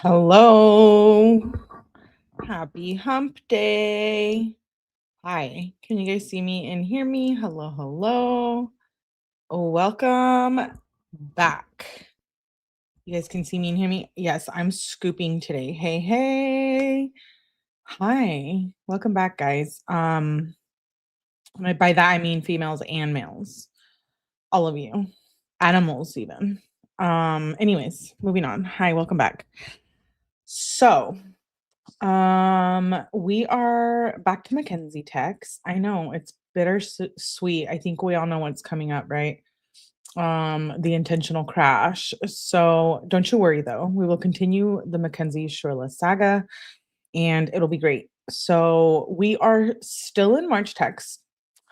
Hello. Happy hump day. Hi. Can you guys see me and hear me? Hello, hello. Welcome back. You guys can see me and hear me? Yes, I'm scooping today. Hey, hey. Hi. Welcome back, guys. By that I mean females and males. All of you. Animals even. Anyways, moving on. Hi, welcome back. So, we are back to Mackenzie text. I know it's sweet. I think we all know what's coming up, right? The intentional crash. So don't you worry though. We will continue the Mackenzie Shirilla saga and it'll be great. So we are still in March text.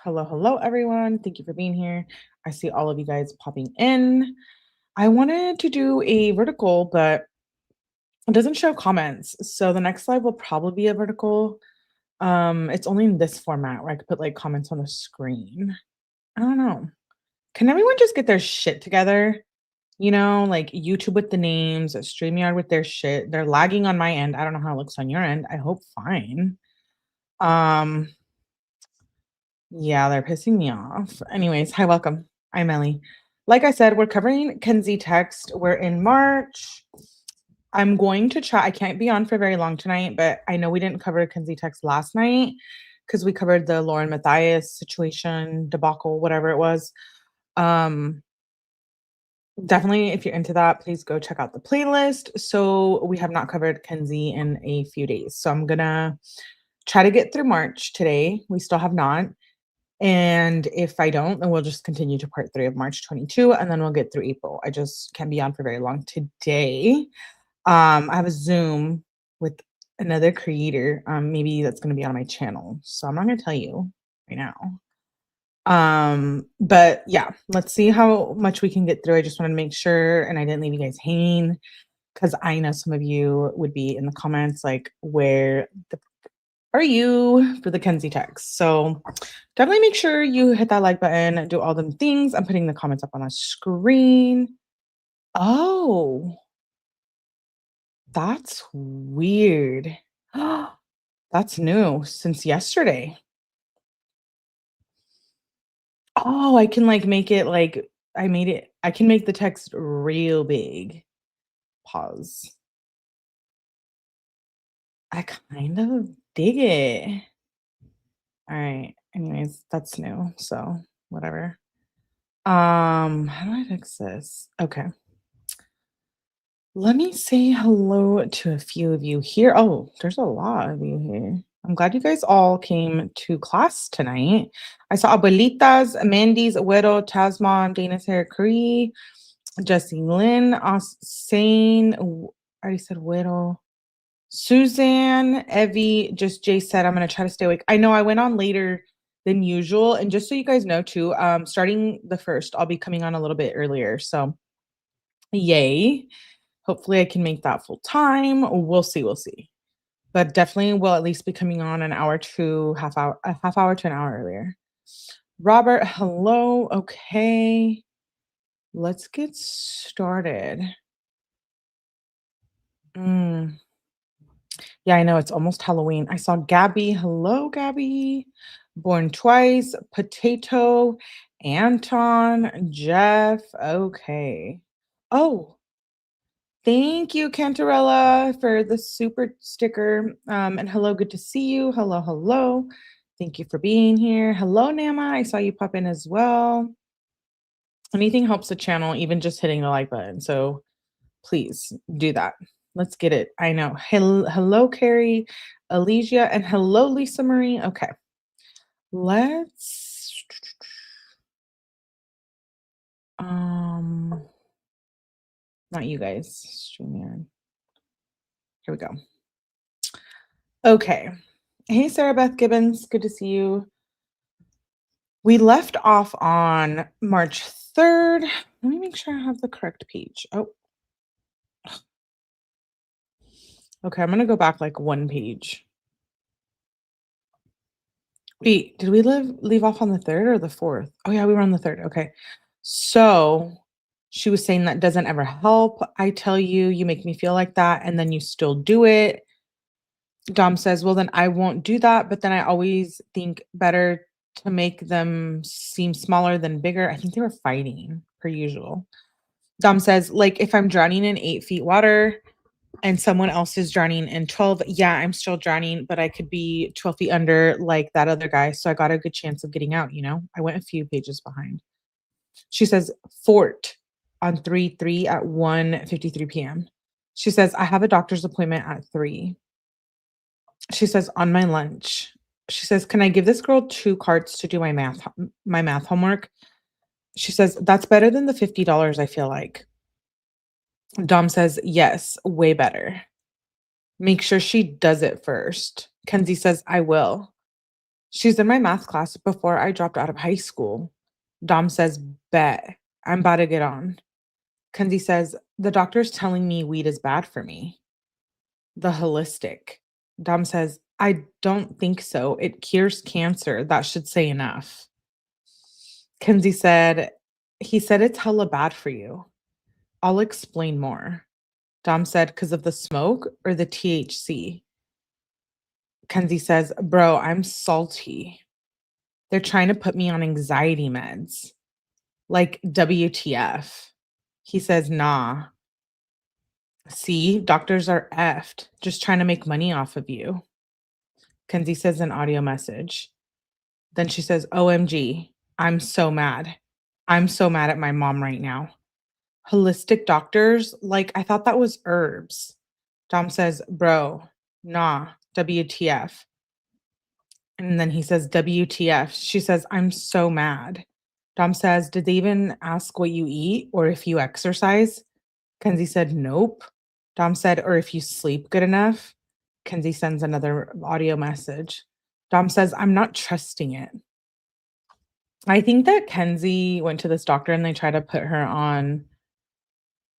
Hello, hello, everyone. Thank you for being here. I see all of you guys popping in. I wanted to do a vertical, but it doesn't show comments. So the next slide will probably be a vertical. It's only in this format where I could put like comments on the screen. I don't know. Can everyone just get their shit together? You know, like YouTube with the names, StreamYard with their shit. They're lagging on my end. I don't know how it looks on your end. I hope fine. Um, yeah, they're pissing me off. Anyways, hi, welcome. I'm Ellie. Like I said, we're covering Kenzie text. We're in March. I'm going to try. I can't be on for very long tonight, but I know we didn't cover Kenzie text last night because we covered the Lauren Matthias situation, debacle, whatever it was. Definitely, if you're into that, please go check out the playlist. So we have not covered Kenzie in a few days. So I'm gonna try to get through March today. We still have not. And if I don't, then we'll just continue to part 3 of March 22, and then we'll get through April. I just can't be on for very long today. I have a Zoom with another creator. Maybe that's gonna be on my channel. So I'm not gonna tell you right now. But yeah, let's see how much we can get through. I just wanted to make sure and I didn't leave you guys hanging because I know some of you would be in the comments like, where the are you for the Kenzie text? So definitely make sure you hit that like button, do all them things. I'm putting the comments up on the screen. Oh, that's weird. That's new since yesterday. Oh, I can like make it like I can make the text real big. Pause. I kind of dig it. All right. Anyways, that's new. So whatever. How do I fix this? Okay. Let me say hello to a few of you here. Oh, there's a lot of you here. I'm glad you guys all came to class tonight. I saw Abuelitas, Mandy's, Widow, Tasmon, Dana's Hair Cree, Jesse Lynn, Sane, I already said Widow. Suzanne, Evie, just Jay said, I'm going to try to stay awake. I know I went on later than usual. And just so you guys know, too, starting the 1st, I'll be coming on a little bit earlier. So, yay. Hopefully, I can make that full time. We'll see. We'll see. But definitely will at least be coming on an hour to a half hour to an hour earlier. Robert, hello. Okay. Let's get started. Mm. Yeah, I know it's almost Halloween. I saw Gabby. Hello, Gabby. Born Twice, Potato, Anton, Jeff. Okay. Oh, thank you, Cantarella, for the super sticker. And hello, good to see you. Hello, hello. Thank you for being here. Hello, Nama. I saw you pop in as well. Anything helps the channel, even just hitting the like button. So please do that. Let's get it. I know. Hello, Carrie, Alicia, and hello, Lisa Marie. Okay. Let's not you guys. StreamYard. Here we go. Okay. Hey, Sarah Beth Gibbons. Good to see you. We left off on March 3rd. Let me make sure I have the correct page. Oh. Okay, I'm gonna go back like one page. Wait, did we leave off on the 3rd or the 4th? Oh yeah, we were on the 3rd. Okay. So She was saying that doesn't ever help. I tell you, you make me feel like that, and then you still do it. Dom says, well, then I won't do that. But then I always think better to make them seem smaller than bigger. I think they were fighting per usual. Dom says, like, if I'm drowning in 8 feet water and someone else is drowning in 12, yeah, I'm still drowning, but I could be 12 feet under like that other guy. So I got a good chance of getting out, you know? I went a few pages behind. She says, Fort on 3/3 at 1:53 p.m. She says, I have a doctor's appointment at 3. She says, on my lunch. She says, can I give this girl 2 cards to do my math homework? She says, that's better than the $50, I feel like. Dom says, yes, way better. Make sure she does it first. Kenzie says, I will. She's in my math class before I dropped out of high school. Dom says, bet. I'm about to get on. Kenzie says, the doctor's telling me weed is bad for me. The holistic. Dom says, I don't think so. It cures cancer. That should say enough. Kenzie said, he said it's hella bad for you. I'll explain more. Dom said, because of the smoke or the THC? Kenzie says, bro, I'm salty. They're trying to put me on anxiety meds. Like WTF. He says, nah. See, doctors are effed, just trying to make money off of you. Kenzie says an audio message. Then she says, OMG, I'm so mad. I'm so mad at my mom right now. Holistic doctors, like I thought that was herbs. Dom says, bro, nah, WTF. And then he says, WTF. She says, I'm so mad. Dom says, did they even ask what you eat or if you exercise? Kenzie said, nope. Dom said, or if you sleep good enough? Kenzie sends another audio message. Dom says, I'm not trusting it. I think that Kenzie went to this doctor and they tried to put her on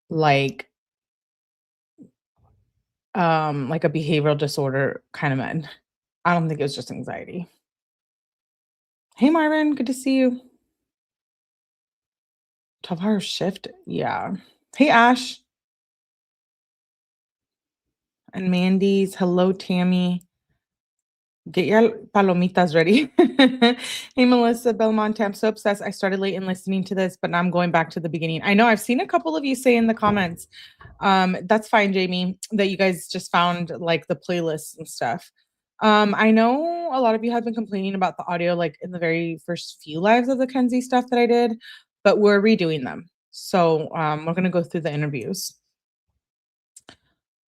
like like a behavioral disorder kind of med. I don't think it was just anxiety. Hey Marvin, good to see you. 12-hour shift? Yeah. Hey Ash and Mandy's. Hello, Tammy. Get your palomitas ready. Hey, Melissa Belmont, I'm so obsessed. I started late in listening to this, but now I'm going back to the beginning. I know I've seen a couple of you say in the comments, that's fine, Jamie, that you guys just found like the playlists and stuff. I know a lot of you have been complaining about the audio like in the very first few lives of the Kenzie stuff that I did, but we're redoing them. So we're going to go through the interviews.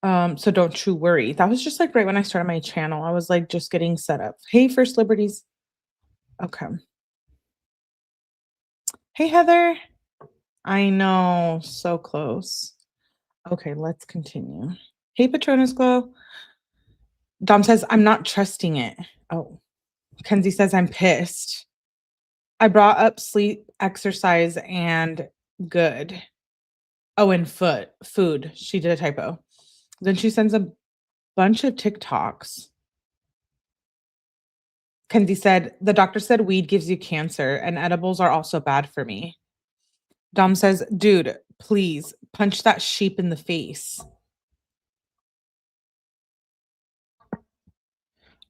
So don't you worry. That was just like right when I started my channel. I was like just getting set up. Hey, First Liberties. Okay. Hey, Heather. I know, so close. Okay, let's continue. Hey, Patronus Glow. Dom says, I'm not trusting it. Oh, Kenzie says, I'm pissed. I brought up sleep, exercise, and good. Oh, and food. She did a typo. Then she sends a bunch of TikToks. Kenzie said, the doctor said weed gives you cancer and edibles are also bad for me. Dom says, dude, please punch that sheep in the face.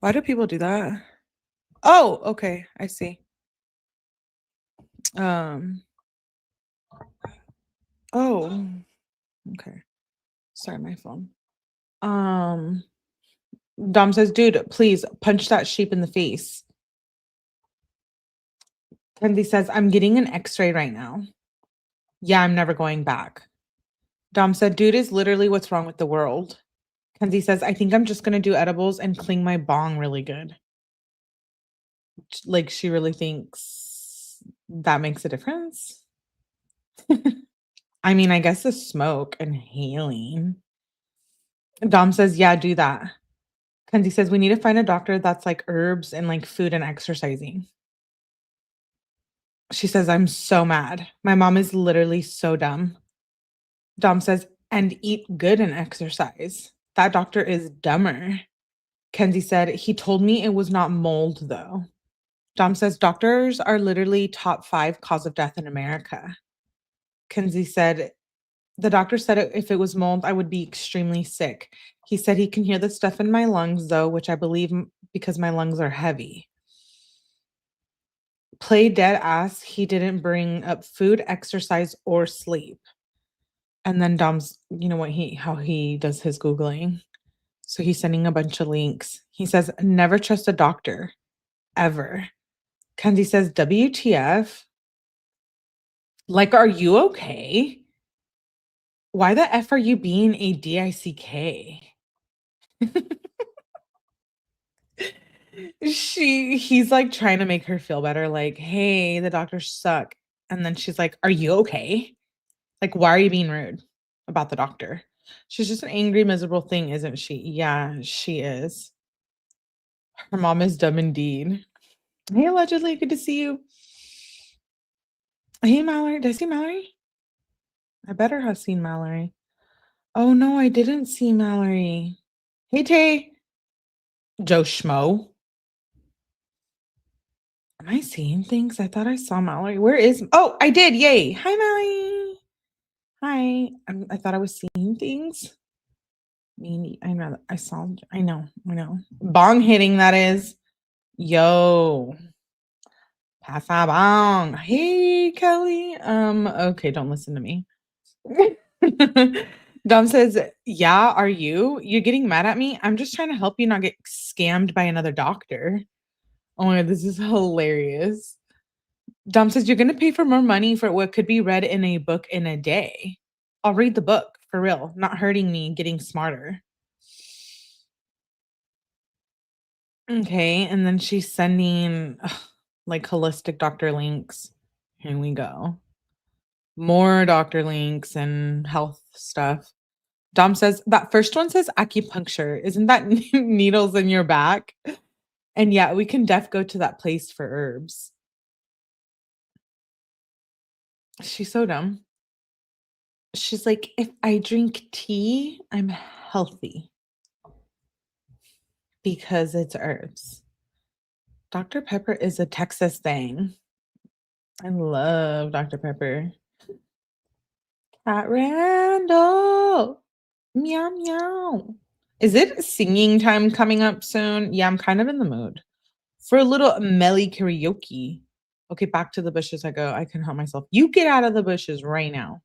Why do people do that? Oh, okay. I see. Oh, okay. Sorry, my phone. Dom says, dude, please punch that sheep in the face. Kenzie says, I'm getting an x-ray right now. Yeah, I'm never going back. Dom said, dude is literally what's wrong with the world. Kenzie says, I think I'm just going to do edibles and cling my bong really good. Like she really thinks that makes a difference. I mean, I guess the smoke and inhaling. Dom says, yeah, do that. Kenzie says, we need to find a doctor that's like herbs and like food and exercising. She says, I'm so mad. My mom is literally so dumb. Dom says, and eat good and exercise. That doctor is dumber. Kenzie said, he told me it was not mold though. Dom says, doctors are literally top 5 cause of death in America. Kenzie said, the doctor said if it was mold, I would be extremely sick. He said he can hear the stuff in my lungs, though, which I believe because my lungs are heavy. Play dead ass. He didn't bring up food, exercise, or sleep. And then Dom's, you know what how he does his Googling. So he's sending a bunch of links. He says, never trust a doctor, ever. Kenzie says, WTF? Like, are you okay? Why the F are you being a DICK? He's like trying to make her feel better, like, hey, the doctors suck. And then she's like, are you okay? Like, why are you being rude about the doctor? She's just an angry, miserable thing, isn't she? Yeah, she is. Her mom is dumb indeed. Hey, allegedly, good to see you. Hey, Mallory. Did I see Mallory? I better have seen Mallory. Oh, no, I didn't see Mallory. Hey, Tay. Joe Schmo. Am I seeing things? I thought I saw Mallory. Where is... Oh, I did. Yay. Hi, Mallory. Hi. I thought I was seeing things. I know. I know. Bong hitting, that is. Yo. Pass a bong. Hey, Kelly. Okay, don't listen to me. Dom says, yeah, are you? You're getting mad at me? I'm just trying to help you not get scammed by another doctor. Oh my God, this is hilarious. Dom says, you're going to pay for more money for what could be read in a book in a day. I'll read the book, for real. Not hurting me, getting smarter. Okay, and then she's sending like holistic doctor links. Here we go. More doctor links and health stuff. Dom says, that first one says acupuncture. Isn't that needles in your back? And yeah, we can go to that place for herbs. She's so dumb. She's like, if I drink tea, I'm healthy because it's herbs. Dr. Pepper is a Texas thing. I love Dr. Pepper. Cat Randall. Meow meow. Is it singing time coming up soon? Yeah, I'm kind of in the mood for a little melly karaoke. Okay, back to the bushes I go. I can help myself. You get out of the bushes right now.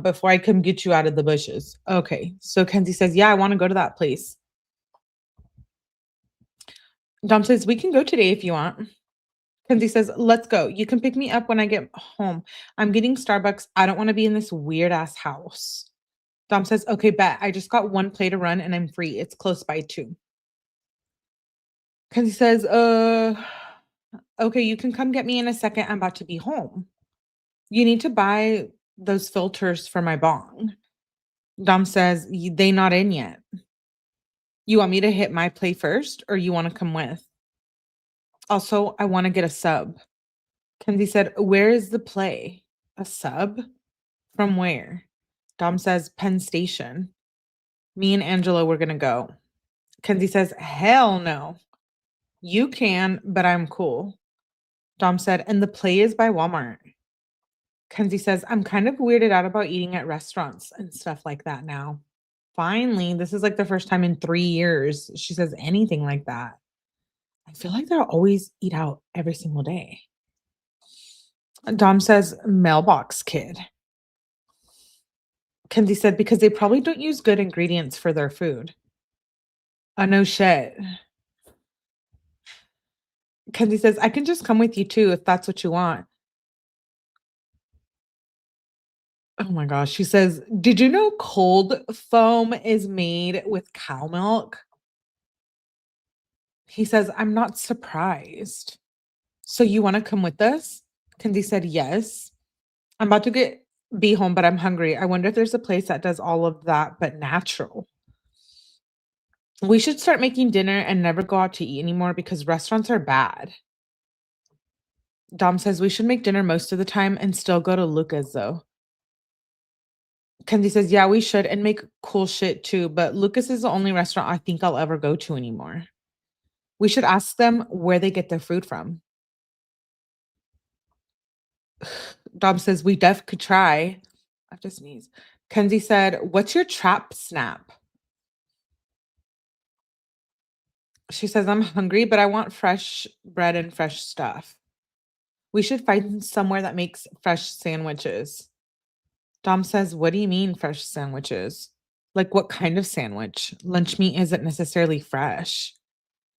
Before I come get you out of the bushes. Okay. So Kenzie says, yeah, I want to go to that place. Dom says, we can go today if you want. Kenzie says, let's go. You can pick me up when I get home. I'm getting Starbucks. I don't want to be in this weird ass house. Dom says, okay, bet. I just got one play to run and I'm free. It's close by too. Kenzie says, okay, you can come get me in a second. I'm about to be home. You need to buy those filters for my bong. Dom says, they not in yet. You want me to hit my play first or you want to come with? Also, I want to get a sub. Kenzie said, where is the play? A sub? From where? Dom says, Penn Station. Me and Angela were going to go. Kenzie says, hell no. You can, but I'm cool. Dom said, and the play is by Walmart. Kenzie says, I'm kind of weirded out about eating at restaurants and stuff like that now. Finally, this is like the first time in 3 years she says anything like that. I feel like they'll always eat out every single day. Dom says, mailbox kid. Kenzie said, because they probably don't use good ingredients for their food. No shit. Kenzie says, I can just come with you too if that's what you want. Oh my gosh. She says, did you know cold foam is made with cow milk? He says, I'm not surprised. So you want to come with us? Kenzie said, yes. I'm about to be home, but I'm hungry. I wonder if there's a place that does all of that, but natural. We should start making dinner and never go out to eat anymore because restaurants are bad. Dom says we should make dinner most of the time and still go to 𝐼𝐸𝐴𝐧 though. Kenzie says, yeah, we should and make cool shit too, but 𝐼𝐸𝐴𝐧 is the only restaurant I think I'll ever go to anymore. We should ask them where they get their food from. Dom says, we def could try. I have to sneeze. Kenzie said, what's your trap snap? She says, I'm hungry, but I want fresh bread and fresh stuff. We should find somewhere that makes fresh sandwiches. Dom says, what do you mean fresh sandwiches? Like what kind of sandwich? Lunch meat isn't necessarily fresh.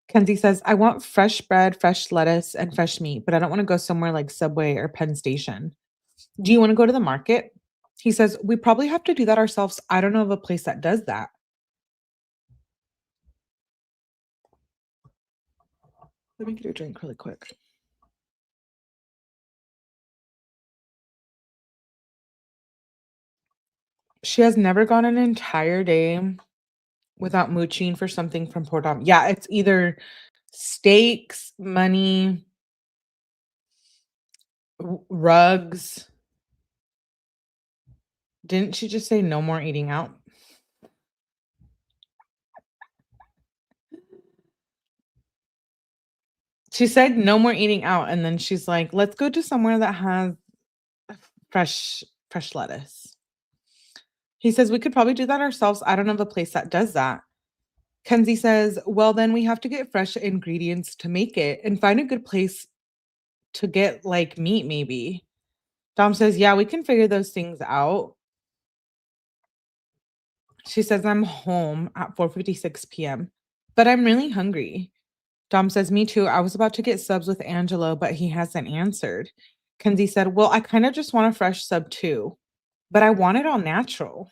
Kenzie says, I want fresh bread, fresh lettuce, and fresh meat, but I don't want to go somewhere like Subway or Penn Station. Do you want to go to the market? He says, we probably have to do that ourselves. I don't know of a place that does that. Let me get a drink really quick. She has never gone an entire day without mooching for something from Port Dom. Yeah, it's either steaks, money, rugs. Didn't she just say no more eating out? She said no more eating out, and then she's like, let's go to somewhere that has fresh fresh lettuce. He says we could probably do that ourselves. I don't know of a place that does that. Kenzie says, well, then we have to get fresh ingredients to make it and find a good place to get like meat, maybe. Dom says, yeah, we can figure those things out. She says, I'm home at 4:56 p.m., but I'm really hungry. Dom says, me too. I was about to get subs with Angelo, but he hasn't answered. Kenzie said, well, I kind of just want a fresh sub too, but I want it all natural.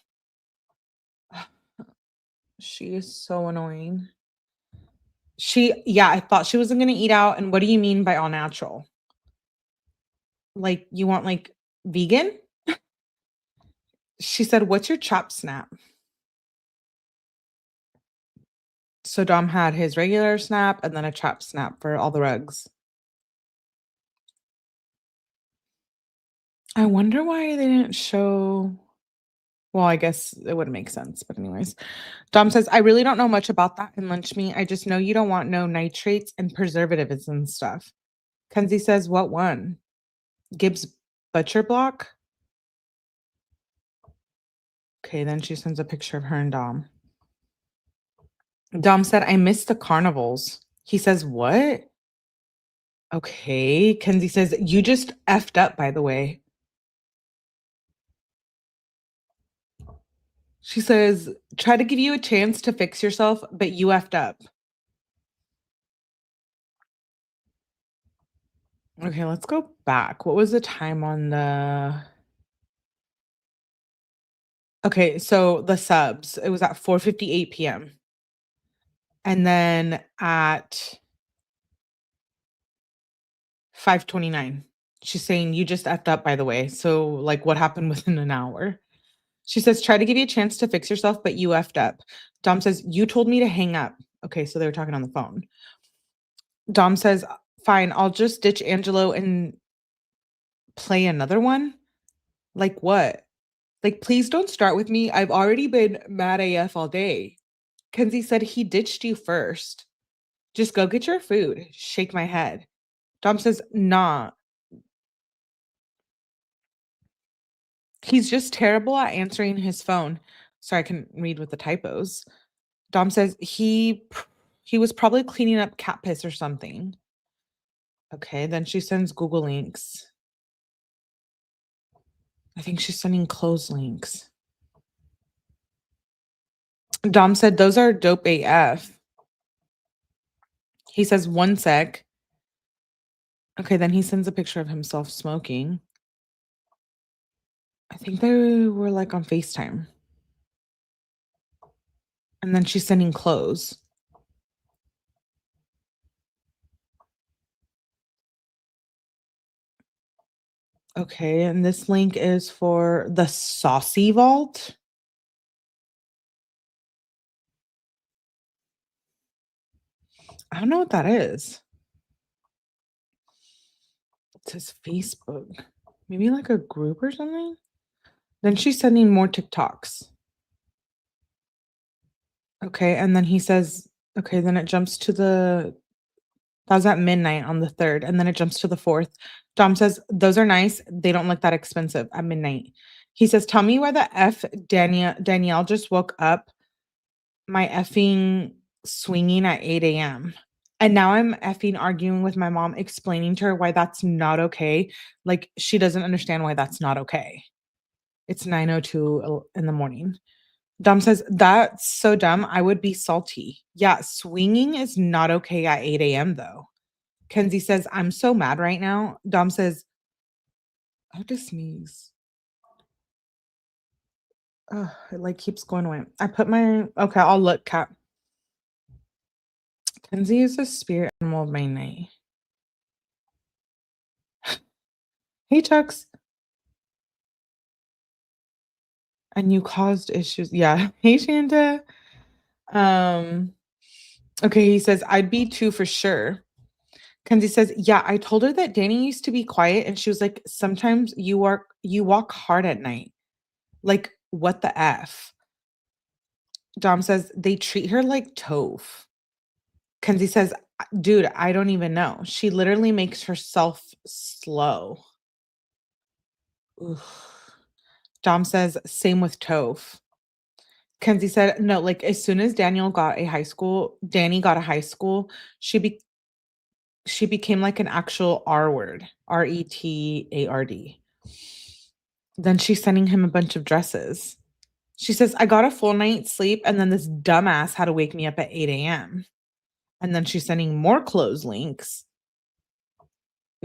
She is so annoying. Yeah, I thought she wasn't going to eat out. And what do you mean by all natural? Like, you want like vegan? She said, what's your chop snap? So Dom had his regular snap and then a chop snap for all the rugs. I wonder why they didn't show. Well, I guess it wouldn't make sense. But, anyways, Dom says, I really don't know much about that in lunch meat. I just know you don't want no nitrates and preservatives and stuff. Kenzie says, what one? Gibbs Butcher Block? Okay, then she sends a picture of her and Dom. Dom said, I missed the carnivals. He says, what? Okay. Kenzie says, you just effed up, by the way. She says, try to give you a chance to fix yourself, but you effed up. Okay, let's go back. What was the time on the... Okay, so the subs, it was at 4:58 p.m. And then at 5:29, she's saying, you just effed up, by the way. So, like, what happened within an hour? She says, try to give you a chance to fix yourself, but you effed up. Dom says, you told me to hang up. Okay, so they were talking on the phone. Dom says, fine, I'll just ditch Angelo and play another one. Like what? Like, please don't start with me. I've already been mad AF all day. Kenzie said he ditched you first. Just go get your food. Shake my head. Dom says, nah. He's just terrible at answering his phone. Sorry, I can read with the typos. Dom says he was probably cleaning up cat piss or something. Okay, then she sends Google links. I think she's sending clothes links. Dom said those are dope AF. He says 1 sec. Okay, then he sends a picture of himself smoking. I think they were like on FaceTime. And then she's sending clothes. Okay, and this link is for the Saucy Vault. I don't know what that is. It says Facebook. Maybe like a group or something? Then she's sending more TikToks. Okay, and then he says, okay, then it jumps to the That was at midnight on the 3rd, and then it jumps to the 4th. Dom says, "Those are nice. They don't look that expensive," at midnight. He says, "Tell me why the F Danielle just woke up my effing swinging at 8 AM. And now I'm effing arguing with my mom, explaining to her why that's not okay. Like, she doesn't understand why that's not okay." It's 9:02 in the morning. Dom says, "That's so dumb. I would be salty." Yeah, swinging is not okay at 8 AM though. Kenzie says, "I'm so mad right now." Dom says, "I have to sneeze." Ugh, it like keeps going away. I put my okay, I'll look, cat. Kenzie is a spirit animal of my night. Hey, Chucks. And you caused issues. Yeah. Hey, Shanta. Um, okay, he says, "I'd be too for sure." Kenzie says, "Yeah, I told her that Danny used to be quiet, and she was like, sometimes you walk hard at night. Like, what the F?" Dom says, "They treat her like tofu." Kenzie says, "Dude, I don't even know. She literally makes herself slow." Oof. Dom says, "Same with tofu." Kenzie said, "No, like as soon as Danny got a high school, she became like an actual R word, RETARD. Then she's sending him a bunch of dresses." She says, "I got a full night's sleep, and then this dumbass had to wake me up at 8 AM." And then she's sending more clothes links.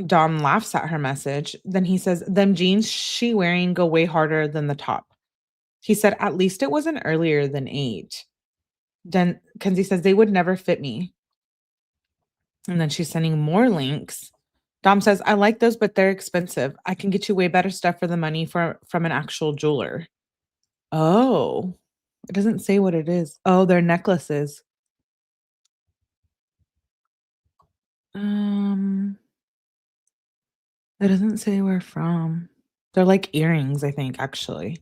Dom laughs at her message. Then he says, "Them jeans she wearing go way harder than the top." He said, "At least it wasn't earlier than 8." Then Kenzie says, "They would never fit me." And then she's sending more links. Dom says, "I like those, but they're expensive. I can get you way better stuff for the money from an actual jeweler." Oh, it doesn't say what it is. Oh, they're necklaces. Um, it doesn't say where from. They're like earrings, I think, actually.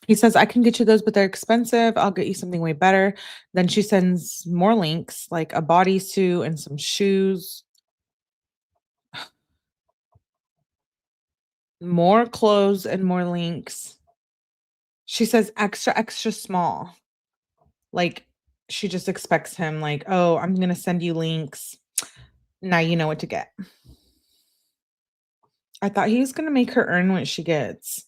He says, "I can get you those, but they're expensive. I'll get you something way better." Then she sends more links, like a bodysuit and some shoes, more clothes and more links. She says extra, extra small. Like she just expects him, like, "Oh, I'm going to send you links. Now you know what to get." I thought he was going to make her earn what she gets.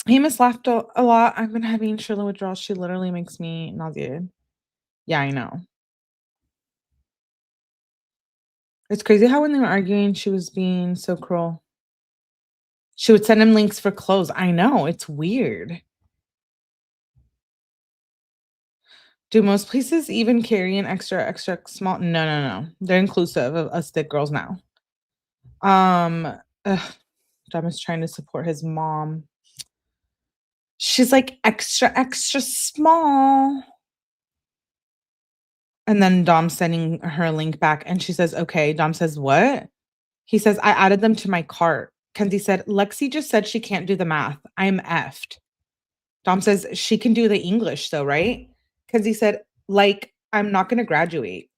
He must laughed a lot. I've been having Shirilla withdrawals. She literally makes me nauseated. Yeah, I know. It's crazy how when they were arguing, she was being so cruel. She would send him links for clothes. I know, it's weird. Do most places even carry an extra, extra small? No, no, no. They're inclusive of us thick girls now. Ugh, Dom is trying to support his mom. She's like extra, extra small. And then Dom sending her a link back and she says, "Okay." Dom says, "What?" He says, "I added them to my cart." Kenzie said, "Lexi just said she can't do the math. I'm effed." Dom says, "She can do the English though, right?" Kenzie said, "Like, I'm not gonna graduate."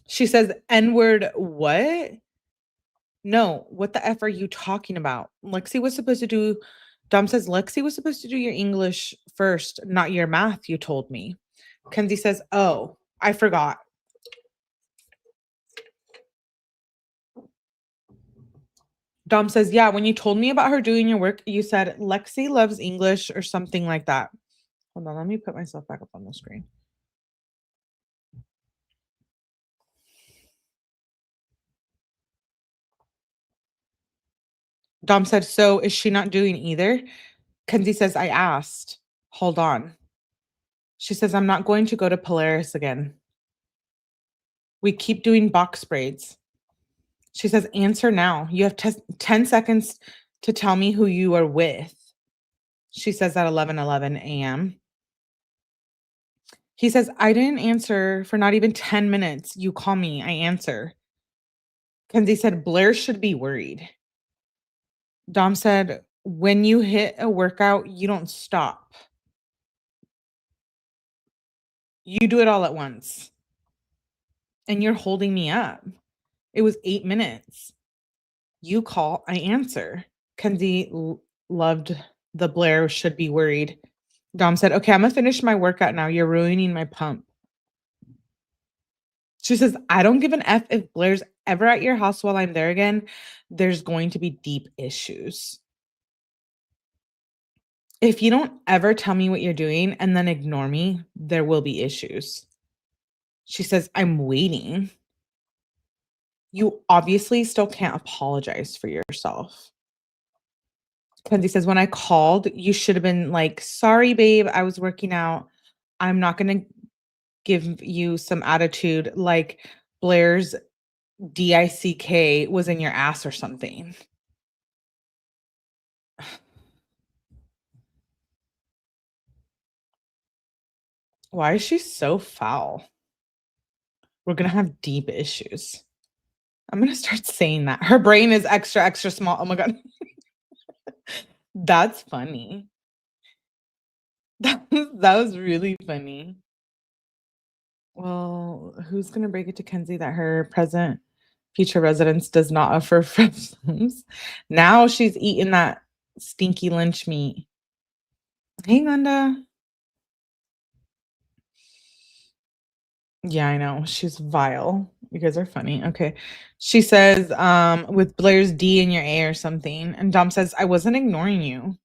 She says, "N-word what?" "No, what the F are you talking about? Lexi was supposed to do." Dom says, "Lexi was supposed to do your English first, not your math, you told me." Kenzie says, "Oh, I forgot." Dom says, "Yeah, when you told me about her doing your work, you said Lexi loves English or something like that." Hold on, let me put myself back up on the screen. Dom said, "So is she not doing either?" Kenzie says, "I asked." Hold on. She says, "I'm not going to go to Polaris again. We keep doing box braids." She says, "Answer now. You have 10 seconds to tell me who you are with." She says at 11:11 a.m. He says, "I didn't answer for not even 10 minutes. You call me, I answer." Kenzie said, "Blair should be worried." Dom said, When you hit a workout, you don't stop. You do it all at once, and you're holding me up. It was 8 minutes. You call, I answer. Kenzie loved the Blair should be worried. Dom said, "Okay, I'm gonna finish my workout now. You're ruining my pump." She says, "I don't give an F if Blair's ever at your house while I'm there again. There's going to be deep issues. If you don't ever tell me what you're doing and then ignore me, there will be issues." She says, "I'm waiting. You obviously still can't apologize for yourself." Kenzie says, "When I called, you should have been like, 'Sorry, babe, I was working out. I'm not going to give you some attitude like Blair's 𝐷ICK was in your ass or something.'" Why is she so foul? We're going to have deep issues. I'm going to start saying that. Her brain is extra, extra small. Oh my God. That's funny. That was really funny. Well, who's gonna break it to Kenzie that her present future residence does not offer friends? Now she's eating that stinky lunch meat. Hey, Linda. Yeah, I know. She's vile. You guys are funny. Okay. She says, with Blair's D in your A or something. And Dom says, "I wasn't ignoring you.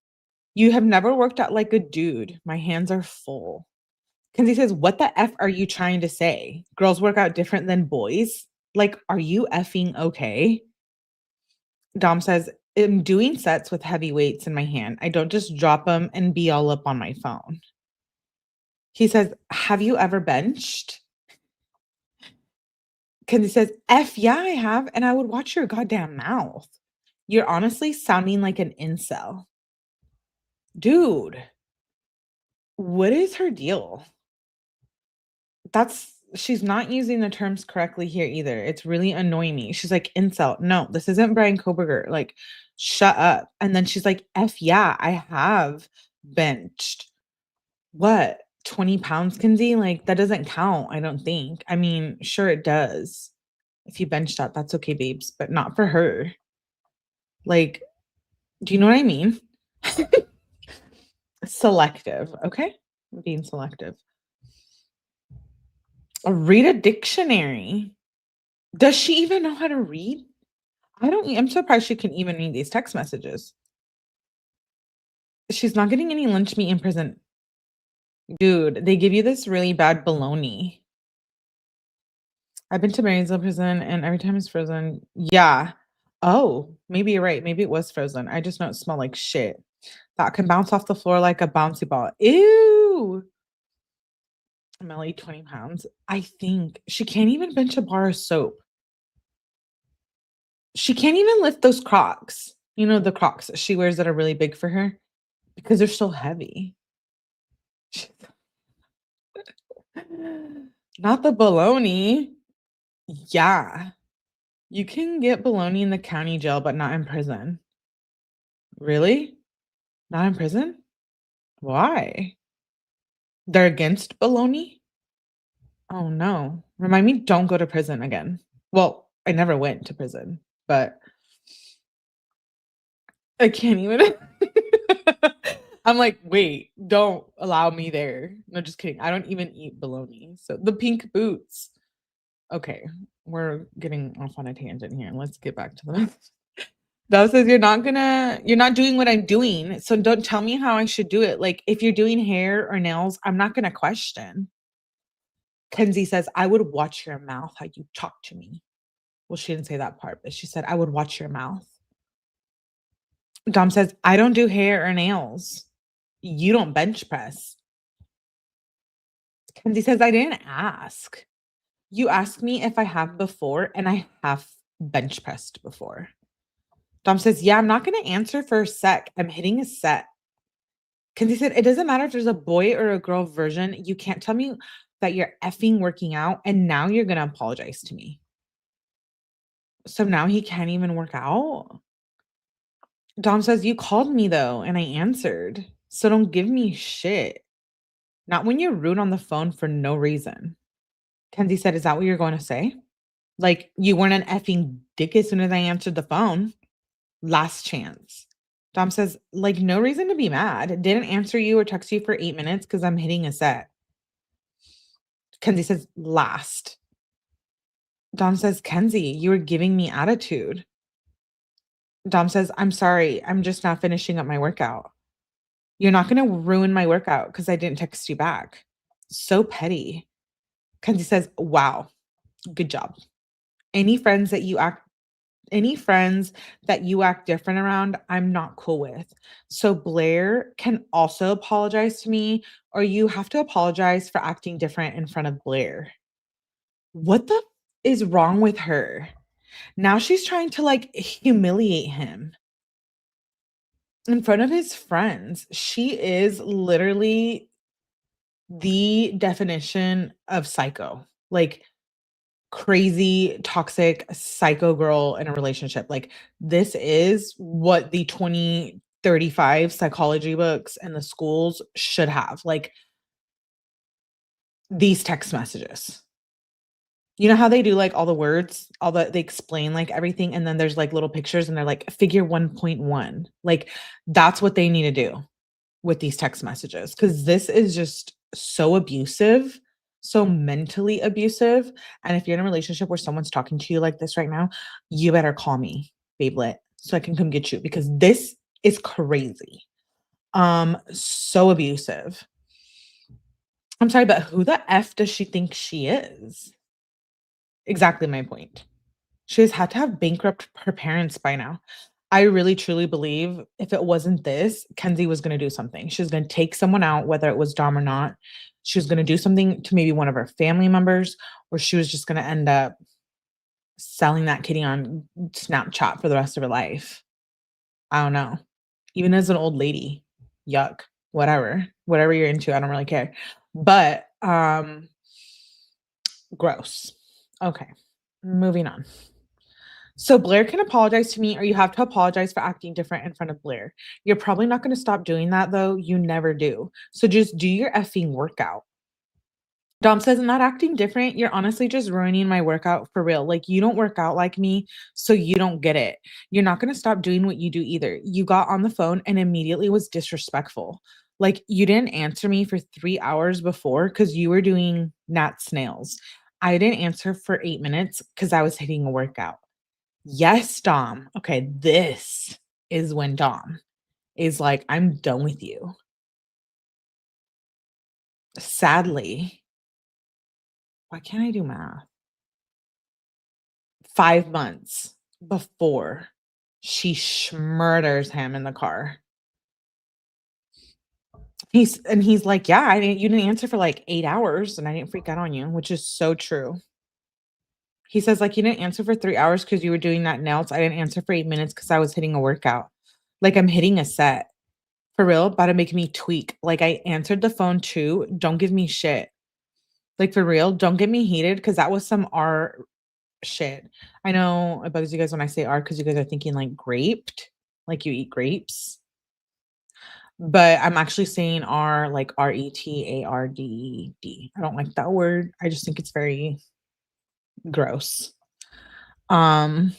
You have never worked out like a dude. My hands are full." Kenzie says, "What the F are you trying to say? Girls work out different than boys? Like, are you effing okay?" Dom says, "I'm doing sets with heavy weights in my hand. I don't just drop them and be all up on my phone." He says, "Have you ever benched?" Kenzie says, "F yeah, I have. And I would watch your goddamn mouth. You're honestly sounding like an incel." Dude, what is her deal? She's not using the terms correctly here either. It's really annoying me. She's like, "Incel. No, this isn't Brian Koberger. Like, shut up." And then she's like, "F yeah, I have benched." What? 20 pounds, Kenzie? Like, that doesn't count, I don't think. I mean, sure it does. If you bench that, that's okay, babes, but not for her. Like, do you know what I mean? Selective, okay? I'm being selective. Read a dictionary. Does she even know how to read? I'm surprised she can even read these text messages. She's not getting any lunch meat in prison. Dude, they give you this really bad bologna. I've been to Marysville prison and every time it's frozen. Yeah. Oh, maybe you're right. Maybe it was frozen. I just know it smelled like shit. That can bounce off the floor like a bouncy ball. Ew. Melly, 20 pounds. I think she can't even bench a bar of soap. She can't even lift those Crocs. You know, the Crocs that she wears that are really big for her because they're so heavy. Not the bologna. Yeah. You can get bologna in the county jail, but not in prison. Really? Not in prison? Why? They're against bologna? Oh no. Remind me, don't go to prison again. Well, I never went to prison, but I can't even. I'm like, wait, don't allow me there. No, just kidding. I don't even eat bologna. So the pink boots. Okay, we're getting off on a tangent here. Let's get back to the That says you're not doing what I'm doing. So don't tell me how I should do it. Like if you're doing hair or nails, I'm not gonna question. Kenzie says, "I would watch your mouth, how you talk to me." Well, she didn't say that part, but she said, "I would watch your mouth." Dom says, "I don't do hair or nails. You don't bench press." Kenzie says, "I didn't ask. You asked me if I have before, and I have bench pressed before." Dom says, "Yeah, I'm not going to answer for a sec. I'm hitting a set." Kenzie said, "It doesn't matter if there's a boy or a girl version. You can't tell me that you're effing working out, and now you're going to apologize to me." So now he can't even work out? Dom says, "You called me though, and I answered. So don't give me shit. Not when you're rude on the phone for no reason." Kenzie said, "Is that what you're going to say? Like, you weren't an effing dick as soon as I answered the phone. Last chance." Dom says, "Like, no reason to be mad. Didn't answer you or text you for 8 minutes because I'm hitting a set." Kenzie says, "Last." Dom says, "Kenzie, you were giving me attitude." Dom says, "I'm sorry. I'm just not finishing up my workout." "You're not going to ruin my workout because I didn't text you back." So petty. Kenzie says, "Wow, good job. Any friends that you act any friends that you act different around, I'm not cool with. So Blair can also apologize to me, or you have to apologize for acting different in front of Blair." What the is wrong with her? Now she's trying to like humiliate him in front of his friends. She is literally the definition of psycho. Like crazy, toxic, psycho girl in a relationship. Like, this is what the 2035 psychology books and the schools should have. Like, these text messages. You know how they do like all the words, they explain like everything, and then there's like little pictures and they're like figure 1.1. Like, that's what they need to do with these text messages because this is just so abusive, so mentally abusive. And if you're in a relationship where someone's talking to you like this right now, you better call me, babelet, so I can come get you because this is crazy. So abusive. I'm sorry, but who the F does she think she is? Exactly my point. She has had to have bankrupt her parents by now. I really truly believe if it wasn't this, Kenzie was gonna do something. She was gonna take someone out, whether it was Dom or not. She was gonna do something to maybe one of her family members, or she was just gonna end up selling that kitty on Snapchat for the rest of her life. I don't know. Even as an old lady, yuck, whatever. Whatever you're into, I don't really care. But, gross. Okay, moving on. So Blair can apologize to me, or you have to apologize for acting different in front of Blair. You're probably not going to stop doing that, though. You never do. So just do your effing workout. Dom says, "I'm not acting different. You're honestly just ruining my workout for real. Like, you don't work out like me, so you don't get it. You're not going to stop doing what you do either. You got on the phone and immediately was disrespectful. Like, you didn't answer me for 3 hours before because you were doing gnat snails. I didn't answer for 8 minutes because I was hitting a workout. Yes, Dom. Okay, this is when Dom is like, I'm done with you. Sadly, why can't I do math? 5 months before she murders him in the car. He's like, "Yeah, you didn't answer for like 8 hours and I didn't freak out on you," which is so true. He says, like, "You didn't answer for 3 hours because you were doing that nails. I didn't answer for 8 minutes because I was hitting a workout. Like, I'm hitting a set. For real, about to make me tweak. Like, I answered the phone too. Don't give me shit. Like, for real, don't get me heated because that was some R shit." I know it bugs you guys when I say R because you guys are thinking like graped, like you eat grapes. But I'm actually saying R like RETARDD. I don't like that word. I just think it's very gross. Um,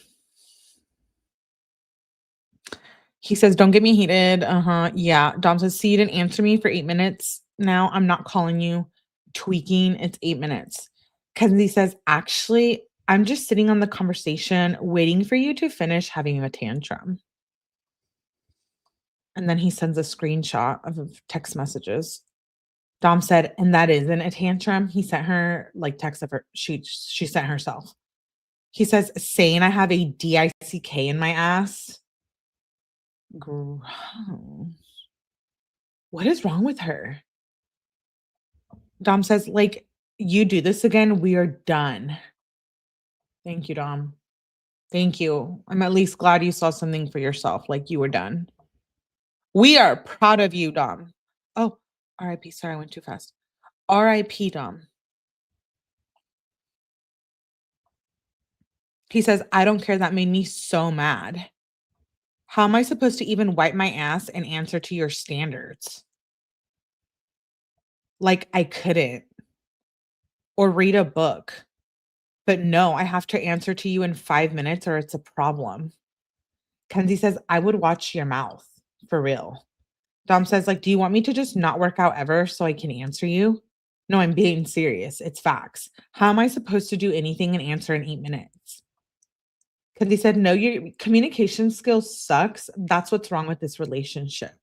he says, "Don't get me heated." Uh-huh. Yeah. Dom says, "See, you didn't answer me for 8 minutes. Now I'm not calling you. Tweaking. It's 8 minutes." Kenzie says, "Actually, I'm just sitting on the conversation waiting for you to finish having a tantrum." And then he sends a screenshot of text messages. Dom said, "And that isn't a tantrum." He sent her like text of her. She sent herself. He says, "Saying I have a DICK in my ass." Gross. What is wrong with her? Dom says, "Like, you do this again, we are done." Thank you, Dom. Thank you. I'm at least glad you saw something for yourself, like you were done. We are proud of you, Dom. Oh, RIP. Sorry, I went too fast. RIP, Dom. He says, "I don't care. That made me so mad." How am I supposed to even wipe my ass and answer to your standards? Like, I couldn't. Or read a book. But no, I have to answer to you in 5 minutes or it's a problem. Kenzie says, I would watch your mouth. For real. Dom says, like, do you want me to just not work out ever so I can answer you? No, I'm being serious. It's facts. How am I supposed to do anything and answer in 8 minutes? Kenzie said, no, your communication skills sucks. That's what's wrong with this relationship.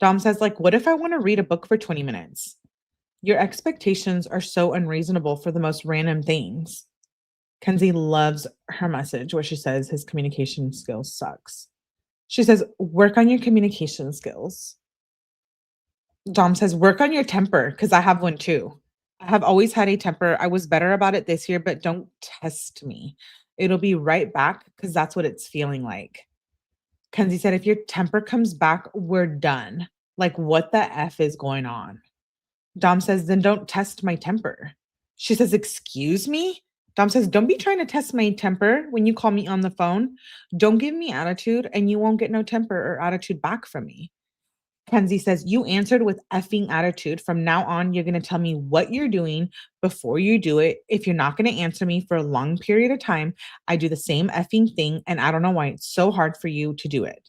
Dom says, like, what if I want to read a book for 20 minutes? Your expectations are so unreasonable for the most random things. Kenzie loves her message where she says his communication skills sucks. She says, work on your communication skills. Dom says, work on your temper because I have one too. I have always had a temper. I was better about it this year, but don't test me. It'll be right back because that's what it's feeling like. Kenzie said, if your temper comes back, we're done. Like, what the F is going on? Dom says, then don't test my temper. She says, excuse me? Dom says, don't be trying to test my temper when you call me on the phone. Don't give me attitude and you won't get no temper or attitude back from me. Kenzie says, you answered with effing attitude. From now on, you're going to tell me what you're doing before you do it. If you're not going to answer me for a long period of time, I do the same effing thing. And I don't know why it's so hard for you to do it.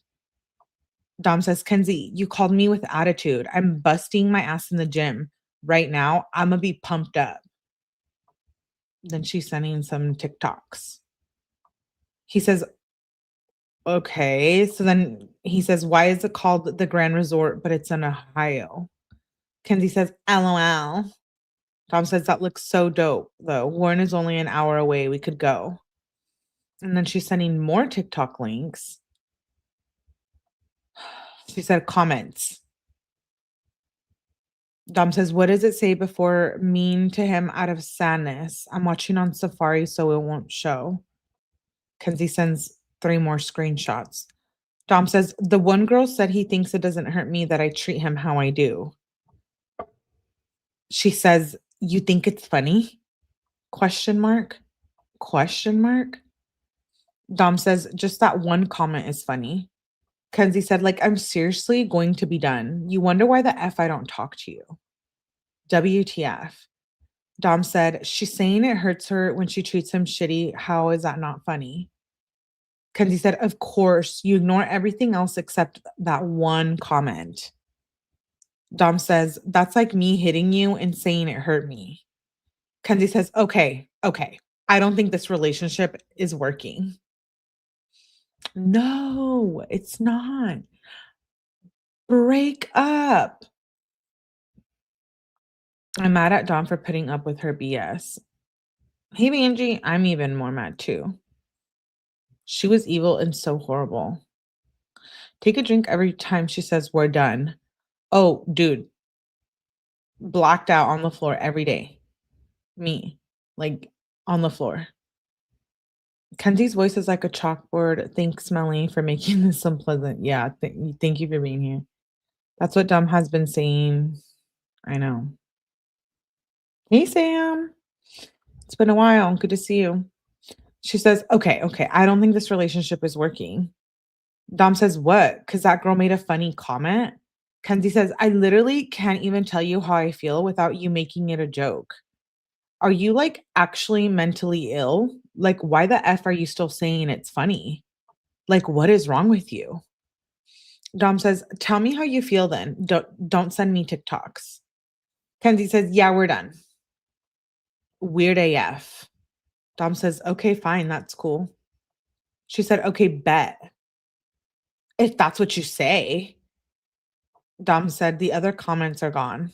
Dom says, Kenzie, you called me with attitude. I'm busting my ass in the gym. Right now, I'm going to be pumped up. Then she's sending some TikToks. He says, okay. So then he says, why is it called the Grand Resort, but it's in Ohio? Kenzie says, LOL. Tom says, that looks so dope, though. Warren is only an hour away. We could go. And then she's sending more TikTok links. She said, comments. Dom says, what does it say before mean to him out of sadness? I'm watching on Safari, so it won't show. Kenzie sends 3 more screenshots. Dom says, the one girl said he thinks it doesn't hurt me that I treat him how I do. She says, you think it's funny? Question mark? Question mark? Dom says, just that one comment is funny. Kenzie said, like, I'm seriously going to be done. You wonder why the F I don't talk to you. WTF. Dom said, she's saying it hurts her when she treats him shitty. How is that not funny? Kenzie said, of course, you ignore everything else except that one comment. Dom says, that's like me hitting you and saying it hurt me. Kenzie says, okay. I don't think this relationship is working. No, it's not. Break up. I'm mad at Dom for putting up with her BS. Hey, Angie, I'm even more mad too. She was evil and so horrible. Take a drink every time she says we're done. Oh, dude, blacked out on the floor every day. Me, like on the floor. Kenzie's voice is like a chalkboard. Thanks, Melanie, for making this unpleasant. Yeah, thank you for being here. That's what Dom has been saying. I know. Hey, Sam. It's been a while. Good to see you. She says, okay. I don't think this relationship is working. Dom says, what? Because that girl made a funny comment. Kenzie says, I literally can't even tell you how I feel without you making it a joke. Are you like actually mentally ill? Like, why the F are you still saying it's funny? Like, what is wrong with you? Dom says, tell me how you feel then. Don't send me TikToks. Kenzie says, yeah, we're done. Weird AF. Dom says, okay, fine, that's cool. She said, okay, bet. If that's what you say. Dom said, the other comments are gone.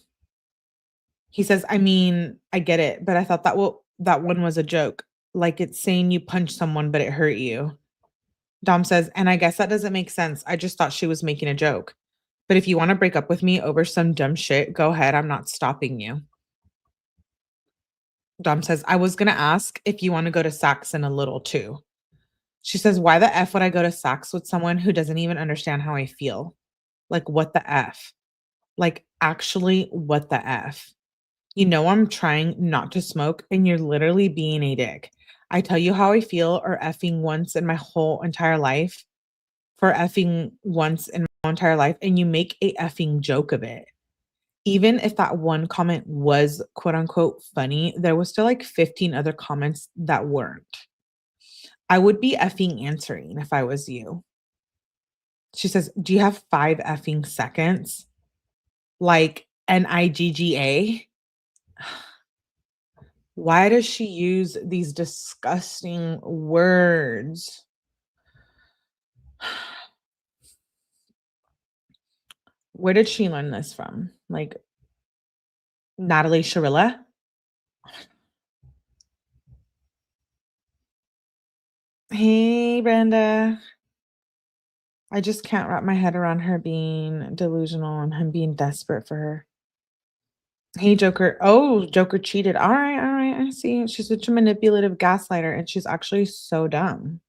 He says, I mean, I get it, but I thought that one was a joke. Like it's saying you punched someone, but it hurt you. Dom says, and I guess that doesn't make sense. I just thought she was making a joke. But if you want to break up with me over some dumb shit, go ahead. I'm not stopping you. Dom says, I was going to ask if you want to go to Saxon a little too. She says, why the F would I go to Sax with someone who doesn't even understand how I feel? Like, what the F? Like, actually, what the F? You know, I'm trying not to smoke and you're literally being a dick. I tell you how I feel or effing once in my whole entire life. for effing once in my entire life, and you make a effing joke of it. Even if that one comment was quote unquote funny, there was still like 15 other comments that weren't. I would be effing answering if I was you. She says, "Do you have 5 effing seconds?" Like NIGGA? Why does she use these disgusting words? Where did she learn this from? Like Natalie Shirilla? Hey, Brenda. I just can't wrap my head around her being delusional and him being desperate for her. Hey, Joker. Oh, Joker cheated. All right, all right. I see. She's such a manipulative gaslighter, and she's actually so dumb.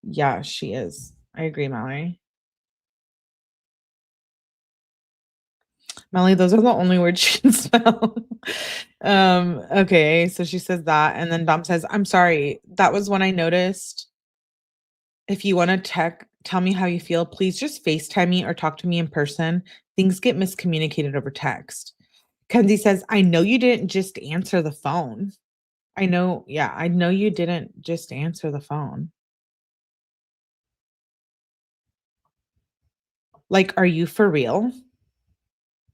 Yeah, she is. I agree, Mallory. Melly, those are the only words she can spell. Okay, so she says that, and then Dom says, "I'm sorry. That was when I noticed. If you want to tell me how you feel, please just FaceTime me or talk to me in person. Things get miscommunicated over text." Kenzie says, "I know you didn't just answer the phone. I know, yeah, I know you didn't just answer the phone. Like, are you for real?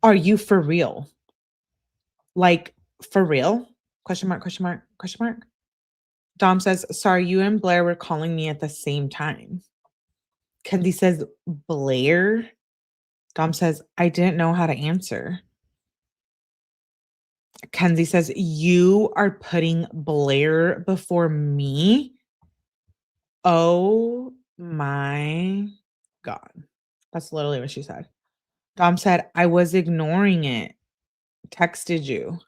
Are you for real? Like, for real? Question mark, question mark, question mark." Dom says, "Sorry, you and Blair were calling me at the same time." Kenzie says, "Blair?" Dom says, "I didn't know how to answer." Kenzie says, "You are putting Blair before me?" Oh my God. That's literally what she said. Dom said, "I was ignoring it. Texted you."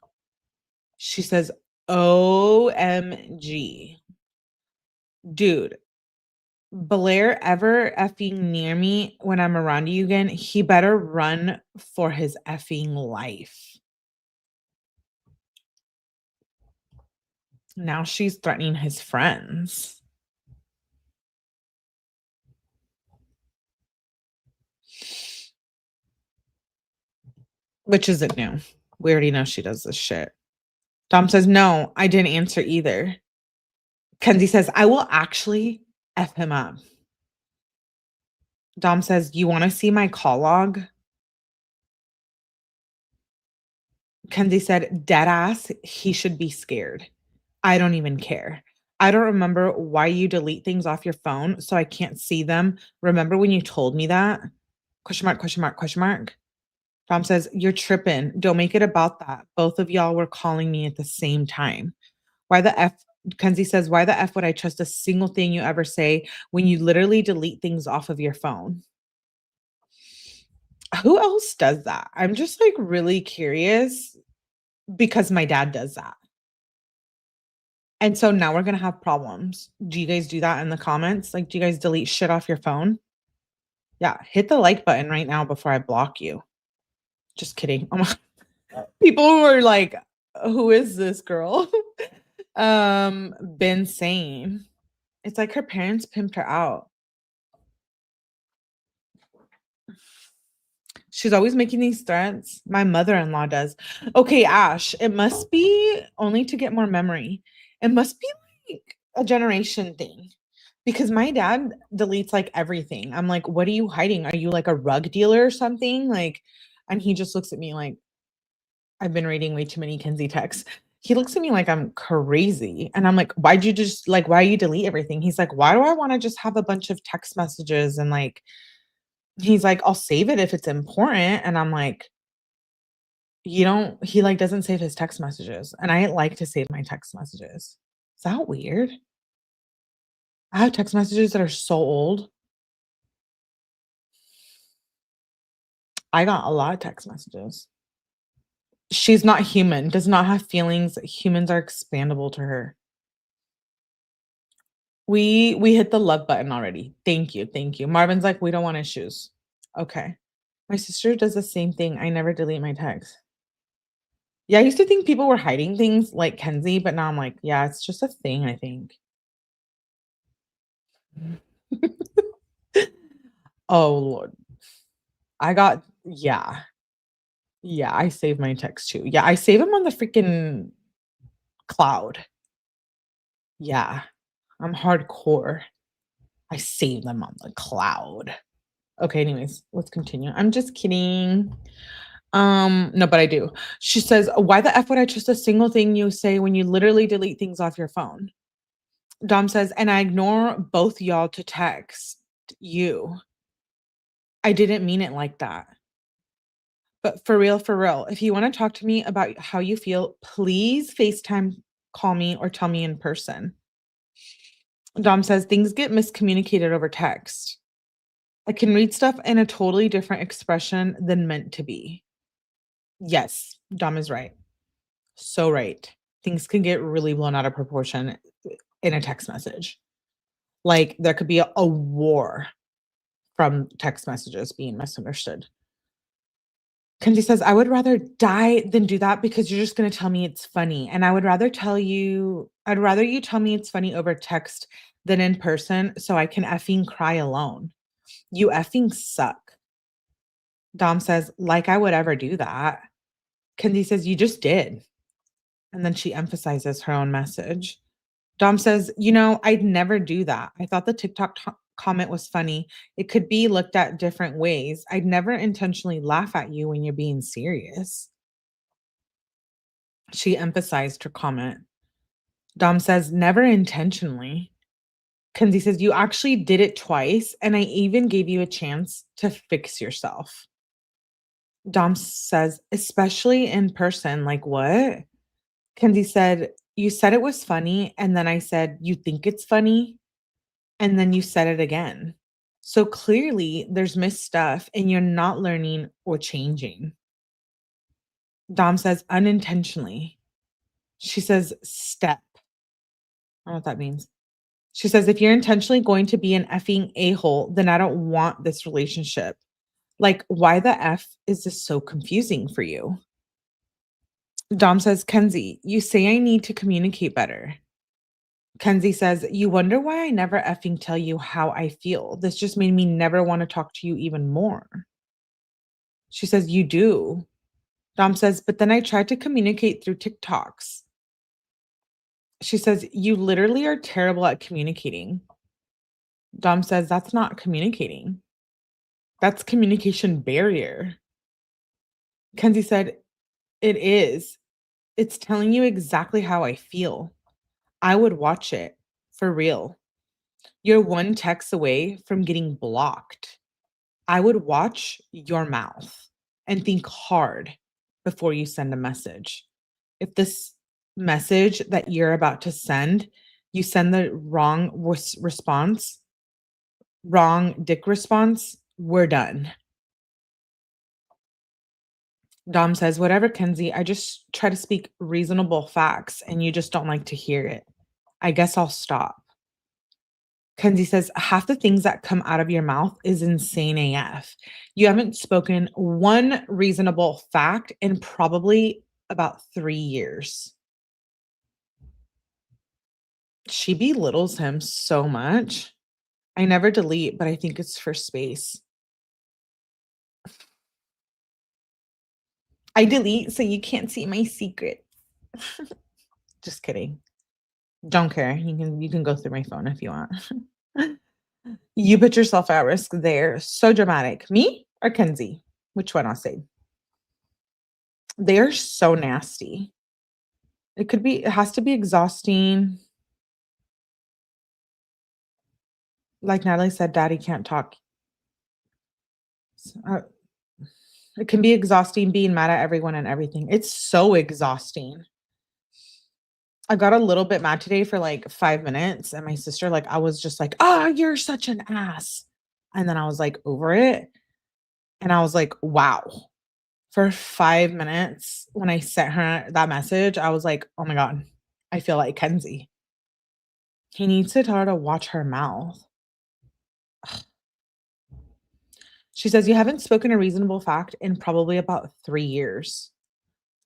She says, "OMG. Dude, Blair ever effing near me when I'm around you again, he better run for his effing life." Now she's threatening his friends, which isn't new. We already know she does this shit. Dom says, "No, I didn't answer either." Kenzie says, "I will actually F him up." Dom says, "You want to see my call log?" Kenzie said, "Dead ass, he should be scared. I don't even care. I don't remember why you delete things off your phone so I can't see them. Remember when you told me that?" Question mark, question mark, question mark. Dom says, "You're tripping. Don't make it about that. Both of y'all were calling me at the same time. Why the F?" Kenzie says, "Why the F would I trust a single thing you ever say when you literally delete things off of your phone?" Who else does that? I'm just like really curious because my dad does that. And so now we're gonna have problems. Do you guys do that in the comments? Like, do you guys delete shit off your phone? Yeah, hit the like button right now before I block you. Just kidding. Oh my people were like, "Who is this girl?" Been saying. It's like her parents pimped her out. She's always making these threats. My mother-in-law does. Okay, Ash, it must be only to get more memory. It must be like a generation thing because my dad deletes like everything. I'm like, "What are you hiding? Are you like a rug dealer or something?" Like, and he just looks at me like I've been reading way too many Kinsey texts. He looks at me like I'm crazy. And I'm like, "Why'd you just like, why you delete everything?" He's like, "Why do I want to just have a bunch of text messages?" And like, he's like, "I'll save it if it's important." And I'm like, "You don't," he like doesn't save his text messages. And I like to save my text messages. Is that weird? I have text messages that are so old. I got a lot of text messages. She's not human, does not have feelings. Humans are expandable to her. We hit the love button already. Thank you, thank you. Marvin's like, "We don't want issues." Okay. My sister does the same thing. I never delete my text. Yeah, I used to think people were hiding things like Kenzie, but now I'm like, yeah, it's just a thing, I think. Oh, Lord. Yeah. Yeah, I save my texts too. Yeah, I save them on the freaking cloud. Yeah, I'm hardcore. I save them on the cloud. Okay, anyways, let's continue. I'm just kidding. No, but I do. She says, "Why the F would I trust a single thing you say when you literally delete things off your phone?" Dom says, "And I ignore both y'all to text you. I didn't mean it like that. But for real, if you want to talk to me about how you feel, please FaceTime call me or tell me in person." Dom says, "Things get miscommunicated over text. I can read stuff in a totally different expression than meant to be." Yes, Dom is right. So right. Things can get really blown out of proportion in a text message. Like there could be a war from text messages being misunderstood. Kenzie says, "I would rather die than do that because you're just gonna tell me it's funny. And I'd rather you tell me it's funny over text than in person so I can effing cry alone. You effing suck." Dom says, "Like I would ever do that." Kenzie says, "You just did." And then she emphasizes her own message. Dom says, I'd never do that. I thought the TikTok comment was funny. It could be looked at different ways. I'd never intentionally laugh at you when you're being serious." She emphasized her comment. Dom says, "Never intentionally." Kenzie says, "You actually did it twice, and I even gave you a chance to fix yourself." Dom says, "Especially in person, like what?" Kenzie said, "You said it was funny, and then I said, 'You think it's funny?' And then you said it again. So clearly there's missed stuff and you're not learning or changing." Dom says, "Unintentionally." She says, "Step." I don't know what that means. She says, "If you're intentionally going to be an effing a-hole, then I don't want this relationship. Like, why the F is this so confusing for you?" Dom says, "Kenzie, you say I need to communicate better." Kenzie says, "You wonder why I never effing tell you how I feel. This just made me never want to talk to you even more." She says, "You do." Dom says, "But then I tried to communicate through TikToks." She says, "You literally are terrible at communicating." Dom says, "That's not communicating. That's communication barrier." Kenzie said, "It is. It's telling you exactly how I feel. I would watch it. For real. You're one text away from getting blocked. I would watch your mouth and think hard before you send a message. If this message that you're about to send, you send the wrong response, wrong dick response, we're done." Dom says, "Whatever, Kenzie. I just try to speak reasonable facts and you just don't like to hear it. I guess I'll stop." Kenzie says, "Half the things that come out of your mouth is insane AF. You haven't spoken one reasonable fact in probably about 3 years." She belittles him so much. I never delete, but I think it's for space. I delete so you can't see my secret. Just kidding. Don't care. You can go through my phone if you want. You put yourself at risk there. So dramatic. Me or Kenzie? Which one I'll say? They are so nasty. It has to be exhausting. Like Natalie said, daddy can't talk. Uh, it can be exhausting being mad at everyone and everything. It's so exhausting. I got a little bit mad today for like 5 minutes, and my sister, like, I was just like, "Oh, you're such an ass." And then I was like over it. And I was like, wow. For 5 minutes, when I sent her that message, I was like, oh my God, I feel like Kenzie. He needs to tell her to watch her mouth. She says, "You haven't spoken a reasonable fact in probably about 3 years."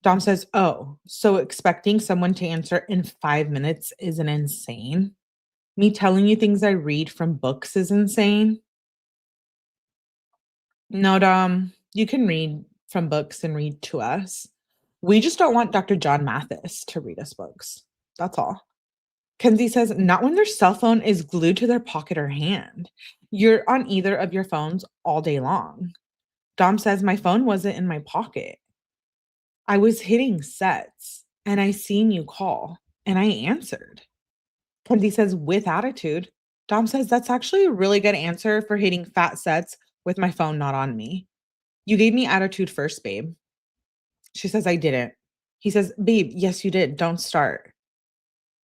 Dom says, "Oh, so expecting someone to answer in 5 minutes isn't insane? Me telling you things I read from books is insane?" No, Dom, you can read from books and read to us. We just don't want Dr. John Mathis to read us books. That's all. Kenzie says, not when their cell phone is glued to their pocket or hand. You're on either of your phones all day long. Dom says, my phone wasn't in my pocket. I was hitting sets and I seen you call and I answered. Kenzie says, with attitude. Dom says, that's actually a really good answer for hitting fat sets with my phone not on me. You gave me attitude first, babe. She says, I didn't. He says, babe, yes, you did. Don't start.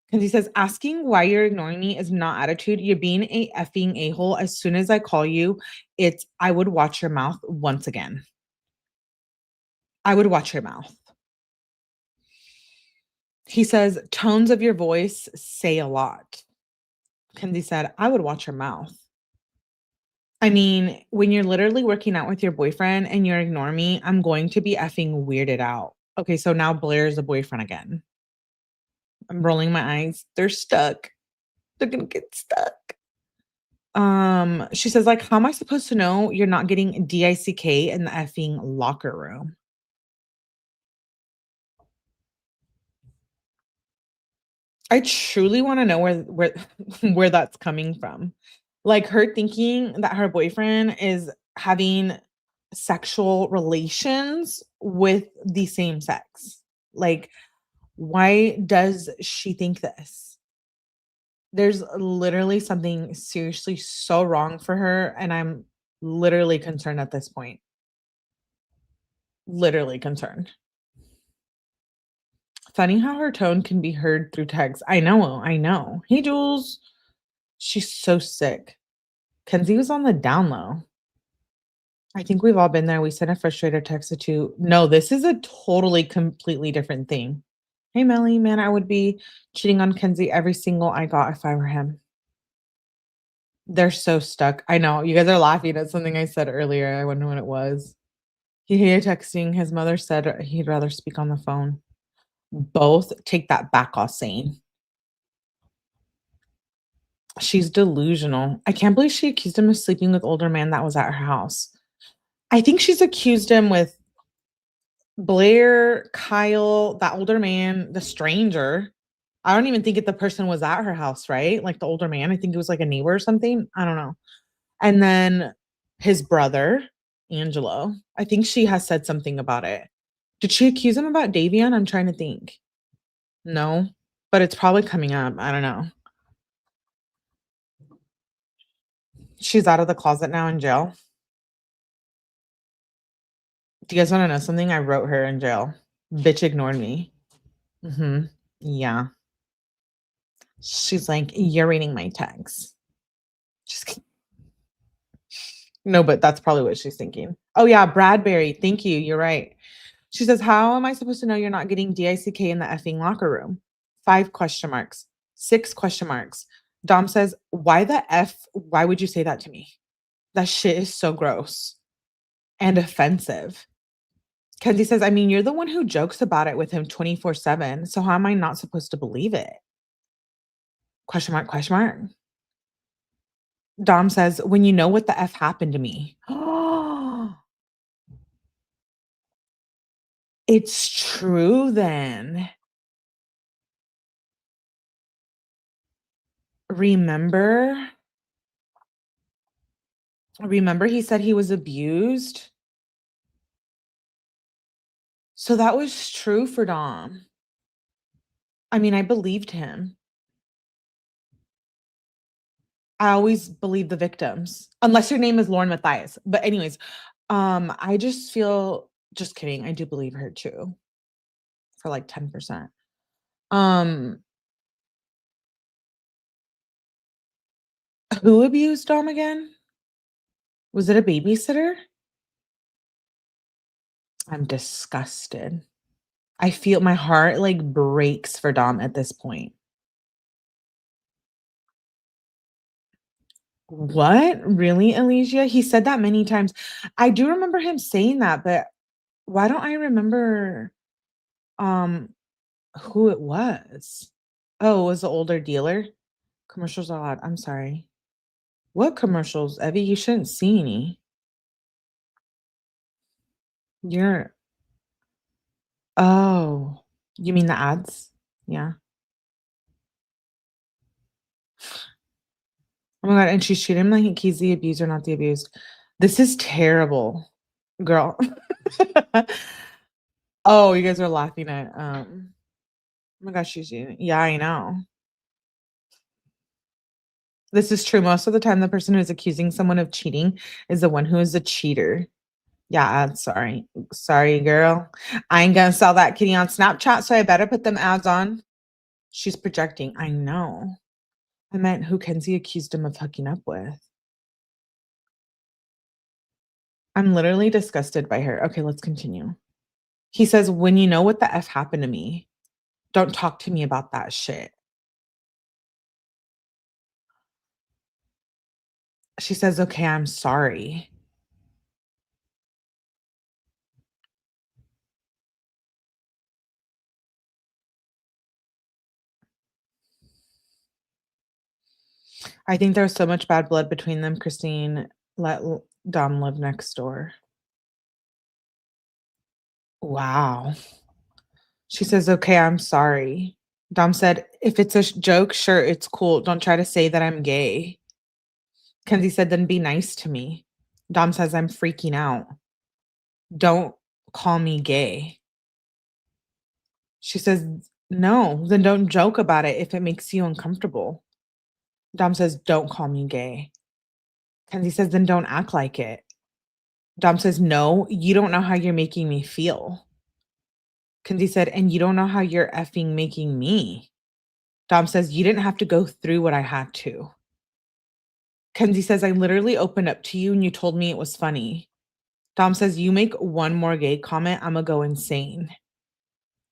Because he says, asking why you're ignoring me is not attitude. You're being a effing a hole. As soon as I call you, it's, I would watch your mouth once again. I would watch your mouth. He says, tones of your voice say a lot. Kenzie said, I would watch your mouth. I mean, when you're literally working out with your boyfriend and you're ignoring me, I'm going to be effing weirded out. Okay, so now Blair's a boyfriend again. I'm rolling my eyes. They're stuck. They're gonna get stuck. She says, like, how am I supposed to know you're not getting DICK in the effing locker room? I truly want to know where where that's coming from. Like her thinking that her boyfriend is having sexual relations with the same sex. Like, why does she think this? There's literally something seriously so wrong for her, and I'm literally concerned at this point. Literally concerned. Funny how her tone can be heard through text. I know, I know. Hey, Jules. She's so sick. Kenzie was on the down low. I think we've all been there. We sent a frustrated text to no, this is a totally completely different thing. Hey, Melly, man, I would be cheating on Kenzie every single I got if I were him. They're so stuck. I know. You guys are laughing at something I said earlier. I wonder what it was. He hated texting. His mother said he'd rather speak on the phone. Both take that back off saying. She's delusional. I can't believe she accused him of sleeping with older man that was at her house. I think she's accused him with Blair, Kyle, that older man, the stranger. I don't even think if the person was at her house, right? Like the older man. I think it was like a neighbor or something. I don't know. And then his brother, Angelo. I think she has said something about it. Did she accuse him about Davian? I'm trying to think. No, but it's probably coming up. I don't know. She's out of the closet now in jail. Do you guys want to know something? I wrote her in jail. Bitch ignored me. Yeah. She's like, you're reading my text. Just kidding. No, but that's probably what she's thinking. Oh yeah, Bradbury. Thank you. You're right. She says, how am I supposed to know you're not getting DICK in the effing locker room? 5 question marks. 6 question marks. Dom says, why the F? Why would you say that to me? That shit is so gross and offensive. Kenzie says, I mean, you're the one who jokes about it with him 24/7. So how am I not supposed to believe it? Question mark, question mark. Dom says, when you know what the F happened to me. It's true then. Remember? Remember he said he was abused? So that was true for Dom. I mean, I believed him. I always believe the victims, unless your name is Lauren Matthias. But anyways, I just feel just kidding. I do believe her too for like 10%. Um, who abused Dom again? Was it a babysitter? I'm disgusted. I feel my heart like breaks for Dom at this point. What? Really, Alicia? He said that many times. I do remember him saying that, but why don't I remember um who it was? Oh, it was the older dealer? Commercials are loud. I'm sorry. What commercials, Evie? You shouldn't see any. You're oh, you mean the ads? Yeah. Oh my god, and she's treating him like he's the abuser, not the abused. This is terrible, girl. Oh, you guys are laughing at, oh my gosh, she's cheating. Yeah, I know. This is true. Most of the time, the person who's accusing someone of cheating is the one who is a cheater. Yeah, ads, sorry. Sorry, girl. I ain't gonna sell that kitty on Snapchat, so I better put them ads on. She's projecting. I know. I meant who Kenzie accused him of hooking up with. I'm literally disgusted by her. Okay, let's continue. He says, when you know what the F happened to me, don't talk to me about that shit. She says, okay, I'm sorry. I think there's so much bad blood between them. Christine let Dom live next door. Wow. She says, okay, I'm sorry. Dom said, if it's a joke, sure, it's cool. Don't try to say that I'm gay. Kenzie said, then be nice to me. Dom says, I'm freaking out. Don't call me gay. She says, no, then don't joke about it if it makes you uncomfortable. Dom says, don't call me gay. Kenzie says, then don't act like it. Dom says, no, you don't know how you're making me feel. Kenzie said, and you don't know how you're effing making me. Dom says, you didn't have to go through what I had to. Kenzie says, I literally opened up to you and you told me it was funny. Dom says, you make one more gay comment, I'm gonna go insane.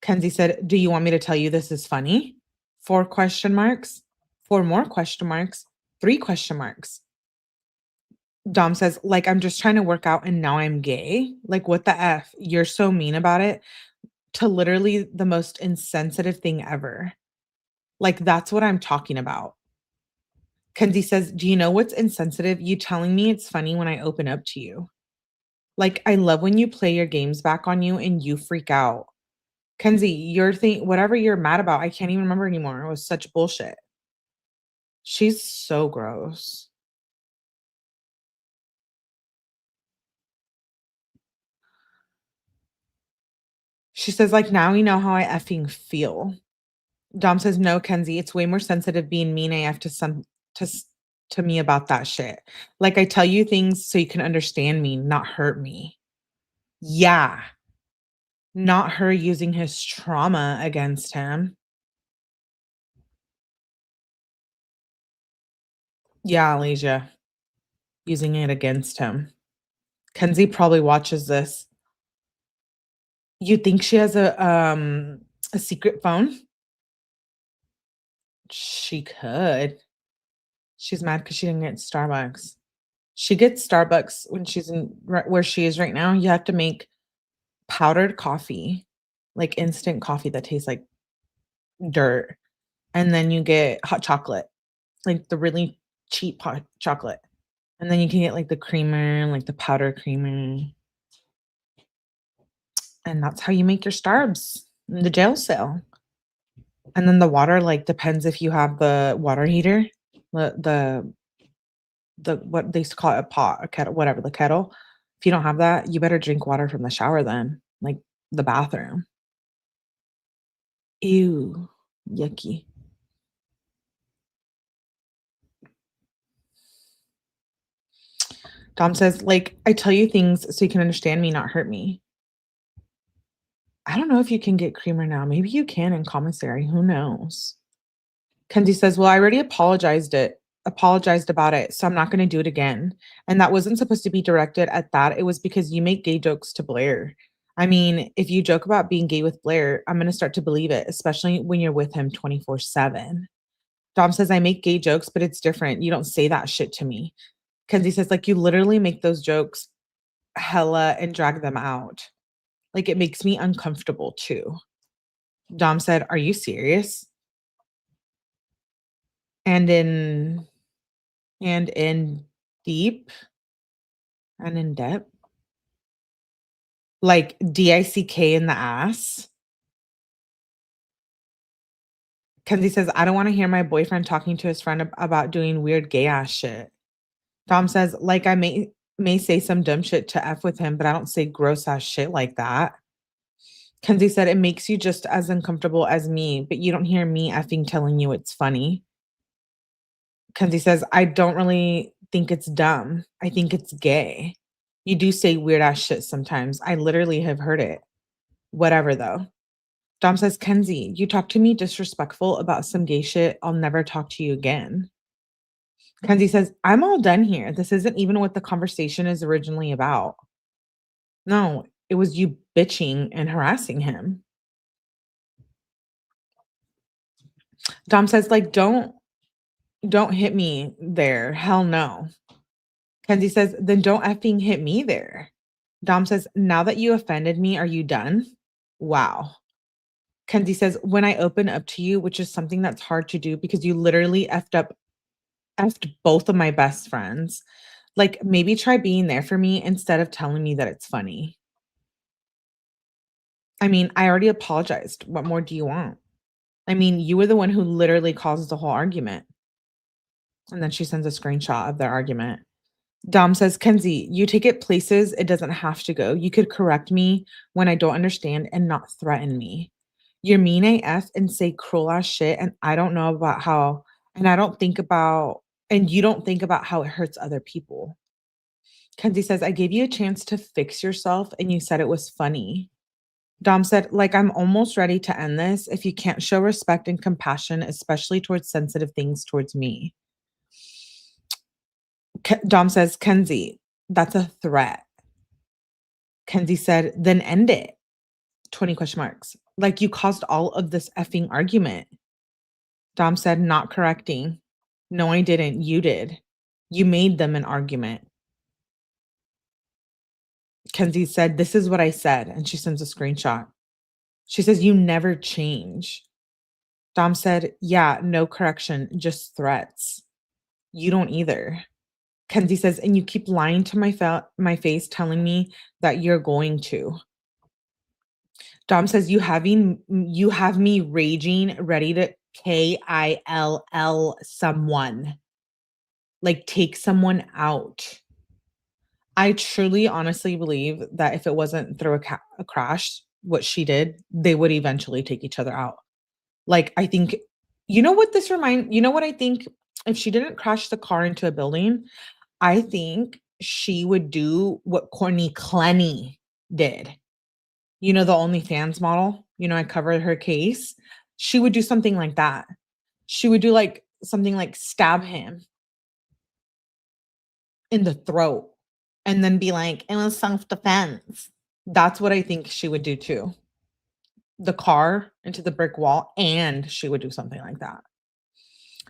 Kenzie said, do you want me to tell you this is funny? 4 question marks, 4 more question marks, 3 question marks. Dom says, like, I'm just trying to work out and now I'm gay. Like, what the F? You're so mean about it. To literally the most insensitive thing ever. Like, that's what I'm talking about. Kenzie says, do you know what's insensitive? You telling me it's funny when I open up to you. Like, I love when you play your games back on you and you freak out. Kenzie, your thing, whatever you're mad about, I can't even remember anymore. It was such bullshit. She's so gross. She says, like, now you know how I effing feel. Dom says, no, Kenzie, it's way more sensitive being mean AF to, to me about that shit. Like, I tell you things so you can understand me, not hurt me. Yeah. Not her using his trauma against him. Yeah, Alicia, using it against him. Kenzie probably watches this. You think she has a secret phone? She could. She's mad because she didn't get Starbucks. She gets Starbucks when she's in right where she is right now. You have to make powdered coffee, like instant coffee that tastes like dirt, and then you get hot chocolate, like the really cheap hot chocolate, and then you can get like the creamer, like the powder creamer, and that's how you make your Starbs in the jail cell. And then the water, like, depends if you have the water heater, the what they used to call it, a pot, a kettle, whatever, the kettle. If you don't have that, you better drink water from the shower then, like the bathroom. Ew, yucky. Dom says, like, I tell you things so you can understand me, not hurt me. I don't know if you can get creamer now. Maybe you can in commissary. Who knows? Kenzie says, well, I already apologized about it, so I'm not going to do it again. And that wasn't supposed to be directed at that. It was because you make gay jokes to Blair. I mean, if you joke about being gay with Blair, I'm going to start to believe it, especially when you're with him 24/7. Dom says, I make gay jokes, but it's different. You don't say that shit to me. Kenzie says, like, you literally make those jokes hella and drag them out. Like, it makes me uncomfortable too. Dom said, are you serious? And in deep and in depth. Like DICK in the ass. Kenzie says, I don't want to hear my boyfriend talking to his friend about doing weird gay ass shit. Dom says, like I may say some dumb shit to F with him, but I don't say gross ass shit like that. Kenzie said, it makes you just as uncomfortable as me, but you don't hear me effing telling you it's funny. Kenzie says, I don't really think it's dumb. I think it's gay. You do say weird ass shit sometimes. I literally have heard it. Whatever though. Dom says, Kenzie, you talk to me disrespectful about some gay shit. I'll never talk to you again. Kenzie says, I'm all done here. This isn't even what the conversation is originally about. No, it was you bitching and harassing him. Dom says, like, don't hit me there. Hell no. Kenzie says, then don't effing hit me there. Dom says, now that you offended me, are you done? Wow. Kenzie says, when I open up to you, which is something that's hard to do because you literally effed both of my best friends. Like, maybe try being there for me instead of telling me that it's funny. I mean, I already apologized. What more do you want? I mean, you were the one who literally caused the whole argument. And then she sends a screenshot of their argument. Dom says, Kenzie, you take it places it doesn't have to go. You could correct me when I don't understand and not threaten me. You're mean AF and say cruel ass shit. And I don't know about how, and I don't think about, and you don't think about how it hurts other people. Kenzie says, I gave you a chance to fix yourself and you said it was funny. Dom said, like, I'm almost ready to end this if you can't show respect and compassion, especially towards sensitive things towards me. Dom says, Kenzie, that's a threat. Kenzie said, then end it. 20 question marks. Like you caused all of this effing argument. Dom said, not correcting. No, I didn't. You did. You made them an argument. Kenzie said, this is what I said. And she sends a screenshot. She says, you never change. Dom said, yeah, no correction, just threats. You don't either. Kenzie says, and you keep lying to my face, telling me that you're going to. Dom says, you have me raging, ready to KILL someone. Like take someone out. I truly honestly believe that if it wasn't through a crash, what she did, they would eventually take each other out. Like, I think you know what I think? If she didn't crash the car into a building, I think she would do what 𝐌𝐞𝐥𝐿 did. You know, the OnlyFans model? You know, I covered her case. She would do something like that. She would do, like, something like stab him in the throat and then be like, "It was self-defense." That's what I think she would do too. The car into the brick wall, and she would do something like that.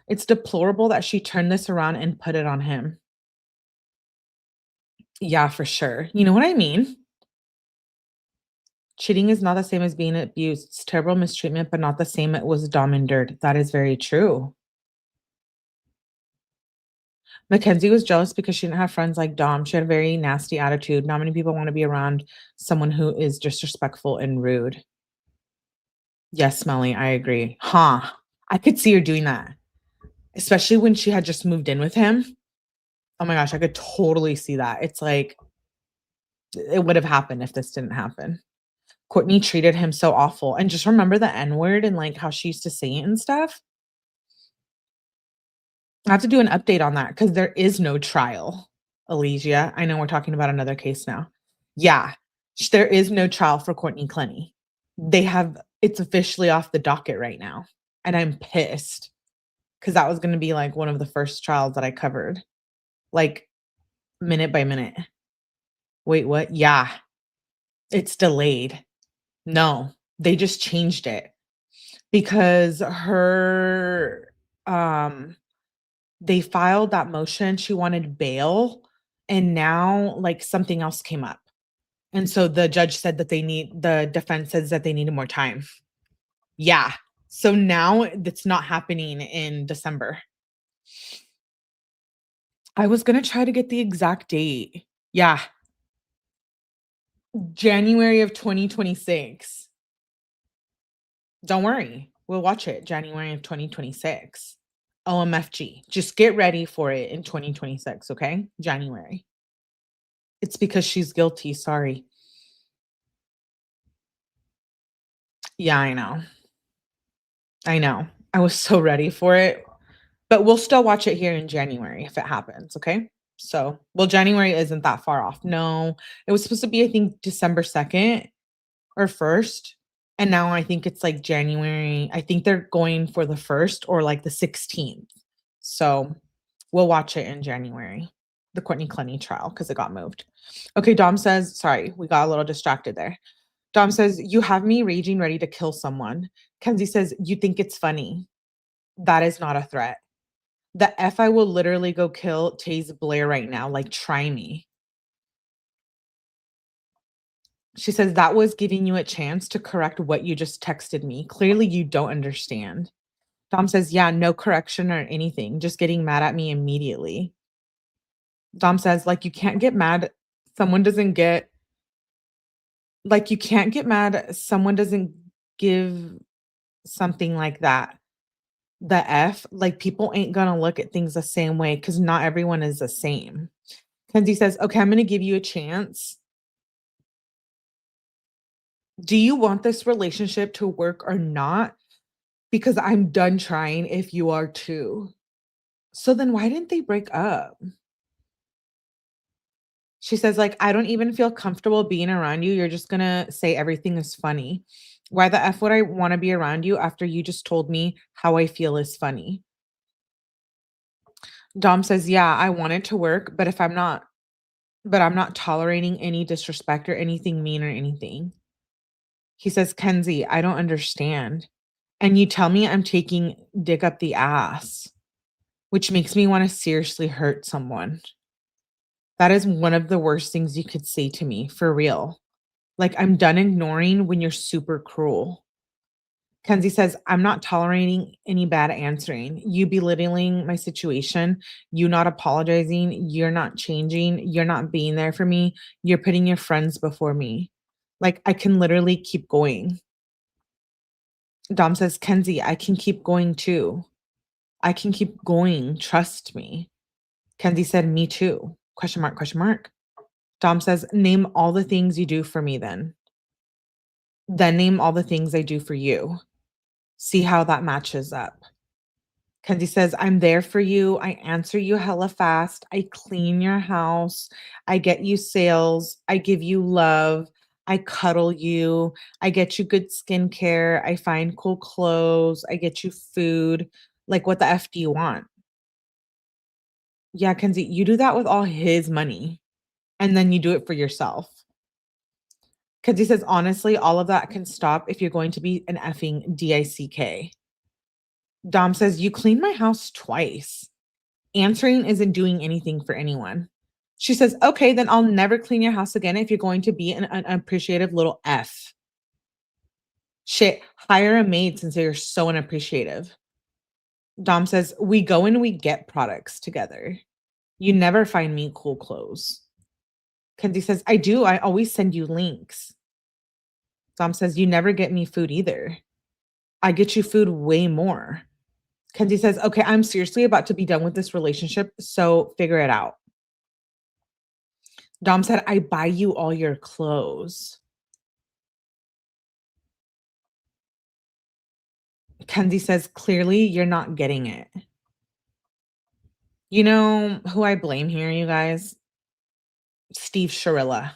It's deplorable that she turned this around and put it on him. Yeah, for sure. You know what I mean? Cheating is not the same as being abused. It's terrible mistreatment, but not the same it was Dom endured. That is very true. Mackenzie was jealous because she didn't have friends like Dom. She had a very nasty attitude. Not many people want to be around someone who is disrespectful and rude. Yes, Smelly, I agree. Huh. I could see her doing that, especially when she had just moved in with him. Oh my gosh, I could totally see that. It's like it would have happened if this didn't happen. Courtney treated him so awful. And just remember the N word and like how she used to say it and stuff. I have to do an update on that because there is no trial, Elysia. I know we're talking about another case now. Yeah, there is no trial for Courtney Clenny. It's officially off the docket right now. And I'm pissed because that was going to be like one of the first trials that I covered, like minute by minute. Wait, what? Yeah, it's delayed. No, they just changed it because they filed that motion. She wanted bail, and now, like, something else came up. And so the judge said that the defense says that they needed more time. Yeah. So now it's not happening in December. I was gonna try to get the exact date. Yeah. January of 2026. Don't worry. We'll watch it January of 2026. OMFG. Just get ready for it in 2026, okay? January. It's because she's guilty, sorry. Yeah, I know. I know. I was so ready for it, but we'll still watch it here in January if it happens, okay? So, well, January isn't that far off. No, it was supposed to be, I think, December 2nd or 1st, and now I think it's like January. I think they're going for the 1st or like the 16th. So, we'll watch it in January, the 𝐼𝐸 trial, because it got moved. Okay, Dom says, sorry, we got a little distracted there. Dom says, "You have me raging, ready to kill someone." Kenzie says, "You think it's funny. That is not a threat. The F I will literally go kill Taze Blair right now. Like, try me." She says, "That was giving you a chance to correct what you just texted me. Clearly, you don't understand." Dom says, "Yeah, no correction or anything. Just getting mad at me immediately." Dom says, "Like, you can't get mad. Someone doesn't get, like, you can't get mad. Someone doesn't give something like that. The F, like, people ain't gonna look at things the same way because not everyone is the same." Kenzie says, "Okay, I'm gonna give you a chance. Do you want this relationship to work or not? Because I'm done trying if you are too." So then why didn't they break up? She says, like, "I don't even feel comfortable being around you. You're just gonna say everything is funny. Why the F would I want to be around you after you just told me how I feel is funny?" Dom says, "Yeah, I want it to work, but I'm not tolerating any disrespect or anything mean or anything." He says, "Kenzie, I don't understand. And you tell me I'm taking dick up the ass, which makes me want to seriously hurt someone. That is one of the worst things you could say to me, for real. Like, I'm done ignoring when you're super cruel." Kenzie says, "I'm not tolerating any bad answering. You belittling my situation, you not apologizing, you're not changing, you're not being there for me, you're putting your friends before me. Like, I can literally keep going." Dom says, "Kenzie, I can keep going too. I can keep going. Trust me." Kenzie said, "Me too." Question mark, question mark. Dom says, "Name all the things you do for me then. Then name all the things I do for you. See how that matches up." Kenzie says, "I'm there for you. I answer you hella fast. I clean your house. I get you sales. I give you love. I cuddle you. I get you good skincare. I find cool clothes. I get you food. Like, what the F do you want?" Yeah, Kenzie, you do that with all his money, and then you do it for yourself. Kenzie says, "Honestly, all of that can stop if you're going to be an effing DICK." Dom says, "You cleaned my house twice. Answering isn't doing anything for anyone." She says, "Okay, then I'll never clean your house again if you're going to be an unappreciative little F. Shit, hire a maid since you're so unappreciative." Dom says, "We go and we get products together. You never find me cool clothes." Kenzie says, "I do. I always send you links." Dom says, "You never get me food either. I get you food way more." Kenzie says, "Okay, I'm seriously about to be done with this relationship, so figure it out." Dom said, "I buy you all your clothes." Kenzie says, "Clearly, you're not getting it." You know who I blame here, you guys? Steve Shirilla.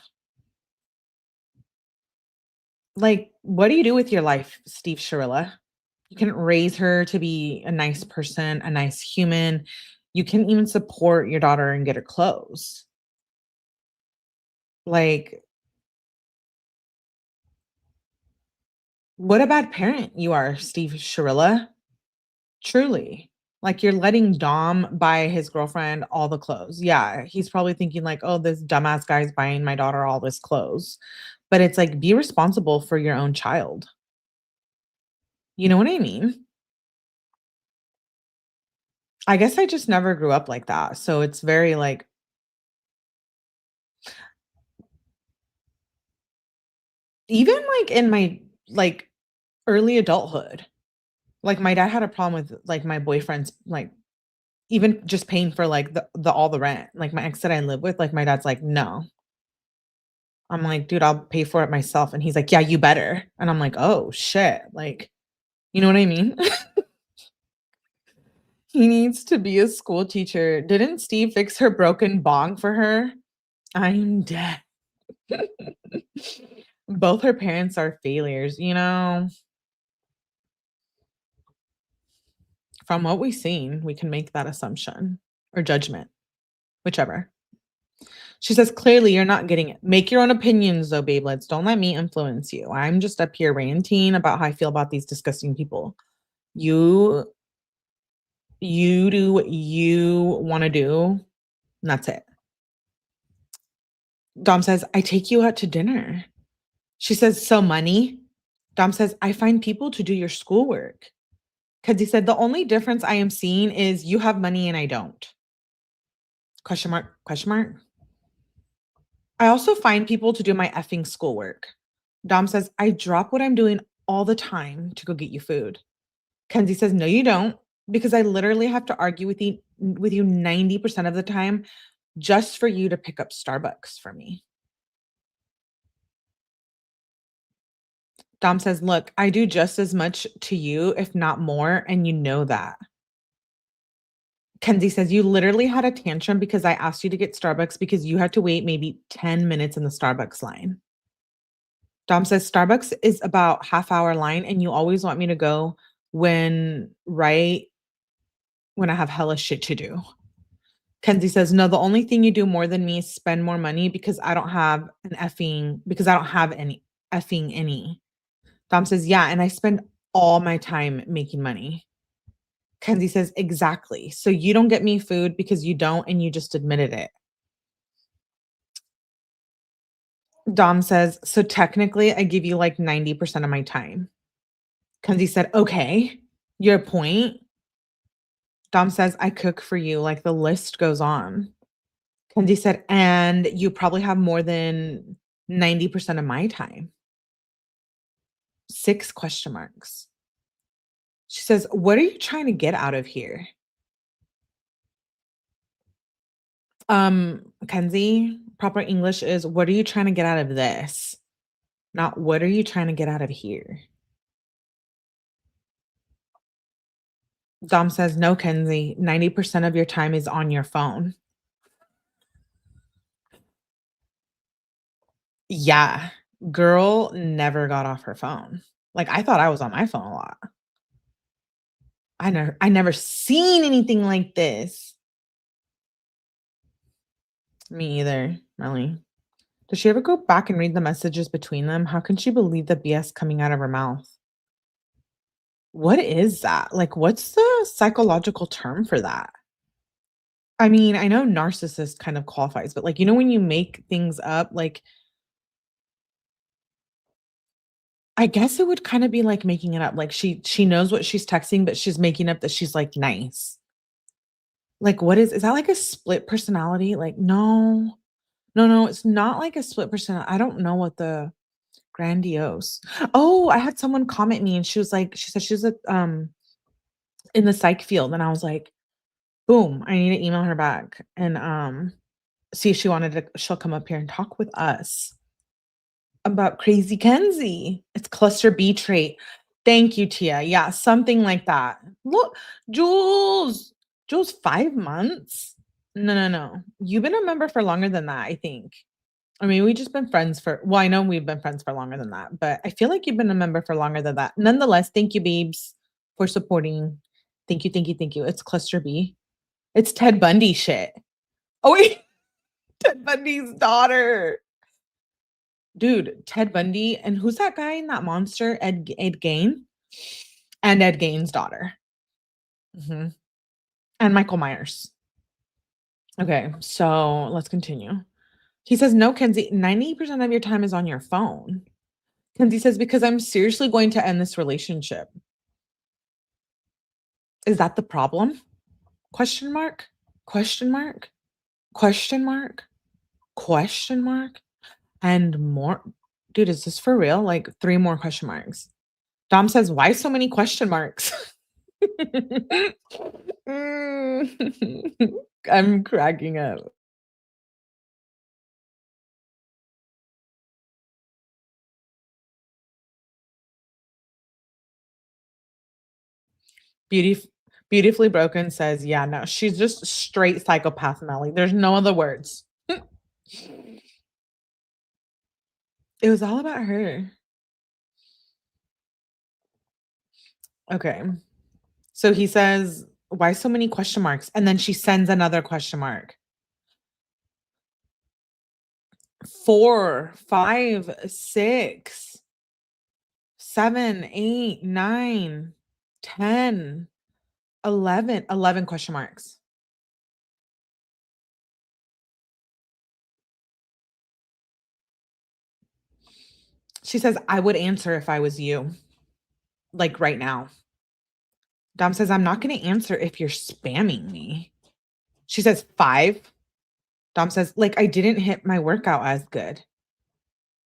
Like, what do you do with your life, Steve Shirilla? You can raise her to be a nice person, a nice human. You can even support your daughter and get her clothes. Like, what a bad parent you are, Steve Shirilla. Truly. Like, you're letting Dom buy his girlfriend all the clothes. Yeah, he's probably thinking like, "Oh, this dumbass guy's buying my daughter all this clothes." But it's like, be responsible for your own child. You know what I mean? I guess I just never grew up like that. So it's very like, Even, like, in my, like, early adulthood, like, my dad had a problem with, like, my boyfriend's, like, even just paying for, like, the all the rent. Like, my ex that I live with, like, my dad's like, "No." I'm like, "Dude, I'll pay for it myself," and he's like, "Yeah, you better." And I'm like, "Oh, shit." Like, you know what I mean? He needs to be a school teacher. Didn't Steve fix her broken bong for her? I'm dead. Both her parents are failures, you know? From what we've seen, we can make that assumption or judgment, whichever. She says, "Clearly, you're not getting it. Make your own opinions, though, babelets. Don't let me influence you. I'm just up here ranting about how I feel about these disgusting people. You you do what you wanna do, and that's it." Dom says, "I take you out to dinner." She says, "So money?" Dom says, "I find people to do your schoolwork." Because he said, "The only difference I am seeing is you have money and I don't." Question mark, question mark. "I also find people to do my effing schoolwork." Dom says, "I drop what I'm doing all the time to go get you food." Kenzie says, "No, you don't, because I literally have to argue with you 90% of the time just for you to pick up Starbucks for me." Dom says, "Look, I do just as much to you, if not more, and you know that." Kenzie says, "You literally had a tantrum because I asked you to get Starbucks because you had to wait maybe 10 minutes in the Starbucks line." Dom says, "Starbucks is about half-hour line, and you always want me to go right when I have hella shit to do." Kenzie says, "No, the only thing you do more than me is spend more money because I don't have any effing any." Dom says, "Yeah, and I spend all my time making money." Kenzie says, "Exactly. So you don't get me food because you don't and you just admitted it." Dom says, "So technically I give you like 90% of my time." Kenzie said, "Okay, your point." Dom says, "I cook for you." Like the list goes on. Kenzie said, "And you probably have more than 90% of my time." 6 question marks. She says, "What are you trying to get out of here?" Kenzie, proper English is, "What are you trying to get out of this?" Not, "What are you trying to get out of here?" Dom says, "No, Kenzie, 90% of your time is on your phone." Yeah. Girl never got off her phone. Like, I thought I was on my phone a lot. I never seen anything like this. Me either, Melly. Does she ever go back and read the messages between them? How can she believe the BS coming out of her mouth? What is that? Like, what's the psychological term for that? I mean, I know narcissist kind of qualifies, but, like, when you make things up, like, I guess it would kinda be like making it up. Like, she knows what she's texting, but she's making up that she's, like, nice. Like, what is that like a split personality? Like, no. No, no, it's not like a split I don't know what the grandiose. Oh, I had someone comment me and she said she was in the psych field, and I was like, "Boom, I need to email her back and, see if she'll come up here and talk with us about Crazy Kenzie." It's cluster B trait. Thank you, Tia. Yeah, something like that. Look, Jules. Jules, 5 months? No, no, no. You've been a member for longer than that, I think. I mean, we've just been friends I know we've been friends for longer than that, but I feel like you've been a member for longer than that. Nonetheless, thank you, babes, for supporting. Thank you, thank you, thank you. It's cluster B. It's Ted Bundy shit. Oh, wait. Ted Bundy's daughter. Dude, Ted Bundy and who's that guy in that monster? Ed Gein? And Ed Gein's daughter. Mhm. And Michael Myers. Okay, so let's continue. He says, "No, Kenzie, 90% of your time is on your phone." Kenzie says, "Because I'm seriously going to end this relationship." Is that the problem? Question mark? Question mark? Question mark? Question mark? And more. Dude, is this for real? Like 3 more question marks. Dom says, "Why so many question marks?" Mm. I'm cracking up. Beautif Beautifully Broken says, "Yeah, no, she's just straight psychopath, Melly. There's no other words." It was all about her. Okay. So he says, "Why so many question marks?" And then she sends another question mark. 4, 5, 6, 7, 8, 9, 10, 11, 11 question marks. She says, "I would answer if I was you, like right now." Dom says, "I'm not going to answer if you're spamming me." She says, 5. Dom says, "Like I didn't hit my workout as good."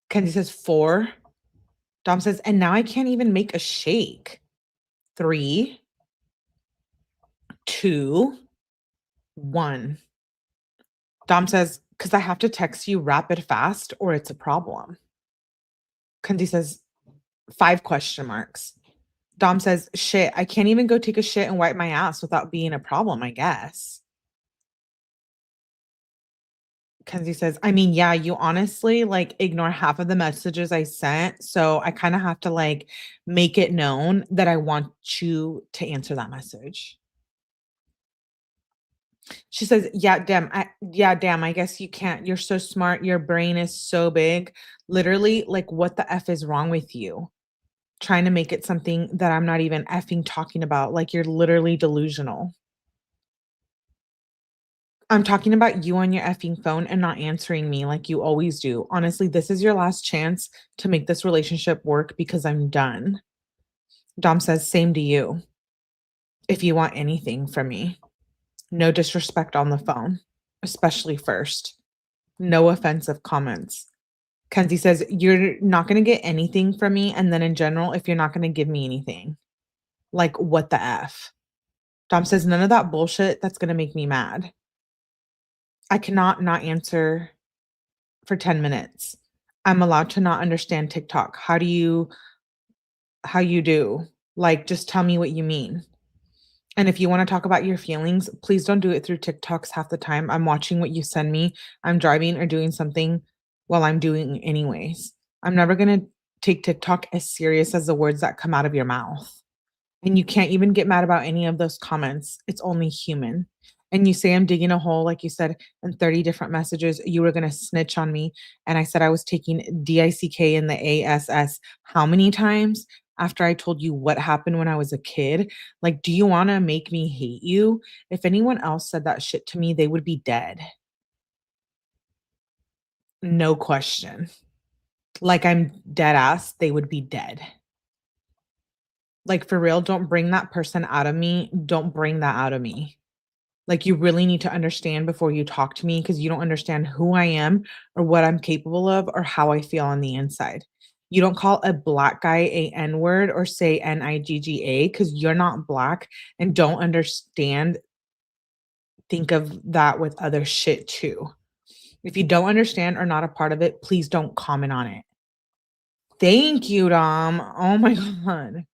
Kenzie says, 4. Dom says, "And now I can't even make a shake." 3, 2, 1. Dom says, "Because I have to text you rapid fast or it's a problem." Kenzie says, 5 question marks. Dom says, "Shit, I can't even go take a shit and wipe my ass without being a problem, I guess." Kenzie says, "I mean, yeah, you honestly like ignore half of the messages I sent. So I kind of have to like make it known that I want you to answer that message." She says, damn, I guess you can't. You're so smart. Your brain is so big. Literally, like, what the F is wrong with you? Trying to make it something that I'm not even effing talking about. Like, you're literally delusional. I'm talking about you on your effing phone and not answering me like you always do. Honestly, this is your last chance to make this relationship work because I'm done. Dom says, "Same to you. If you want anything from me, no disrespect on the phone, especially first. No offensive comments." Kenzie says, "You're not going to get anything from me. And then in general, if you're not going to give me anything, like what the F?" Dom says, "None of that bullshit that's going to make me mad. I cannot not answer for 10 minutes. I'm allowed to not understand TikTok. How you do? Like, just tell me what you mean. And if you want to talk about your feelings, please don't do it through TikToks half the time. I'm watching what you send me. I'm driving or doing something while I'm doing anyways. I'm never going to take TikTok as serious as the words that come out of your mouth. And you can't even get mad about any of those comments. It's only human. And you say I'm digging a hole, like you said, in 30 different messages. You were going to snitch on me. And I said I was taking DICK in the ASS how many times after I told you what happened when I was a kid? Like, do you want to make me hate you? If anyone else said that shit to me, they would be dead. No question. Like, I'm dead ass, they would be dead. Like, for real, don't bring that person out of me. Don't bring that out of me. Like, you really need to understand before you talk to me because you don't understand who I am or what I'm capable of or how I feel on the inside. You don't call a black guy a N word or say Nigga because you're not black and don't understand. Think of that with other shit too. If you don't understand or not a part of it, please don't comment on it. Thank you, Dom. Oh my God.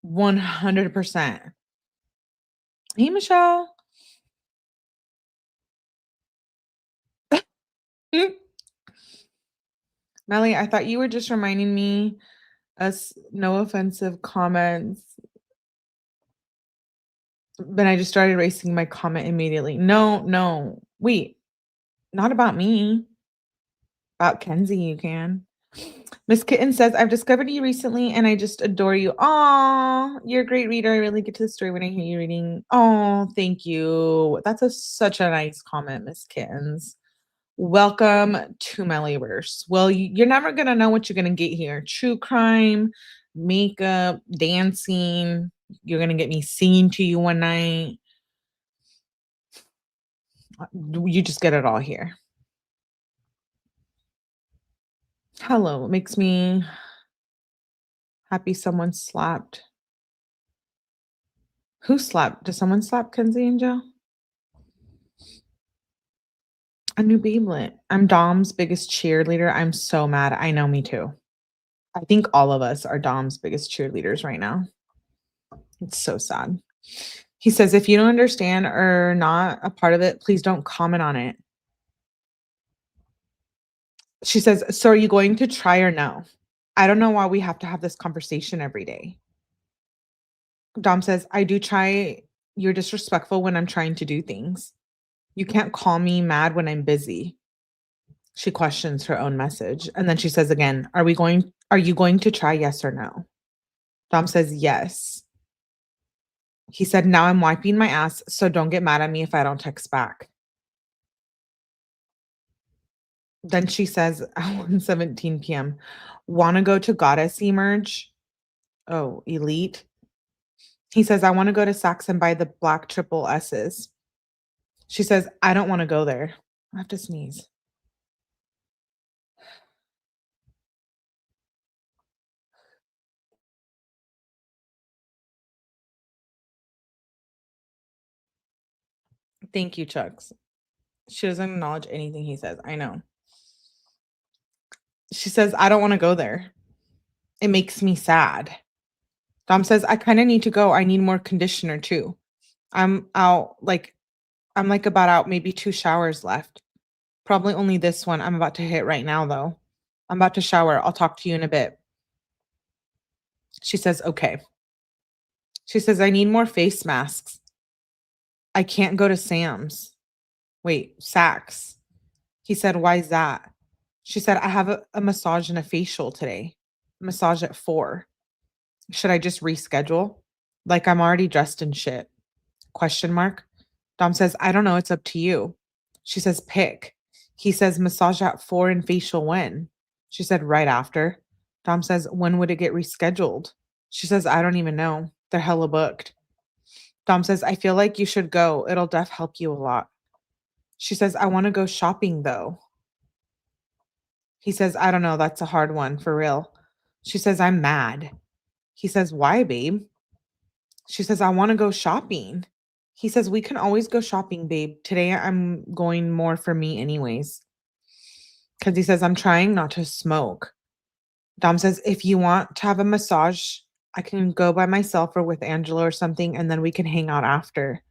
100%. Hey, Michelle. Melly, I thought you were just reminding me us no offensive comments, but I just started erasing my comment immediately. No, no. Wait, not about me. About Kenzie, you can. Miss Kitten says, "I've discovered you recently and I just adore you." Aw, you're a great reader. I really get to the story when I hear you reading. Oh, thank you. That's such a nice comment, Miss Kittens. Welcome to Mellyverse. Well, you're never going to know what you're going to get here. True crime, makeup, dancing. You're going to get me singing to you one night. You just get it all here. Hello, it makes me happy someone slapped. Who slapped? Did someone slap Kenzie and Joe? A new Beeblet. I'm Dom's biggest cheerleader. I'm so mad. I know, me too. I think all of us are Dom's biggest cheerleaders right now. It's so sad. He says, if you don't understand or not a part of it, please don't comment on it. She says, so are you going to try or no? I don't know why we have to have this conversation every day. Dom says, I do try. You're disrespectful when I'm trying to do things. You can't call me mad when I'm busy. She questions her own message. And then she says again, are you going to try yes or no? Dom says yes. He said, now I'm wiping my ass, so don't get mad at me if I don't text back. Then she says at 1:17 p.m., wanna go to Goddess Emerge? Oh, elite. He says, I want to go to Saks and buy the black triple S's. She says, I don't want to go there. I have to sneeze. Thank you, Chucks. She doesn't acknowledge anything he says. I know. She says, I don't want to go there. It makes me sad. Dom says, I kind of need to go. I need more conditioner too. I'm out, I'm like about out, maybe 2 showers left. Probably only this one I'm about to hit right now, though. I'm about to shower. I'll talk to you in a bit. She says, okay. She says, I need more face masks. I can't go to Sam's. Wait, Saks. He said, why is that? She said, I have a massage and a facial today. Massage at 4. Should I just reschedule? Like I'm already dressed in shit. Question mark. Dom says, I don't know. It's up to you. She says, pick. He says, massage at 4 and facial when? She said, right after. Dom says, when would it get rescheduled? She says, I don't even know. They're hella booked. Dom says, I feel like you should go. It'll def help you a lot. She says, I want to go shopping though. He says, I don't know. That's a hard one for real. She says, I'm mad. He says, why, babe? She says, I want to go shopping. He says, we can always go shopping, babe. Today I'm going more for me, anyways. Because he says, I'm trying not to smoke. Dom says, if you want to have a massage, I can go by myself or with Angela or something, and then we can hang out after.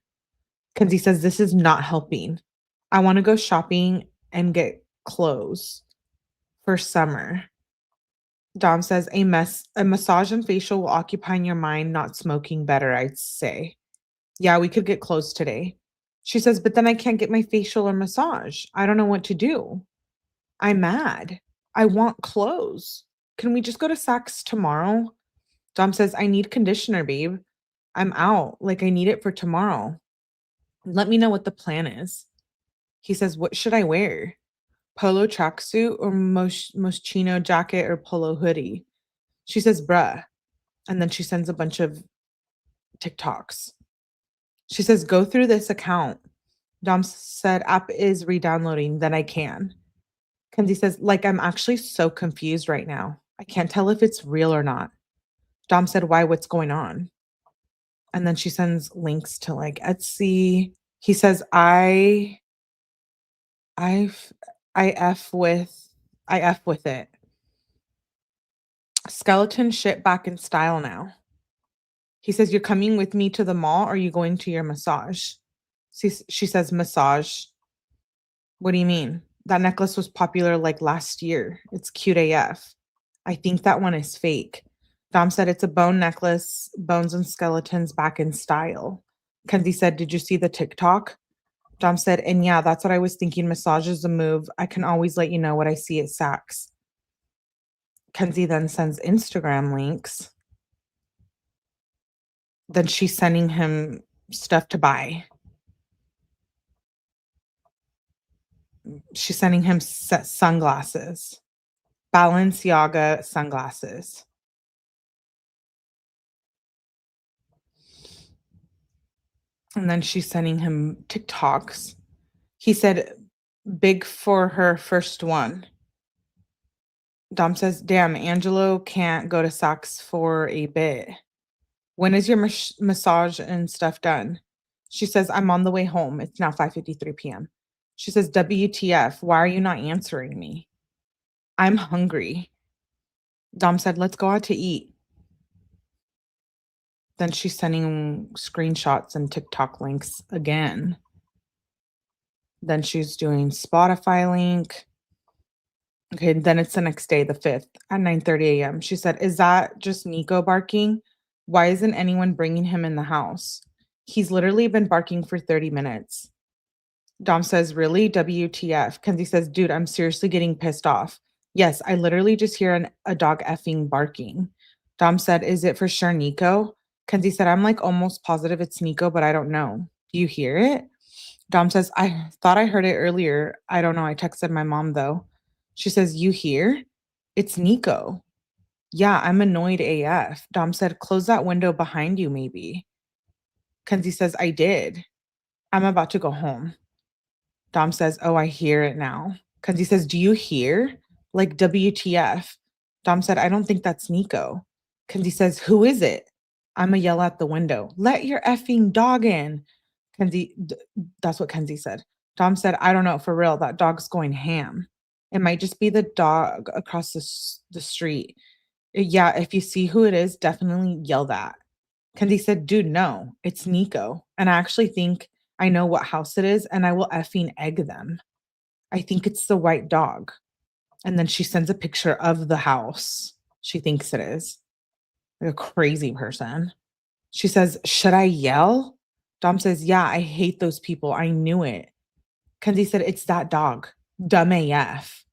Because he says, this is not helping. I want to go shopping and get clothes for summer. Dom says, a massage and facial will occupy your mind, not smoking better, I'd say. Yeah, we could get clothes today. She says, but then I can't get my facial or massage. I don't know what to do. I'm mad. I want clothes. Can we just go to Saks tomorrow? Dom says, I need conditioner, babe. I'm out. Like, I need it for tomorrow. Let me know what the plan is. He says, what should I wear? Polo tracksuit or moschino jacket or polo hoodie? She says, bruh. And then she sends a bunch of TikToks. She says, go through this account. Dom said, app is re-downloading, then I can. Kenzie says, like, I'm actually so confused right now. I can't tell if it's real or not. Dom said, why? What's going on? And then she sends links to like Etsy. He says, I, I F with, I F with it. Skeleton shit back in style now. He says, you're coming with me to the mall or are you going to your massage? She says, massage. What do you mean? That necklace was popular like last year. It's cute AF. I think that one is fake. Dom said it's a bone necklace, bones and skeletons back in style. Kenzie said, did you see the TikTok? Dom said, and yeah, that's what I was thinking. Massage is a move. I can always let you know what I see at Saks. Kenzie then sends Instagram links. Then she's sending him stuff to buy. She's sending him sunglasses, Balenciaga sunglasses. And then she's sending him TikToks. He said, big for her first one. Dom says, "Damn, Angelo can't go to Saks for a bit. When is your massage and stuff done?" She says, "I'm on the way home. It's now 5:53 p.m." She says, "WTF, why are you not answering me?" "I'm hungry." Dom said, "Let's go out to eat." Then she's sending screenshots and TikTok links again. Then she's doing Spotify link. Okay, then it's the next day, the 5th at 9:30 a.m. She said, "Is that just Nico barking? Why isn't anyone bringing him in the house? He's literally been barking for 30 minutes." Dom says, "Really? WTF?" Kenzie says, "Dude, I'm seriously getting pissed off. Yes, I literally just hear a dog effing barking." Dom said, "Is it for sure Nico?" Kenzie said, "I'm like almost positive it's Nico, but I don't know. Do you hear it?" Dom says, "I thought I heard it earlier. I don't know. I texted my mom though." She says, "You hear? It's Nico." "Yeah, I'm annoyed AF." Dom said, "Close that window behind you, maybe." Kenzie says, "I did. I'm about to go home." Dom says, "Oh, I hear it now." Kenzie says, "Do you hear? Like WTF?" Dom said, "I don't think that's Nico." Kenzie says, "Who is it?" I'ma yell at the window, "Let your effing dog in." That's what Kenzie said. Dom said, "I don't know, for real, that dog's going ham. It might just be the dog across the street. Yeah, if you see who it is, definitely yell that." Kenzie said, "Dude, no, it's Nico. And I actually think I know what house it is, and I will effing egg them. I think it's the white dog." And then she sends a picture of the house she thinks it is. Like a crazy person. She says, "Should I yell?" Dom says, "Yeah, I hate those people. I knew it." Kenzie said, "It's that dog. Dumb AF."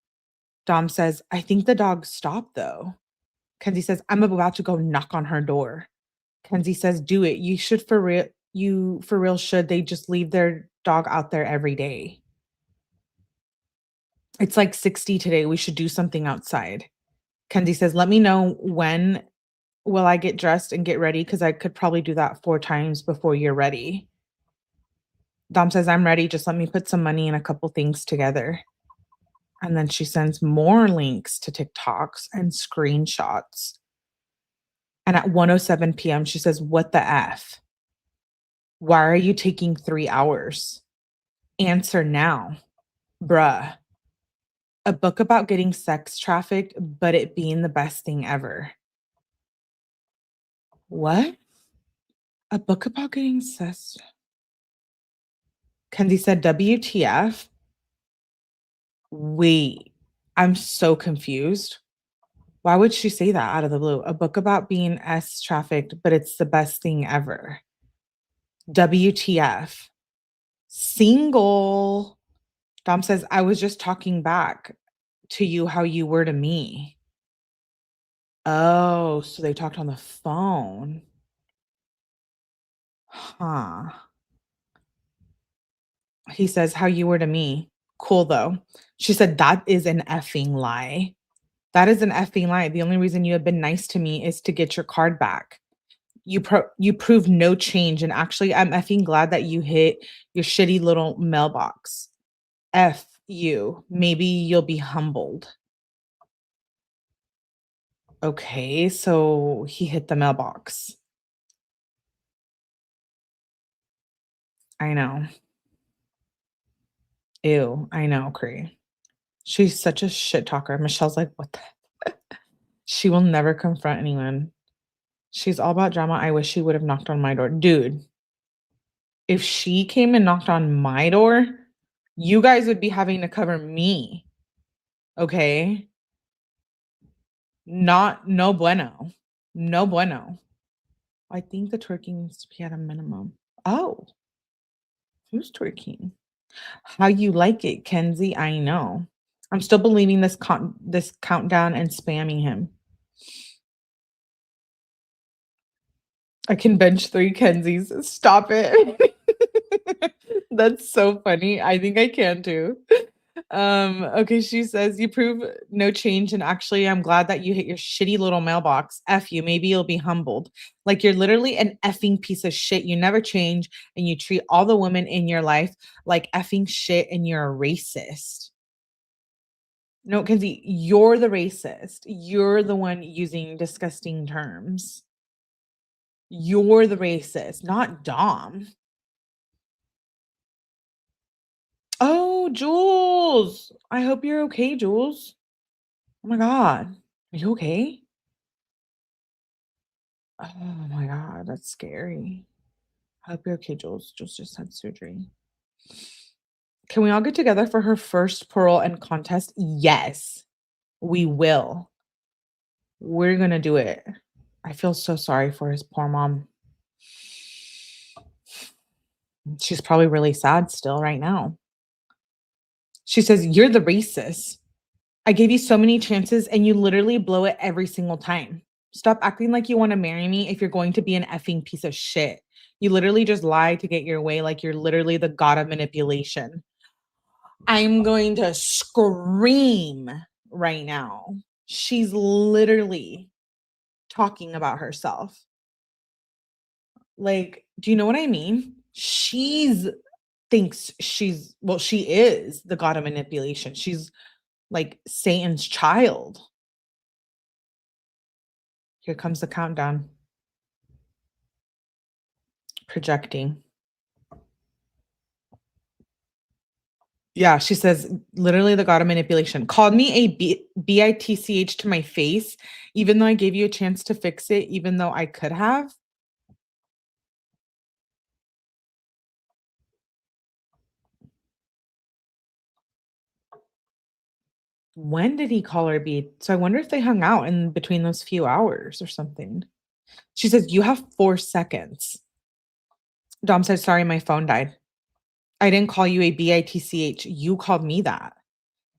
Dom says, "I think the dog stopped though." Kenzie says, "I'm about to go knock on her door." Kenzie says, "Do it. You should for real. You for real should. They just leave their dog out there every day. It's like 60 today. We should do something outside." Kenzie says, "Let me know when will I get dressed and get ready because I could probably do that 4 times before you're ready." Dom says, "I'm ready. Just let me put some money and a couple things together." And then she sends more links to TikToks and screenshots. And at 1:07 p.m., she says, "What the F? Why are you taking 3 hours? Answer now, bruh. A book about getting sex trafficked, but it being the best thing ever." What? A book about getting sex? Kenzie said, "WTF? Wait, I'm so confused. Why would she say that out of the blue? A book about being S trafficked, but it's the best thing ever. WTF? Single." Dom says, "I was just talking back to you how you were to me." Oh, so they talked on the phone. Huh. He says, "How you were to me. Cool though." She said, "That is an effing lie. That is an effing lie. The only reason you have been nice to me is to get your card back. You proved no change, and actually, I'm effing glad that you hit your shitty little mailbox. F you. Maybe you'll be humbled." Okay, so he hit the mailbox. I know. Ew, I know, Cree. She's such a shit talker. Michelle's like, "What the?" She will never confront anyone. She's all about drama. I wish she would have knocked on my door. Dude, if she came and knocked on my door, you guys would be having to cover me. Okay? Not no bueno. No bueno. I think the twerking needs to be at a minimum. Oh, who's twerking? How you like it, Kenzie? I know. I'm still believing this countdown and spamming him. I can bench 3 Kenzies. Stop it. That's so funny. I think I can too. Okay, she says, "You prove no change, and actually, I'm glad that you hit your shitty little mailbox. F you, maybe you'll be humbled. Like you're literally an effing piece of shit. You never change, and you treat all the women in your life like effing shit, and you're a racist." No, Kenzie, you're the racist. You're the one using disgusting terms. You're the racist, not Dom. Oh, Jules. I hope you're okay, Jules. Oh my God. Are you okay? Oh my God, that's scary. I hope you're okay, Jules. Jules just had surgery. Can we all get together for her first pearl and contest? Yes, we will. We're gonna do it. I feel so sorry for his poor mom. She's probably really sad still right now. She says, "You're the racist. I gave you so many chances and you literally blow it every single time. Stop acting like you want to marry me if you're going to be an effing piece of shit. You literally just lie to get your way like you're literally the god of manipulation." I'm going to scream right now. She's literally talking about herself. Like, do you know what I mean? She's thinks she's well, she is the god of manipulation. She's like Satan's child. Here comes the countdown. Projecting. Yeah, she says literally the god of manipulation. Called me a bitch to my face, even though I gave you a chance to fix it, even though I could have. When did he call her B? So I wonder if they hung out in between those few hours or something. She says, "You have 4 seconds." Dom said, "Sorry, my phone died. I didn't call you a bitch. You called me that."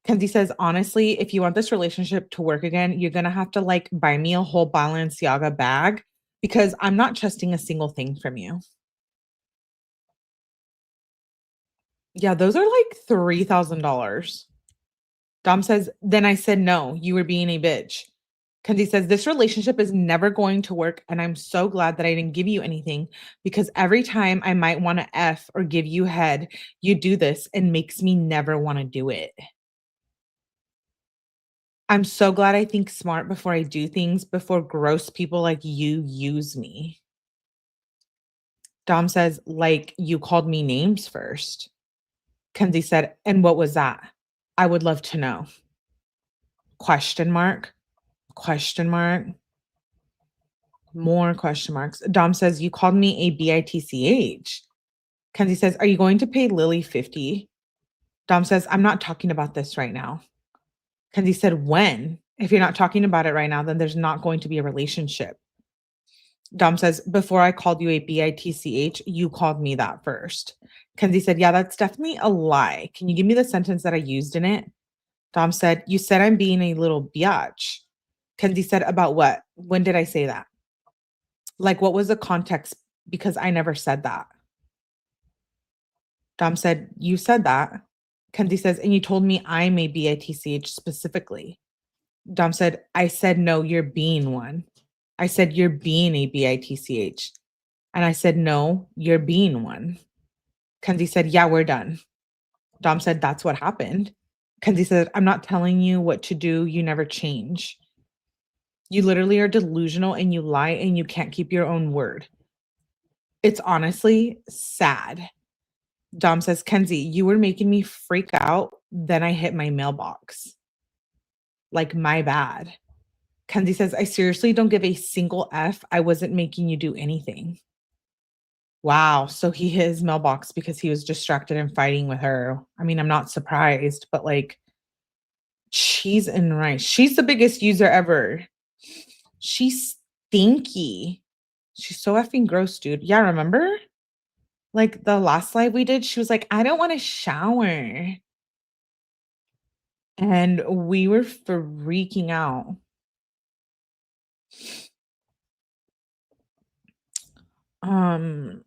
Kenzie says, "Honestly, if you want this relationship to work again, you're going to have to like buy me a whole Balenciaga bag because I'm not trusting a single thing from you." Yeah, those are like $3,000. Dom says, "Then I said no, you were being a bitch." Kenzie says, "This relationship is never going to work. And I'm so glad that I didn't give you anything because every time I might want to F or give you head, you do this and makes me never want to do it. I'm so glad I think smart before I do things before gross people like you use me." Dom says, "Like you called me names first." Kenzie said, "And what was that? I would love to know." Question mark, question mark, more question marks. Dom says, "You called me a bitch." Kenzie says, "Are you going to pay Lily 50?" Dom says, "I'm not talking about this right now." Kenzie said, "When? If you're not talking about it right now, then there's not going to be a relationship." Dom says, "Before I called you a bitch, you called me that first." Kenzie said, "Yeah, that's definitely a lie. Can you give me the sentence that I used in it?" Dom said, "You said I'm being a little biatch." Kenzie said, "About what? When did I say that? Like, what was the context? Because I never said that." Dom said, "You said that." Kenzie says, "And you told me I'm a bitch specifically." Dom said, "I said, no, you're being one. I said, you're being a bitch. And I said, no, you're being one." Kenzie said, "Yeah, we're done." Dom said, "That's what happened." Kenzie said, "I'm not telling you what to do. You never change. You literally are delusional and you lie and you can't keep your own word. It's honestly sad." Dom says, "Kenzie, you were making me freak out. Then I hit my mailbox. Like, my bad." Kenzie says, "I seriously don't give a single F. I wasn't making you do anything." Wow. So he hit his mailbox because he was distracted and fighting with her. I mean, I'm not surprised, but like, cheese and rice. She's the biggest user ever. She's stinky. She's so effing gross, dude. Yeah, remember? Like the last live we did, she was like, "I don't want to shower." And we were freaking out. Um,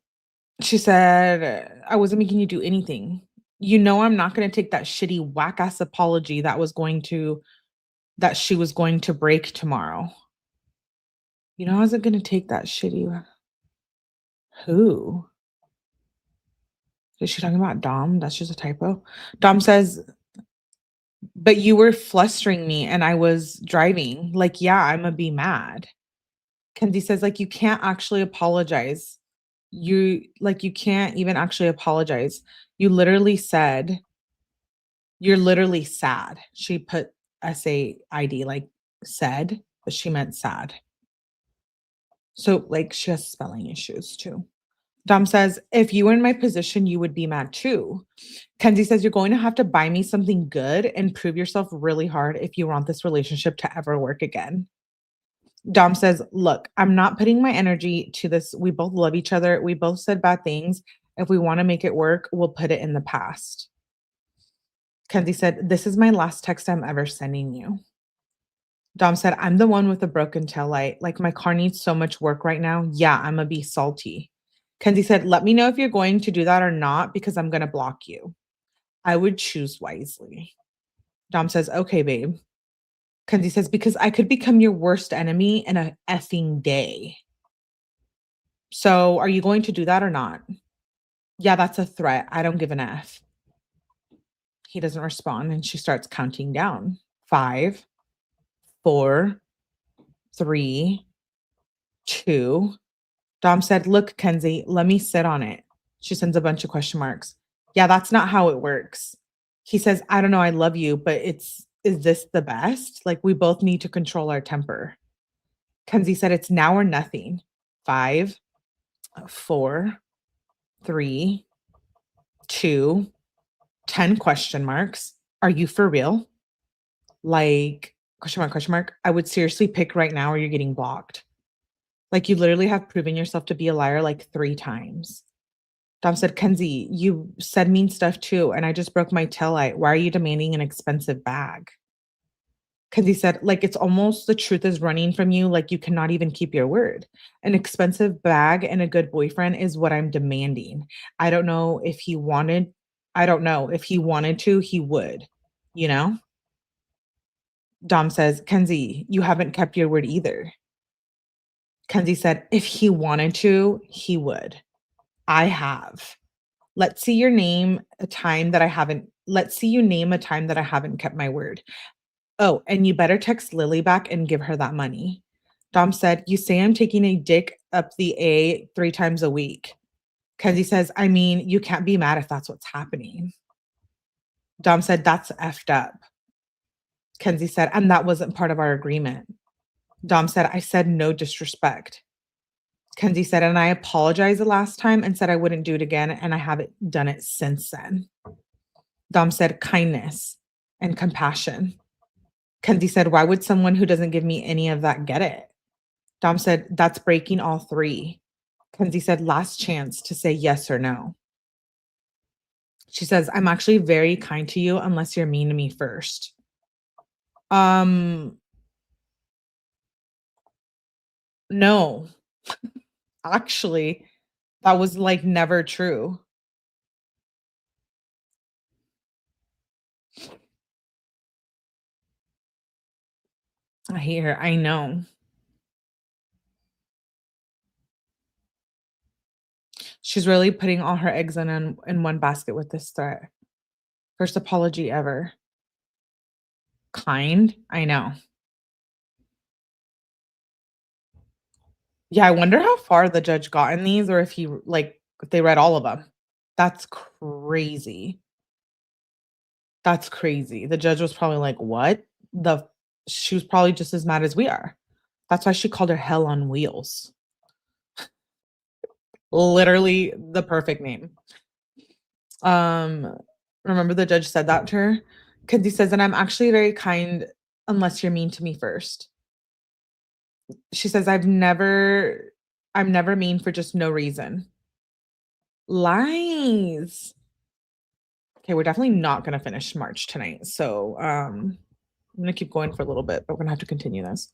she said, "I wasn't making you do anything. You know, I'm not going to take that shitty whack ass apology that she was going to break tomorrow." You know, I wasn't going to take that shitty. Who? Is she talking about Dom? That's just a typo. Dom says, But you were flustering me and I was driving. Like, yeah, Imma be mad. Kenzie says, like, you can't actually apologize. You can't even actually apologize. You literally said, "You're literally sad." She put SAID, like, said, but she meant sad. So, like, she has spelling issues too. Dom says, "If you were in my position, you would be mad too." Kenzie says, "You're going to have to buy me something good and prove yourself really hard if you want this relationship to ever work again." Dom says, "Look, I'm not putting my energy to this. We both love each other. We both said bad things. If we want to make it work, we'll put it in the past." Kenzie said, "This is my last text I'm ever sending you." Dom said, "I'm the one with the broken tail light. Like, my car needs so much work right now. Yeah, I'm gonna be salty." Kenzie said, "Let me know if you're going to do that or not because I'm gonna block you. I would choose wisely." Dom says, "Okay, babe." Kenzie says, "Because I could become your worst enemy in a effing day. So are you going to do that or not?" "Yeah, that's a threat. I don't give an F." He doesn't respond and she starts counting down. 5, 4, 3, 2. Dom said, "Look, Kenzie, let me sit on it." She sends a bunch of question marks. "Yeah, that's not how it works." He says, "I don't know, I love you, but is this the best? Like, we both need to control our temper." Kenzie said, "It's now or nothing." 5, 4, 3, 2, 10 question marks. "Are you for real?" Like, question mark. "I would seriously pick right now or you're getting blocked." Like, you literally have proven yourself to be a liar like 3 times. Dom said, "Kenzie, you said mean stuff too, and I just broke my taillight. Why are you demanding an expensive bag?" Kenzie said, "Like, it's almost the truth is running from you, like you cannot even keep your word. An expensive bag and a good boyfriend is what I'm demanding. I don't know if he wanted I don't know. If he wanted to, he would, you know?" Dom says, "Kenzie, you haven't kept your word either." Kenzie said, "If he wanted to, he would. I have. Let's see you name a time that I haven't kept my word. Oh, and you better text Lily back and give her that money." Dom said, "You say I'm taking a dick up the A 3 times a week." Kenzie says, "I mean, you can't be mad if that's what's happening." Dom said, "That's effed up." Kenzie said, "And that wasn't part of our agreement." Dom said, "I said no disrespect." Kenzie said, "And I apologized the last time and said I wouldn't do it again, and I haven't done it since then." Dom said, "Kindness and compassion." Kenzie said, "Why would someone who doesn't give me any of that get it?" Dom said, "That's breaking all 3." Kenzie said, "Last chance to say yes or no." She says, "I'm actually very kind to you unless you're mean to me first." Um, no, actually, that was, like, never true. I hate her, I know. She's really putting all her eggs in one basket with this threat. First apology ever. Kind? I know. Yeah, I wonder how far the judge got in these or if if they read all of them. That's crazy. That's crazy. The judge was probably like, "What?" The She was probably just as mad as we are. That's why she called her Hell on Wheels. Literally the perfect name. Um, Remember the judge said that to her? Kenzie says, "And I'm actually very kind unless you're mean to me first." She says, I'm never mean for just no reason." Lies. Okay, we're definitely not gonna finish March tonight. So I'm gonna keep going for a little bit, but we're gonna have to continue this.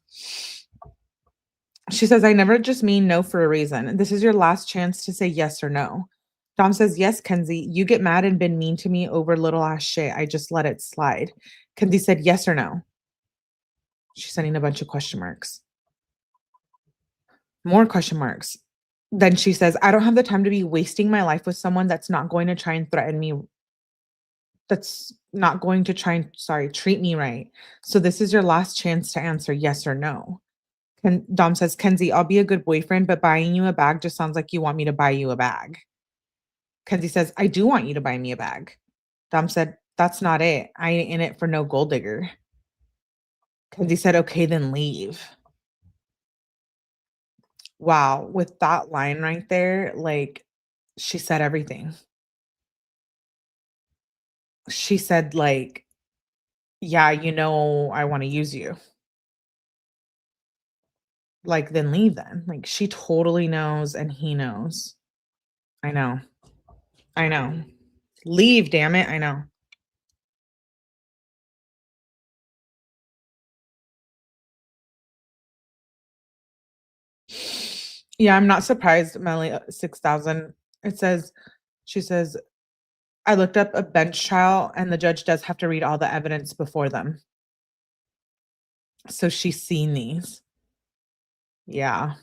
She says, "I never just mean no for a reason. This is your last chance to say yes or no." Dom says, "Yes, Kenzie, you get mad and been mean to me over little ass shit. I just let it slide." Kenzie said, "Yes or no?" She's sending a bunch of question marks. More question marks. Then she says, "I don't have the time to be wasting my life with someone that's not going to try and threaten me." that's not going to try and sorry, treat me right. So this is your last chance to answer yes or no. Dom says, Kenzie, I'll be a good boyfriend, but buying you a bag just sounds like you want me to buy you a bag. Kenzie says, I do want you to buy me a bag. Dom said, that's not it. I ain't in it for no gold digger. Kenzie said, okay, then leave. Wow. With that line right there, like she said everything. She said, like, yeah, I want to use you. Like, then leave then. Like, she totally knows and he knows. I know. I know. Leave, damn it. I know. Yeah, I'm not surprised, Melly 6,000. It says, she says, I looked up a bench trial and the judge does have to read all the evidence before them. So she's seen these. Yeah.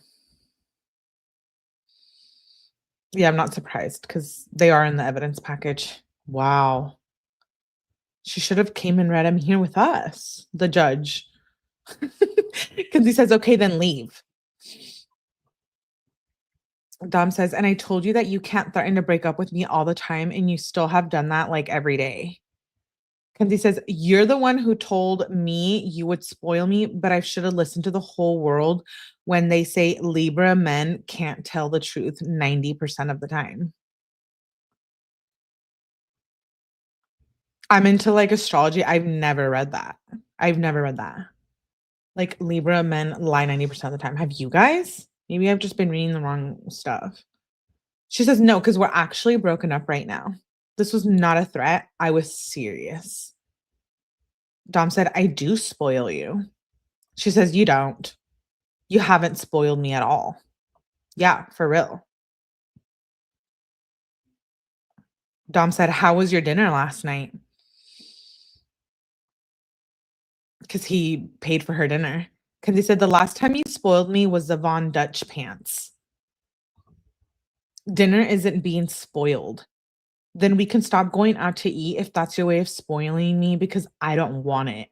Yeah, I'm not surprised because they are in the evidence package. Wow. She should have came and read them here with us, the judge. Because he says, okay, then leave. Dom says, and I told you that you can't threaten to break up with me all the time, and you still have done that like every day. Kenzie says, you're the one who told me you would spoil me, but I should have listened to the whole world when they say Libra men can't tell the truth 90% of the time. I'm into like astrology. I've never read that. I've never read that. Like Libra men lie 90% of the time. Have you guys? Maybe I've just been reading the wrong stuff. She says, no, because we're actually broken up right now. This was not a threat. I was serious. Dom said, I do spoil you. She says, you don't. You haven't spoiled me at all. Yeah, for real. Dom said, how was your dinner last night? Because he paid for her dinner. Because he said, the last time you spoiled me was the Von Dutch pants. Dinner isn't being spoiled. Then we can stop going out to eat if that's your way of spoiling me because I don't want it.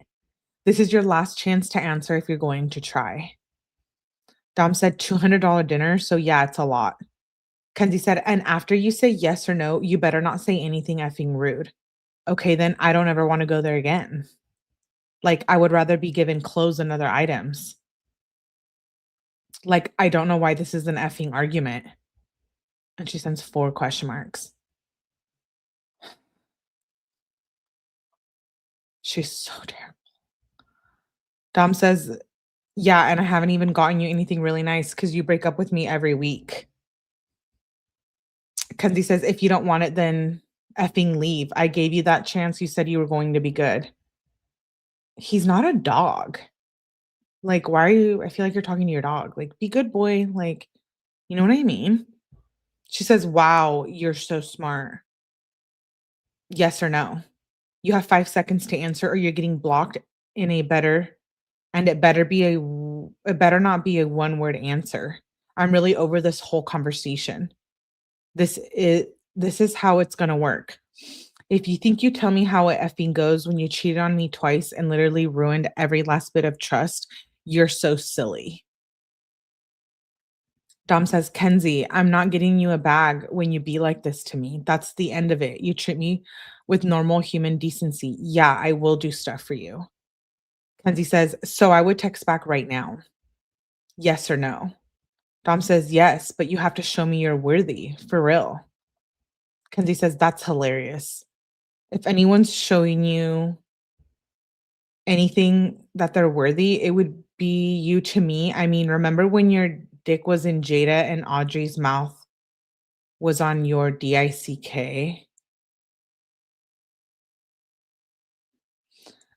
This is your last chance to answer if you're going to try. Dom said $200 dinner, so yeah, it's a lot. Kenzie said, and after you say yes or no, you better not say anything effing rude. Okay, then I don't ever want to go there again. Like, I would rather be given clothes and other items. Like, I don't know why this is an effing argument. And she sends 4 question marks. She's so terrible. Dom says, yeah, and I haven't even gotten you anything really nice because you break up with me every week. Kenzie says, if you don't want it, then effing leave. I gave you that chance. You said you were going to be good. He's not a dog. Like, why are you? I feel like you're talking to your dog. Like, be good, boy. Like, you know what I mean? She says, wow, you're so smart. Yes or no. You have 5 seconds to answer, or you're getting blocked in a better, and it better not be a one word answer. I'm really over this whole conversation. This is this is how it's gonna work. If you think you tell me how it effing goes when you cheated on me twice and literally ruined every last bit of trust, you're so silly. Dom says, Kenzie, I'm not getting you a bag when you be like this to me. That's the end of it. You treat me with normal human decency. Yeah, I will do stuff for you. Kenzie says, so I would text back right now. Yes or no. Dom says, yes, but you have to show me you're worthy. For real. Kenzie says, that's hilarious. If anyone's showing you anything that they're worthy, it would be you to me. I mean, remember when your dick was in Jada and Audrey's mouth was on your DICK?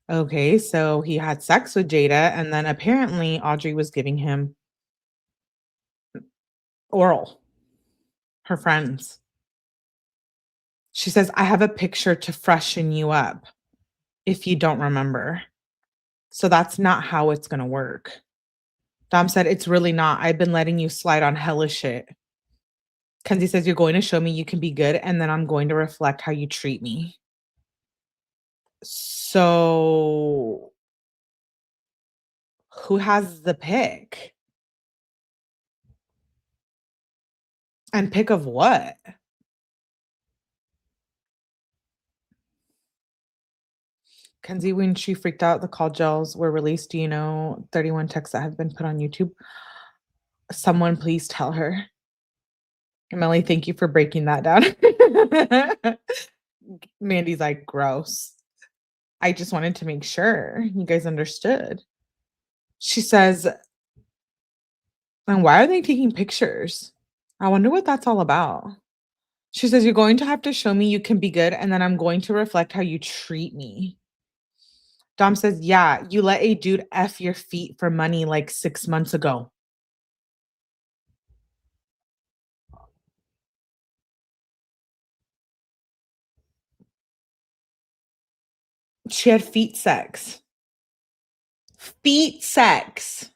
Okay, so he had sex with Jada, and then apparently Audrey was giving him oral, her friends. She says, I have a picture to freshen you up if you don't remember. So that's not how it's going to work. Dom said, it's really not. I've been letting you slide on hella shit. Kenzie says, you're going to show me you can be good, and then I'm going to reflect how you treat me. So, who has the pick? And pick of what? Kenzie, when she freaked out, the call gels were released. Do you know 31 texts that have been put on YouTube? Someone please tell her. Melly, thank you for breaking that down. Mandy's like, gross. I just wanted to make sure you guys understood. She says, and why are they taking pictures? I wonder what that's all about. She says, you're going to have to show me you can be good, and then I'm going to reflect how you treat me. Dom says, yeah, you let a dude F your feet for money like 6 months ago. She had feet sex. Feet sex.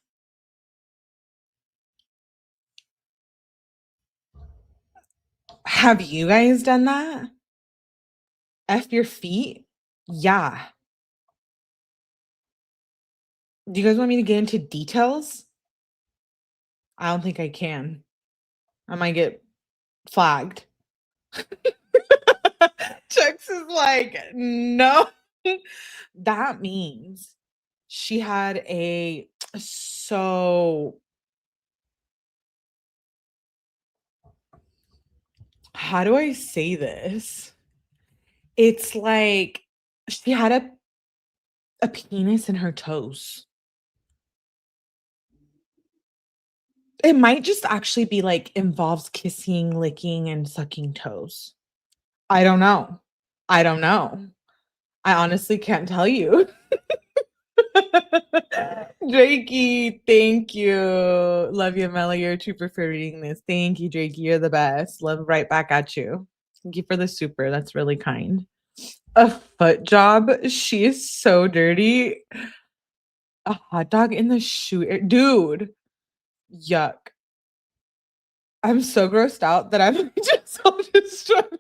Have you guys done that? F your feet? Yeah. Do you guys want me to get into details? I don't think I can. I might get flagged. Chucks is like, no. That means she had a so how do I say this? It's like she had a penis in her toes. It might just actually be like involves kissing, licking, and sucking toes. I don't know. I don't know. I honestly can't tell you. Drakey, thank you. Love you, Melly. You're too for reading this. Thank you, Drakey. You're the best. Love right back at you. Thank you for the super. That's really kind. A foot job. She is so dirty. A hot dog in the shoe. Dude. Yuck. I'm so grossed out that I'm just self-destruct.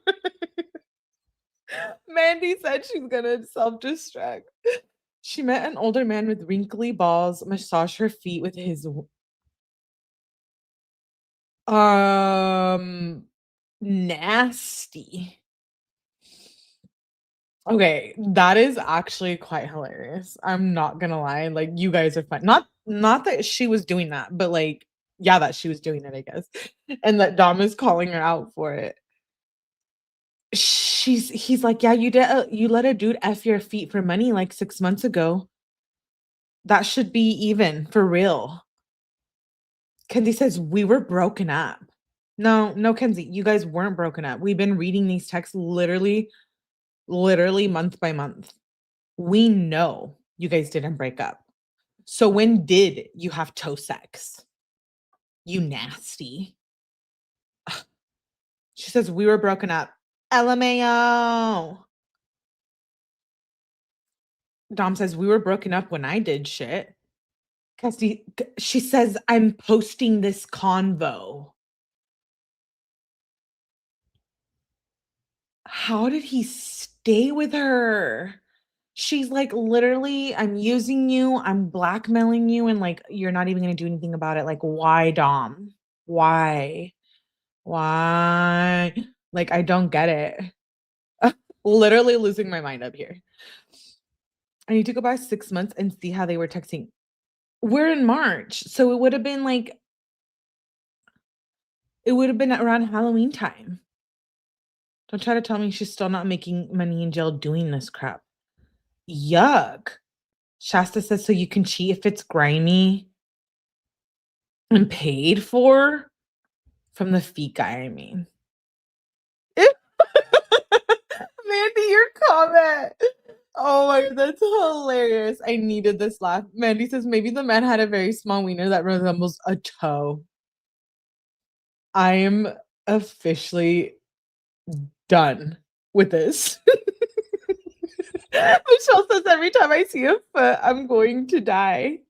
Mandy said she's gonna self-destruct. She met an older man with wrinkly balls, massaged her feet with his nasty. Okay, that is actually quite hilarious. I'm not gonna lie. Like, you guys are fun. Not that she was doing that, but like, yeah, that she was doing it, I guess. And that Dom is calling her out for it. He's like, yeah, you let a dude F your feet for money like 6 months ago. That should be even for real. Kenzie says, we were broken up. No, Kenzie, you guys weren't broken up. We've been reading these texts literally month by month. We know you guys didn't break up. So when did you have toe sex? You nasty. She says, we were broken up. LMAO. Dom says, we were broken up when I did shit. She says, I'm posting this convo. How did he stay with her? She's like, literally, I'm using you, I'm blackmailing you, and like, you're not even gonna do anything about it. Like, why, Dom? Why? Why? Like, I don't get it. Literally losing my mind up here. I need to go back 6 months and see how they were texting. We're in March, so it would have been like, it would have been around Halloween time. Don't try to tell me she's still not making money in jail doing this crap. Yuck. Shasta says, so you can cheat if it's grimy and paid for? From the feet guy, I mean. Mandy, your comment. Oh my god, that's hilarious. I needed this laugh. Mandy says, maybe the man had a very small wiener that resembles a toe. I am officially done with this. Michelle says, every time I see a foot, I'm going to die.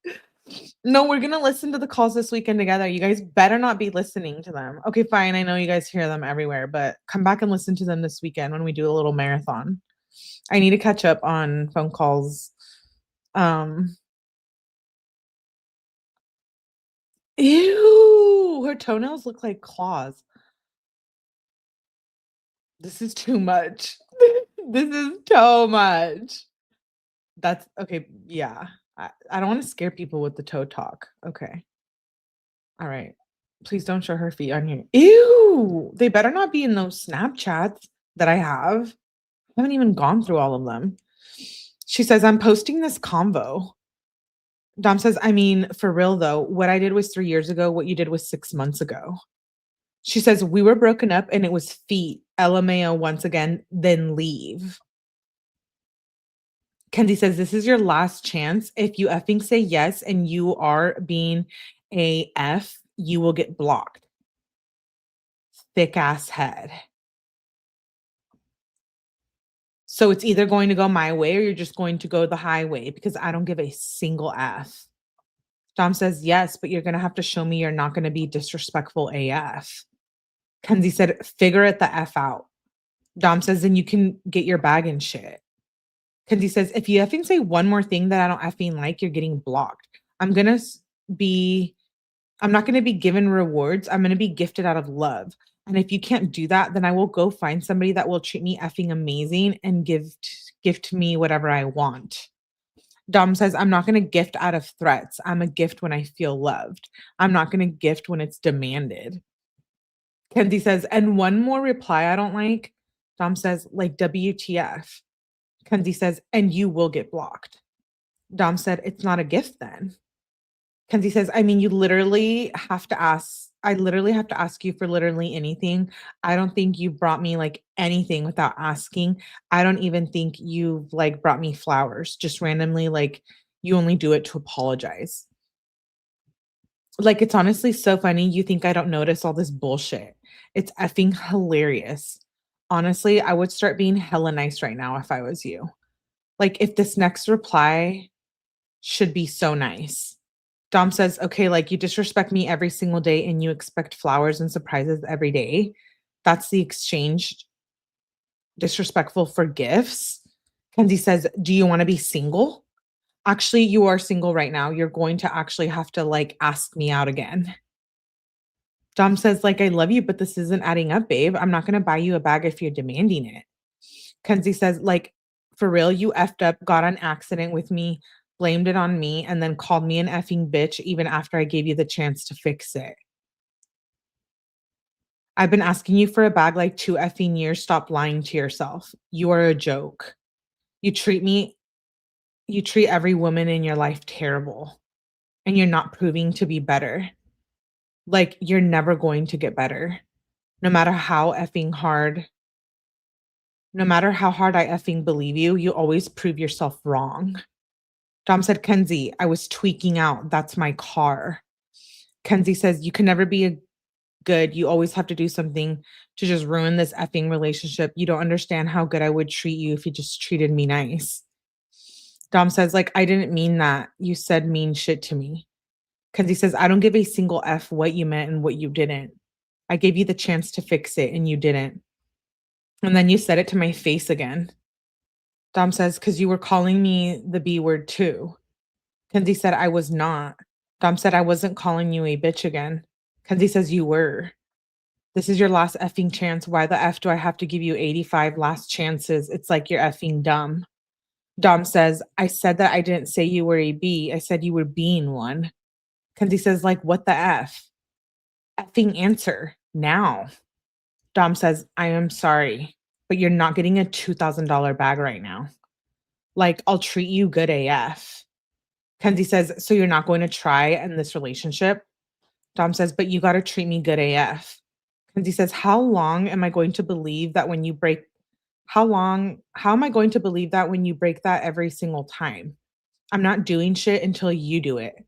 No, we're gonna listen to the calls this weekend together. You guys better not be listening to them. Okay, fine. I know you guys hear them everywhere, but come back and listen to them this weekend when we do a little marathon. I need to catch up on phone calls. Um, Ew, her toenails look like claws. This is too much. This is too much. That's okay, yeah. I don't wanna scare people with the toe talk. Okay, alright. Please don't show her feet on here. Ew! They better not be in those Snapchats that I have. I haven't even gone through all of them. She says, "I'm posting this convo." Dom says, "I mean, for real though, what I did was 3 years ago, what you did was 6 months ago." She says, "We were broken up and it was feet, LMAO once again, then leave." Kenzie says, "This is your last chance. If you effing say yes and you are being a F, you will get blocked." Thick ass head. So it's either going to go my way or you're just going to go the highway because I don't give a single F. Dom says, "Yes, but you're going to have to show me you're not going to be disrespectful AF." Kenzie said, "Figure it the F out." Dom says, "Then you can get your bag and shit." Kenzie says, "If you effing say one more thing that I don't effing like, you're getting blocked. I'm gonna be I'm not gonna be given rewards. I'm gonna be gifted out of love. And if you can't do that, then I will go find somebody that will treat me effing amazing and gift me whatever I want." Dom says, "I'm not gonna gift out of threats. I'm a gift when I feel loved. I'm not gonna gift when it's demanded." Kenzie says, "And one more reply I don't like." Dom says, "Like WTF." Kenzie says, "And you will get blocked." Dom said, "It's not a gift then." Kenzie says, "I mean, you literally have to ask I literally have to ask you for literally anything. I don't think you brought me like anything without asking. I don't even think you've like brought me flowers just randomly. Like you only do it to apologize." Like it's honestly so funny. You think I don't notice all this bullshit. It's effing hilarious. Honestly, I would start being hella nice right now if I was you. Like if this next reply should be so nice. Dom says, "Okay, like you disrespect me every single day and you expect flowers and surprises every day. That's the exchange, disrespectful for gifts." Kenzie says, "Do you want to be single?" Actually, you are single right now. You're going to actually have to like ask me out again. Dom says, like, "I love you, but this isn't adding up, babe. I'm not going to buy you a bag if you're demanding it." Kenzie says, like, "For real, you effed up, got on accident with me, blamed it on me, and then called me an effing bitch even after I gave you the chance to fix it. I've been asking you for a bag like 2 effing years. Stop lying to yourself. You are a joke. You treat me you treat every woman in your life terrible, and you're not proving to be better. Like, you're never going to get better. No matter how effing hard no matter how hard I effing believe you, you always prove yourself wrong." Dom said, "Kenzie, I was tweaking out. That's my car." Kenzie says, "You can never be a good. You always have to do something to just ruin this effing relationship. You don't understand how good I would treat you if you just treated me nice." Dom says, like, "I didn't mean that. You said mean shit to me." Kenzie says, "I don't give a single F what you meant and what you didn't. I gave you the chance to fix it and you didn't. And then you said it to my face again." Dom says, "Because you were calling me the B word too." Kenzie said, "I was not." Dom said, "I wasn't calling you a bitch again." Kenzie says, "You were. This is your last effing chance. Why the F do I have to give you 85 last chances? It's like you're effing dumb." Dom says, "I said that I didn't say you were a B. I said you were being one." Kenzie says, like, "What the F? Effing answer now." Dom says, "I am sorry, but you're not getting a $2,000 bag right now. Like, I'll treat you good AF." Kenzie says, "So you're not going to try in this relationship?" Dom says, "But you gotta treat me good AF." Kenzie says, "How long am I going to believe that when you break how am I going to believe that when you break that every single time? I'm not doing shit until you do it."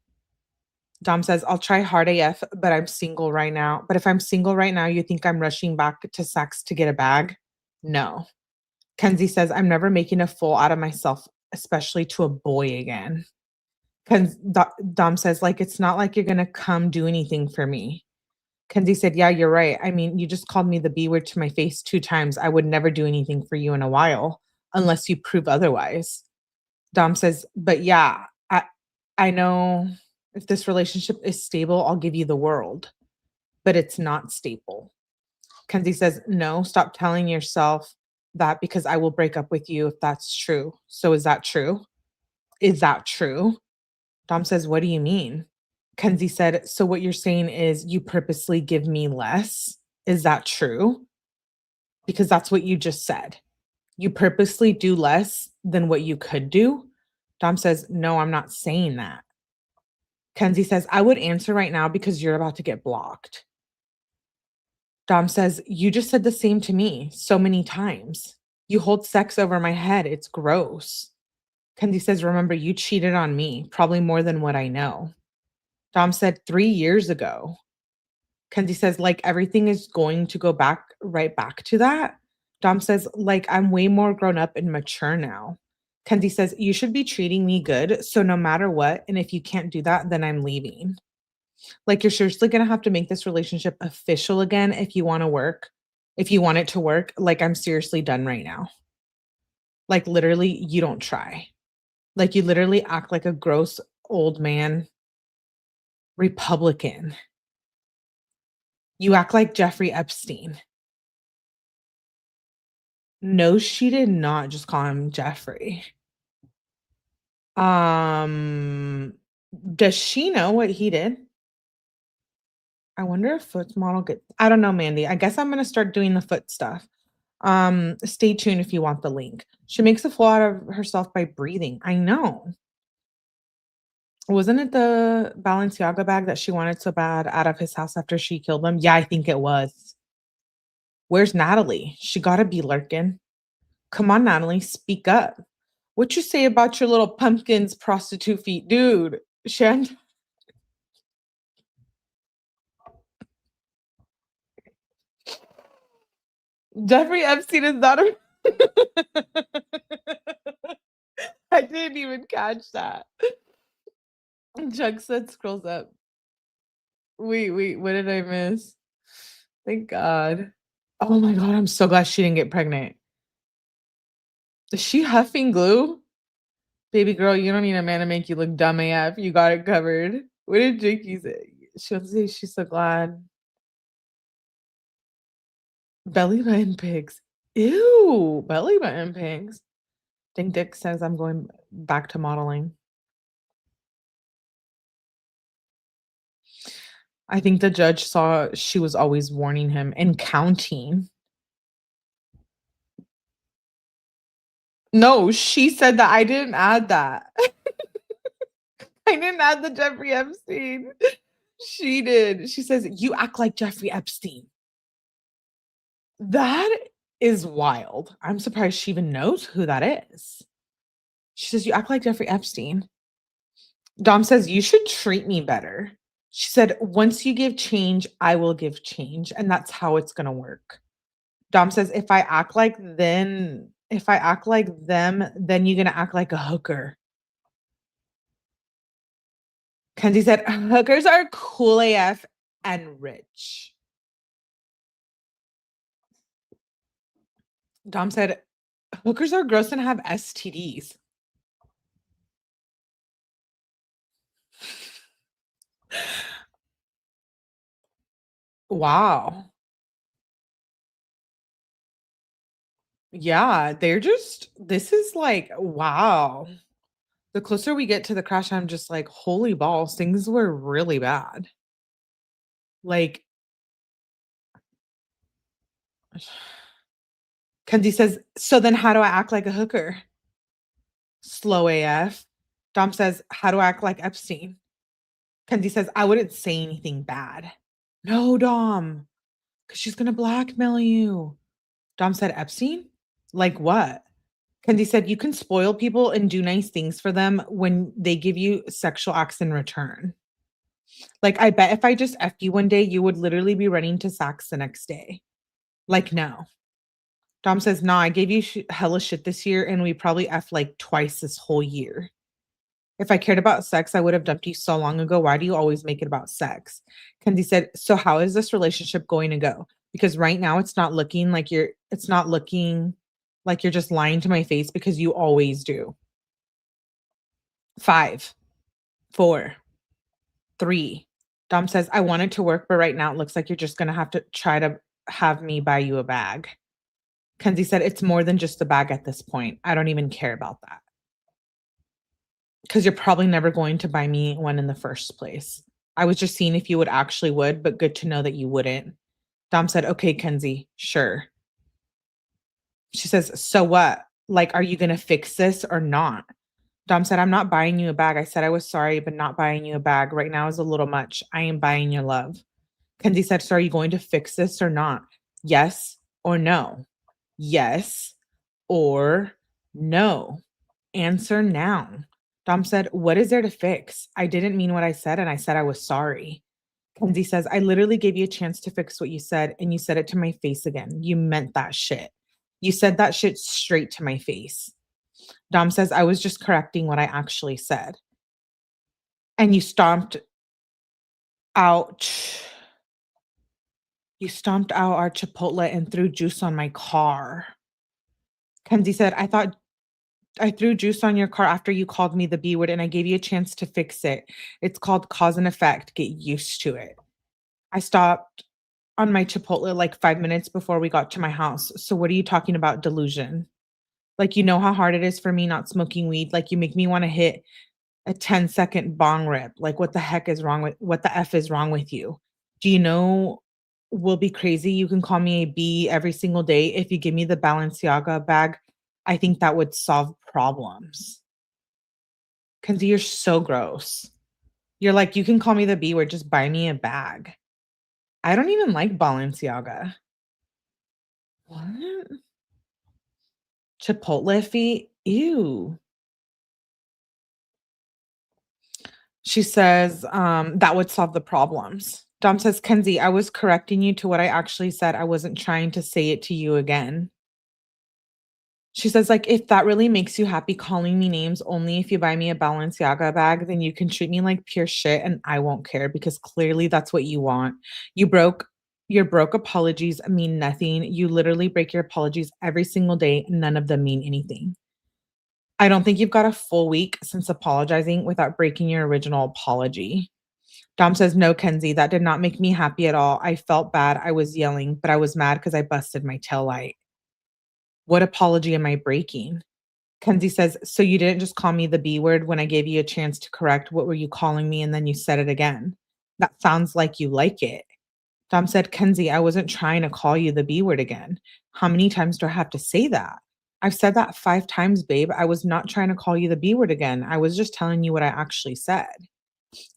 Dom says, "I'll try hard AF, but I'm single right now. But if I'm single right now, you think I'm rushing back to sex to get a bag? No." Kenzie says, "I'm never making a fool out of myself, especially to a boy again." Dom says, like, "It's not like you're gonna come do anything for me." Kenzie said, "Yeah, you're right. I mean, you just called me the B word to my face 2 times. I would never do anything for you in a while. unless you prove otherwise. Dom says, but yeah, I know if this relationship is stable, I'll give you the world, but it's not stable. Kenzie says, no, stop telling yourself that because I will break up with you if that's true. So is that true? Is that true? Dom says, what do you mean? Kenzie said, so what you're saying is you purposely give me less. Is that true? Because that's what you just said. You purposely do less than what you could do. Dom says, no, I'm not saying that. Kenzie says, I would answer right now because you're about to get blocked. Dom says, you just said the same to me so many times. You hold sex over my head. It's gross. Kenzie says, remember, you cheated on me, probably more than what I know. Dom said, 3 years ago. Kenzie says, like everything is going to go back right back to that. Dom says, like I'm way more grown up and mature now. Kenzie says, you should be treating me good. So no matter what, and if you can't do that, then I'm leaving. Like you're seriously gonna have to make this relationship official again if you want to work. If you want it to work, like I'm seriously done right now. Like literally, you don't try. Like you literally act like a gross old man Republican. You act like Jeffrey Epstein. No, she did not just call him Jeffrey. Um, does she know what he did? I wonder if Foot's model get I don't know, Mandy. I guess I'm gonna start doing the Foot stuff. Stay tuned if you want the link. She makes a fool out of herself by breathing. I know. Wasn't it the Balenciaga bag that she wanted so bad out of his house after she killed him? Yeah, I think it was. Where's Natalie? She gotta be lurking. Come on, Natalie, speak up. What you say about your little pumpkins prostitute feet? Dude, Shan Jeffrey Epstein is not a I didn't even catch that. Chuck said scrolls up. Wait, what did I miss? Thank God. Oh my God, I'm so glad she didn't get pregnant. Is she huffing glue? Baby girl, you don't need a man to make you look dumb AF. You got it covered. What did Jakey say? She'll say she's so glad. Belly button pigs. Ew, belly button pigs. Dink Dick says I'm going back to modeling. I think the judge saw she was always warning him and counting. No, she said that. I didn't add that. I didn't add the Jeffrey Epstein. She did. She says, "You act like Jeffrey Epstein." That is wild. I'm surprised she even knows who that is. She says, "You act like Jeffrey Epstein." Dom says, "You should treat me better." She said, "Once you give change, I will give change, and that's how it's gonna work." Dom says, if I act like them, then you're gonna act like a hooker." Kenzie said, "Hookers are cool AF and rich." Dom said, "Hookers are gross and have STDs." Wow. Yeah, they're just this is like, wow. The closer we get to the crash, I'm just like, holy balls, things were really bad. Like, Kenzie says, "So then how do I act like a hooker?" Slow AF. Dom says, "How do I act like Epstein?" Kenzie says, "I wouldn't say anything bad." No, Dom, because she's gonna blackmail you. Dom said, "Epstein? Like what?" Kenzie said, "You can spoil people and do nice things for them when they give you sexual acts in return. Like, I bet if I just F'd you one day, you would literally be running to Saks the next day." Like, no. Dom says, "Nah, I gave you hella shit this year, and we probably F like twice this whole year. If I cared about sex, I would have dumped you so long ago. Why do you always make it about sex?" Kenzie said, "So how is this relationship going to go? Because right now it's not looking Like you're just lying to my face because you always do. 5, 4, 3. Dom says, I want it to work, but right now it looks like you're just gonna have to try to have me buy you a bag. Kenzie said, it's more than just the bag at this point. I don't even care about that. Because you're probably never going to buy me one in the first place. I was just seeing if you would actually would, but good to know that you wouldn't. Dom said, okay, Kenzie, sure. She says, so what? Like, are you gonna fix this or not? Dom said, I'm not buying you a bag. I said I was sorry, but not buying you a bag right now is a little much. I am buying your love. Kenzie said, so are you going to fix this or not? Yes or no? Yes or no? Answer now. Dom said, what is there to fix? I didn't mean what I said, and I said I was sorry. Kenzie says, I literally gave you a chance to fix what you said, and you said it to my face again. You meant that shit. You said that shit straight to my face. Dom says, I was just correcting what I actually said. And out you stomped out our Chipotle and threw juice on my car. Kenzie said, I thought I threw juice on your car after you called me the B word and I gave you a chance to fix it. It's called cause and effect. Get used to it. I stopped on my Chipotle like 5 minutes before we got to my house. So what are you talking about, delusion? Like, you know how hard it is for me not smoking weed? Like, you make me want to hit a 10-second bong rip. Like, what the F is wrong with you? Do you know will be crazy? You can call me a B every single day. If you give me the Balenciaga bag, I think that would solve problems. Kenzie, you're so gross. You're like, you can call me the B word, just buy me a bag. I don't even like Balenciaga. What? Chipotle feet? Ew. She says, that would solve the problems. Dom says, Kenzie, I was correcting you to what I actually said. I wasn't trying to say it to you again. She says, like, if that really makes you happy calling me names only if you buy me a Balenciaga bag, then you can treat me like pure shit and I won't care because clearly that's what you want. You broke your broke apologies mean nothing. You literally break your apologies every single day. None of them mean anything. I don't think you've got a full week since apologizing without breaking your original apology. Dom says, no, Kenzie, that did not make me happy at all. I felt bad. I was yelling, but I was mad because I busted my tail light. What apology am I breaking? Kenzie says, so you didn't just call me the B word when I gave you a chance to correct. What were you calling me? And then you said it again. That sounds like you like it. Dom said, Kenzie, I wasn't trying to call you the B word again. How many times do I have to say that? I've said that 5 times, babe. I was not trying to call you the B word again. I was just telling you what I actually said.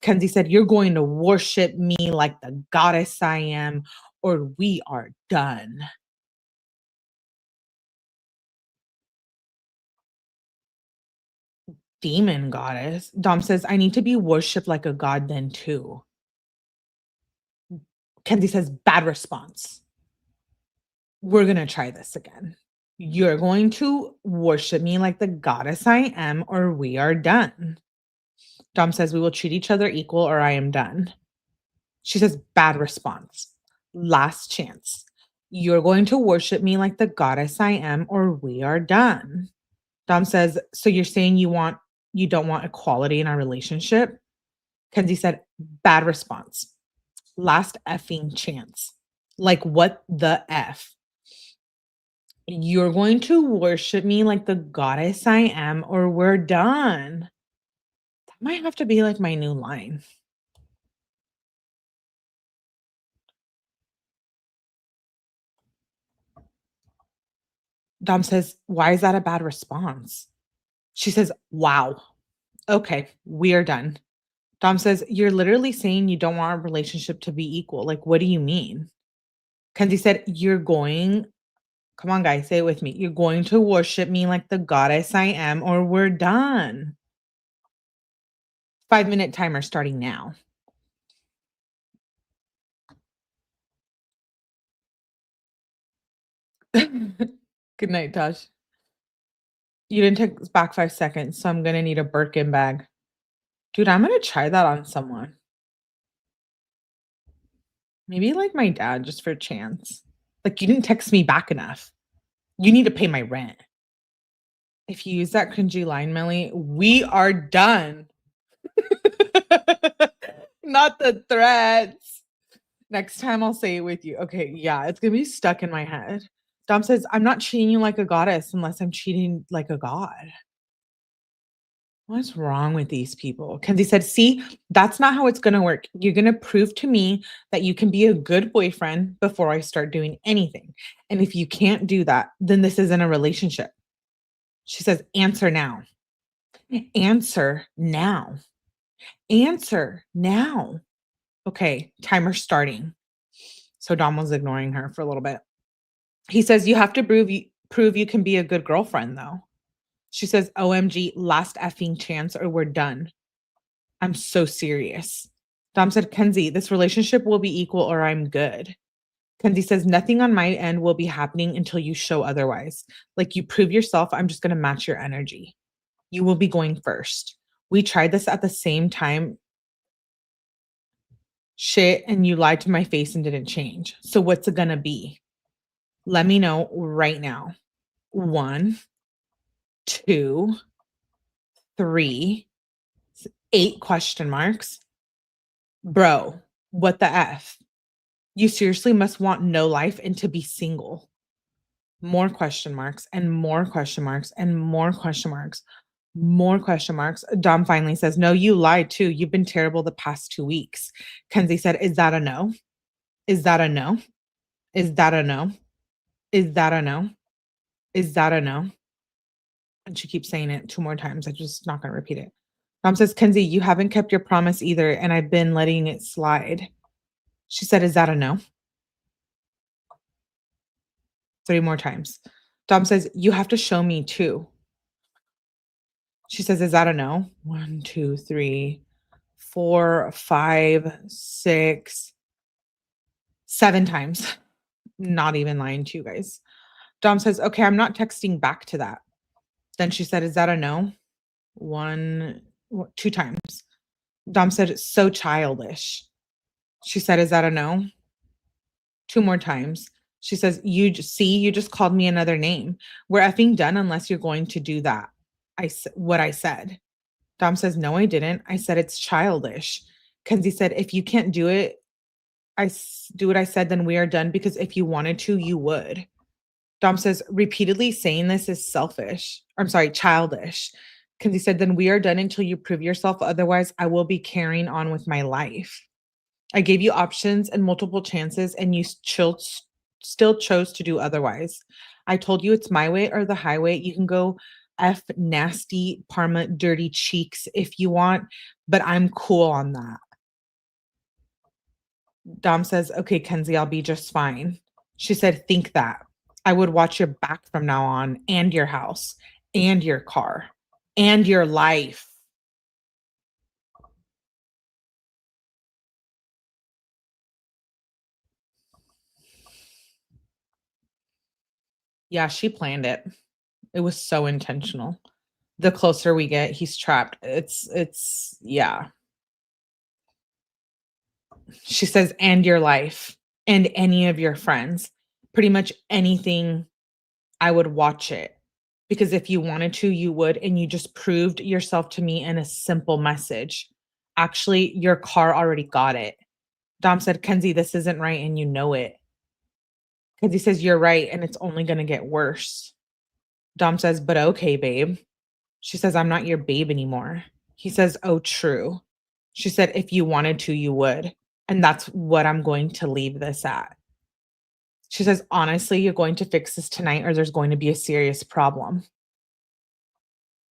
Kenzie said, you're going to worship me like the goddess I am, or we are done. Demon goddess. Dom says, I need to be worshipped like a god then too. Kenzie says, bad response. We're going to try this again. You're going to worship me like the goddess I am, or we are done. Dom says, we will treat each other equal, or I am done. She says, bad response. Last chance. You're going to worship me like the goddess I am, or we are done. Dom says, so you're saying you don't want equality in our relationship? Kenzie said, bad response. Last effing chance. Like, what the F? You're going to worship me like the goddess I am, or we're done. That might have to be like my new line. Dom says, why is that a bad response? She says, wow. Okay, we are done. Dom says, you're literally saying you don't want our relationship to be equal. Like, what do you mean? Kenzie said, come on, guys, say it with me. You're going to worship me like the goddess I am, or we're done. 5-minute timer starting now. Good night, Tosh. You didn't take back 5 seconds, so I'm gonna need a Birkin bag. Dude, I'm gonna try that on someone. Maybe like my dad, just for chance. Like, you didn't text me back enough. You need to pay my rent. If you use that cringy line, Millie, we are done. Not the threats. Next time I'll say it with you. Okay, yeah, it's gonna be stuck in my head. Dom says, I'm not treating you like a goddess unless I'm treating like a god. What's wrong with these people? Kenzie said, see, that's not how it's gonna work. You're gonna prove to me that you can be a good boyfriend before I start doing anything. And if you can't do that, then this isn't a relationship. She says, answer now. Answer now. Answer now. Okay, timer starting. So Dom was ignoring her for a little bit. He says, you have to prove you can be a good girlfriend, though. She says, OMG, last effing chance or we're done. I'm so serious. Dom said, Kenzie, this relationship will be equal or I'm good. Kenzie says, nothing on my end will be happening until you show otherwise. Like you prove yourself, I'm just going to match your energy. You will be going first. We tried this at the same time. Shit, and you lied to my face and didn't change. So what's it going to be? Let me know right now. 1, 2, 3, 8 question marks. Bro, what the F? You seriously must want no life and to be single. More question marks and more question marks and more question marks. More question marks. Dom finally says, no, you lied too. You've been terrible the past 2 weeks. Kenzie said, is that a no? Is that a no? Is that a no? Is that a no? Is that a no? And she keeps saying it 2 more times. I'm just not going to repeat it. Dom says, Kenzie, you haven't kept your promise either, and I've been letting it slide. She said, is that a no? 3 more times. Dom says, you have to show me too. She says, is that a no? 1, 2, 3, 4, 5, 6, 7 times. Not even lying to you guys. Dom says, okay, I'm not texting back to that. Then she said, is that a no? 1, 2 times. Dom said, it's so childish. She said, is that a no? 2 more times. She says, you just called me another name. We're effing done unless you're going to do that. What I said. Dom says, no, I didn't. I said it's childish. Kenzie said, if you can't do it, do what I said, then we are done because if you wanted to, you would. Dom says, repeatedly saying this is selfish. I'm sorry, childish. Kenzie said, then we are done until you prove yourself. Otherwise, I will be carrying on with my life. I gave you options and multiple chances, and you still chose to do otherwise. I told you it's my way or the highway. You can go F nasty Parma dirty cheeks if you want, but I'm cool on that. Dom says, okay, Kenzie, I'll be just fine. She said, think that. I would watch your back from now on, and your house, and your car, and your life. Yeah, she planned it. It was so intentional. The closer we get, he's trapped. Yeah. She says, and your life, and any of your friends. Pretty much anything, I would watch it. Because if you wanted to, you would, and you just proved yourself to me in a simple message. Actually, your car already got it. Dom said, Kenzie, this isn't right, and you know it. Kenzie says, you're right, and it's only going to get worse. Dom says, but okay, babe. She says, I'm not your babe anymore. He says, oh, true. She said, if you wanted to, you would. And that's what I'm going to leave this at. She says, honestly, you're going to fix this tonight or there's going to be a serious problem.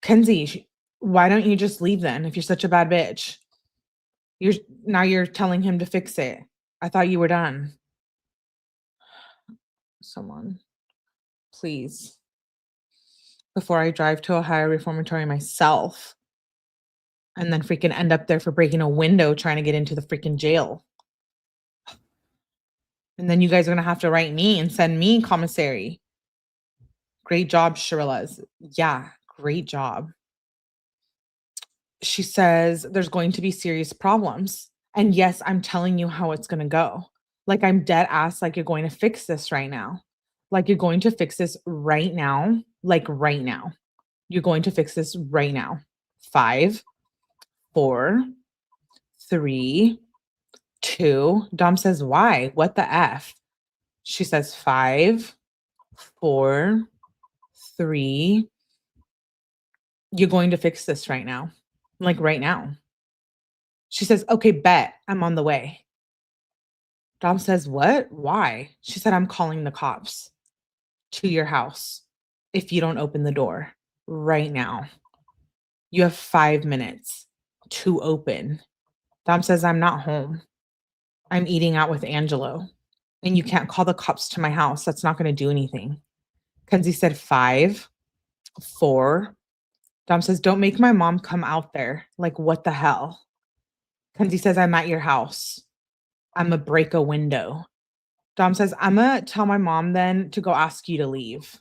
Kenzie, why don't you just leave then if you're such a bad bitch? Now you're telling him to fix it. I thought you were done. Someone, please. Before I drive to Ohio Reformatory myself and then freaking end up there for breaking a window trying to get into the freaking jail. And then you guys are going to have to write me and send me commissary. Great job, Shirilla's. Yeah, great job. She says there's going to be serious problems. And yes, I'm telling you how it's going to go. Like I'm dead ass, like you're going to fix this right now. Like, you're going to fix this right now, like, right now. You're going to fix this right now. 5, 4, 3, 2. Dom says, "Why? What the F?" She says, 5, 4, 3. You're going to fix this right now. Like, right now. She says, "Okay, bet. I'm on the way." Dom says, "What? Why?" She said, "I'm calling the cops to your house if you don't open the door right now. You have 5 minutes to open." Dom says, "I'm not home. I'm eating out with Angelo, and you can't call the cops to my house. That's not gonna do anything." Kenzie said, 5, 4. Dom says, "Don't make my mom come out there. Like, what the hell?" Kenzie says, "I'm at your house. Imma break a window." Dom says, "Imma tell my mom then to go ask you to leave."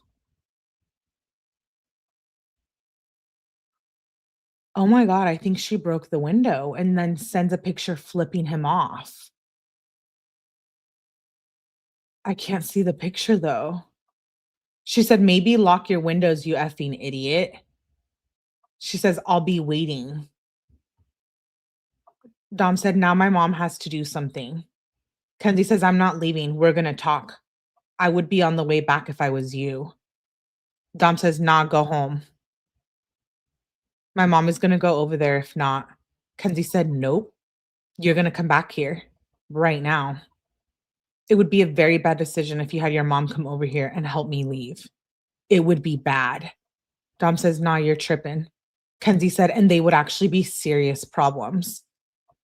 Oh my god, I think she broke the window and then sends a picture flipping him off. I can't see the picture though. She said, "Maybe lock your windows, you effing idiot." She says, "I'll be waiting." Dom said, "Now my mom has to do something." Kenzie says, "I'm not leaving. We're gonna talk. I would be on the way back if I was you." Dom says, "Nah, go home. My mom is gonna go over there if not." Kenzie said, "Nope. You're gonna come back here right now. It would be a very bad decision if you had your mom come over here and help me leave. It would be bad." Dom says, "Nah, you're tripping." Kenzie said, "And they would actually be serious problems."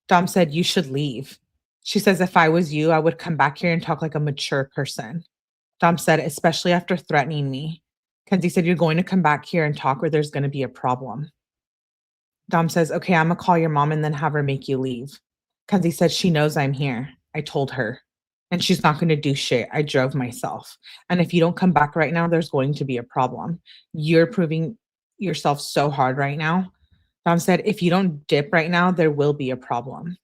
Dom said, "You should leave." She says, "If I was you, I would come back here and talk like a mature person." Dom said, "Especially after threatening me." Kenzie said, "You're going to come back here and talk or there's gonna be a problem." Dom says, "Okay, Imma call your mom and then have her make you leave." Kenzie said, "She knows I'm here. I told her. And she's not gonna do shit. I drove myself. And if you don't come back right now, there's going to be a problem. You're proving yourself so hard right now." Dom said, "If you don't dip right now, there will be a problem."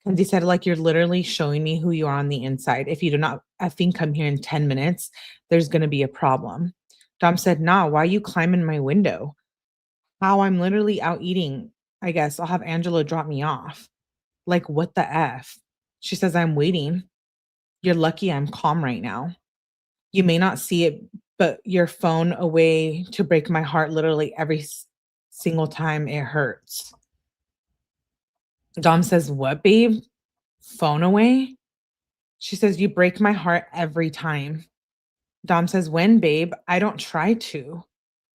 Kenzie said, "Like, you're literally showing me who you are on the inside. If you do not effing come here in 10 minutes, there's gonna be a problem." Dom said, "Nah, why you climbing my window?" "How? I'm literally out eating. I guess I'll have Angela drop me off." Like, what the F? She says, "I'm waiting. You're lucky I'm calm right now. You may not see it, but your phone away to break my heart literally every single time it hurts." Dom says, "What, babe? Phone away?" She says, "You break my heart every time." Dom says, "When, babe? I don't try to."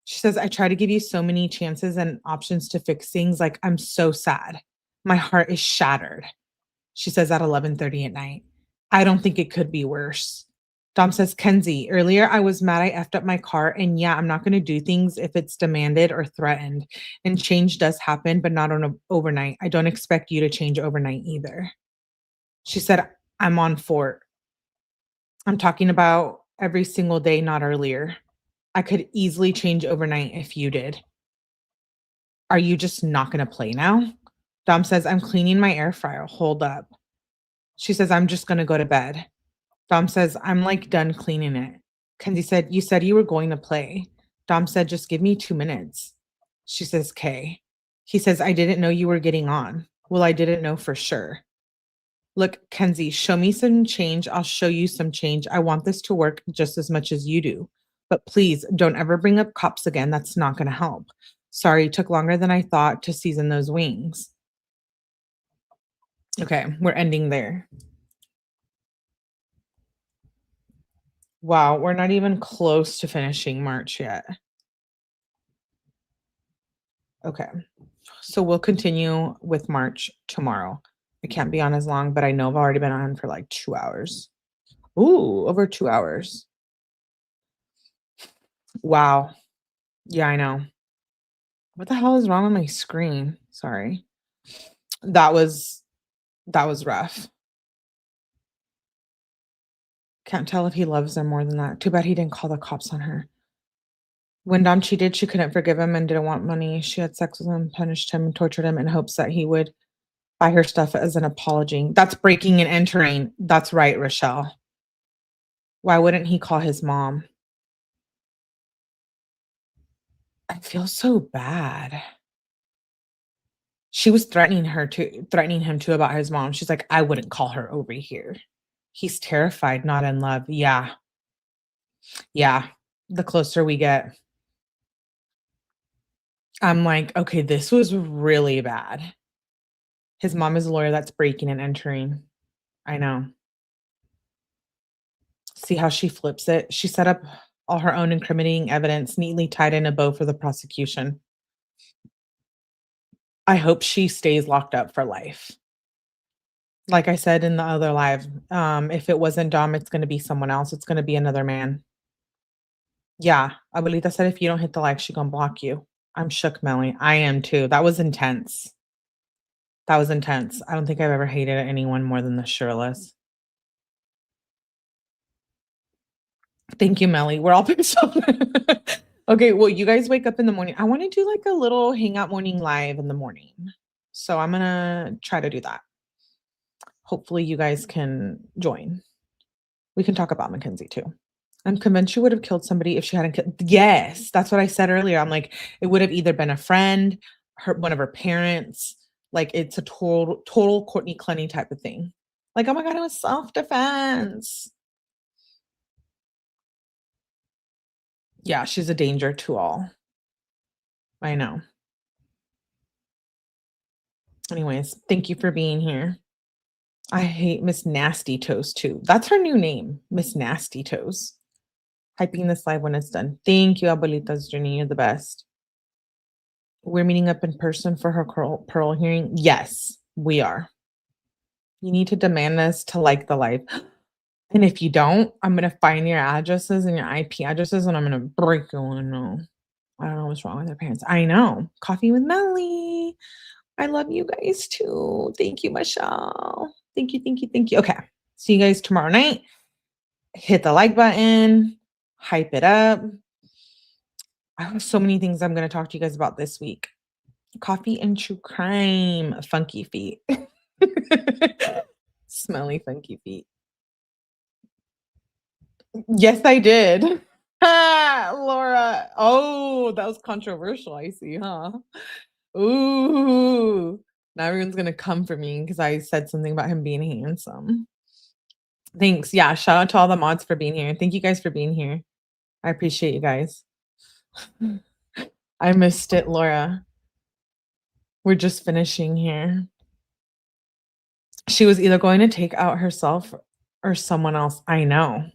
She says, "I try to give you so many chances and options to fix things. Like, I'm so sad. My heart is shattered." She says at 11:30 at night. "I don't think it could be worse." Dom says, "Kenzie, earlier I was mad I effed up my car, and yeah, I'm not gonna do things if it's demanded or threatened. And change does happen, but not on a overnight. I don't expect you to change overnight either." She said, "I'm on fort. I'm talking about every single day, not earlier. I could easily change overnight if you did. Are you just not gonna play now?" Dom says, "I'm cleaning my air fryer. Hold up." She says, "I'm just gonna go to bed." Dom says, "I'm like done cleaning it." Kenzie said, "You said you were going to play." Dom said, "Just give me 2 minutes." She says, "K." He says, "I didn't know you were getting on." Well, I didn't know for sure. "Look, Kenzie, show me some change. I'll show you some change. I want this to work just as much as you do. But please don't ever bring up cops again. That's not going to help. Sorry, it took longer than I thought to season those wings." Okay, we're ending there. Wow, we're not even close to finishing March yet. Okay, so we'll continue with March tomorrow. I can't be on as long, but I know I've already been on for like 2 hours. Ooh, over 2 hours. Wow. Yeah, I know. What the hell is wrong with my screen? Sorry. That was that was rough. Can't tell if he loves her more than that. Too bad he didn't call the cops on her. When Dom cheated, she couldn't forgive him and didn't want money. She had sex with him, punished him, and tortured him in hopes that he would buy her stuff as an apology. That's breaking and entering. That's right, Rochelle. Why wouldn't he call his mom? I feel so bad. She was threatening him too about his mom. She's like, "I wouldn't call her over here." He's terrified, not in love. Yeah, yeah. The closer we get, I'm like, "Okay, this was really bad." His mom is a lawyer that's breaking and entering. I know. See how she flips it? She set up all her own incriminating evidence neatly tied in a bow for the prosecution. I hope she stays locked up for life. Like I said in the other live, if it wasn't Dom, it's gonna be someone else. It's gonna be another man. Yeah, Abuelita said if you don't hit the like, she gonna block you. I'm shook, Melly. I am too. That was intense. That was intense. I don't think I've ever hated anyone more than the Shirillas. Thank you, Melly. We're all pissed off. Okay, well, you guys wake up in the morning. I wanna do like a little hangout morning live in the morning. So I'm gonna try to do that. Hopefully you guys can join. We can talk about Mackenzie too. I'm convinced she would have killed somebody if she hadn't killed. Yes, that's what I said earlier. I'm like, it would have either been a friend, one of her parents. Like it's a total Courtney Clenny type of thing. Like, oh my god, it was self-defense. Yeah, she's a danger to all. I know. Anyways, thank you for being here. I hate Miss Nasty Toes too. That's her new name, Miss Nasty Toes. Hyping this live when it's done. Thank you, Abuelita's Journey. You're the best. We're meeting up in person for her Pearl hearing. Yes, we are. You need to demand this to like the live. And if you don't, I'm gonna find your addresses and your IP addresses, and I'm gonna break your window. I don't know what's wrong with their parents. I know. Coffee with Melly. I love you guys too. Thank you, Michelle. Thank you, thank you, thank you. Okay. See you guys tomorrow night. Hit the like button, hype it up. I have so many things I'm gonna talk to you guys about this week. Coffee and true crime, funky feet. Smelly funky feet. Yes, I did. Ah, Laura. Oh, that was controversial, I see, huh? Ooh. Now everyone's gonna come for me because I said something about him being handsome. Thanks. Yeah, shout out to all the mods for being here. Thank you guys for being here. I appreciate you guys. I missed it, Laura. We're just finishing here. She was either going to take out herself or someone else. I know.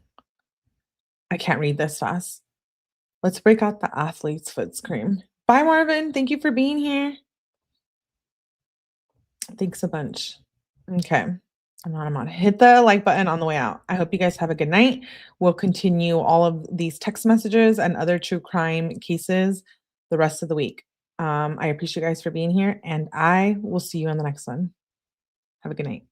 I can't read this fast. Let's break out the athlete's foot scream. Bye, Marvin. Thank you for being here. Thanks a bunch. Okay. I'm on. Hit the like button on the way out. I hope you guys have a good night. We'll continue all of these text messages and other true crime cases the rest of the week. I appreciate you guys for being here, and I will see you on the next one. Have a good night.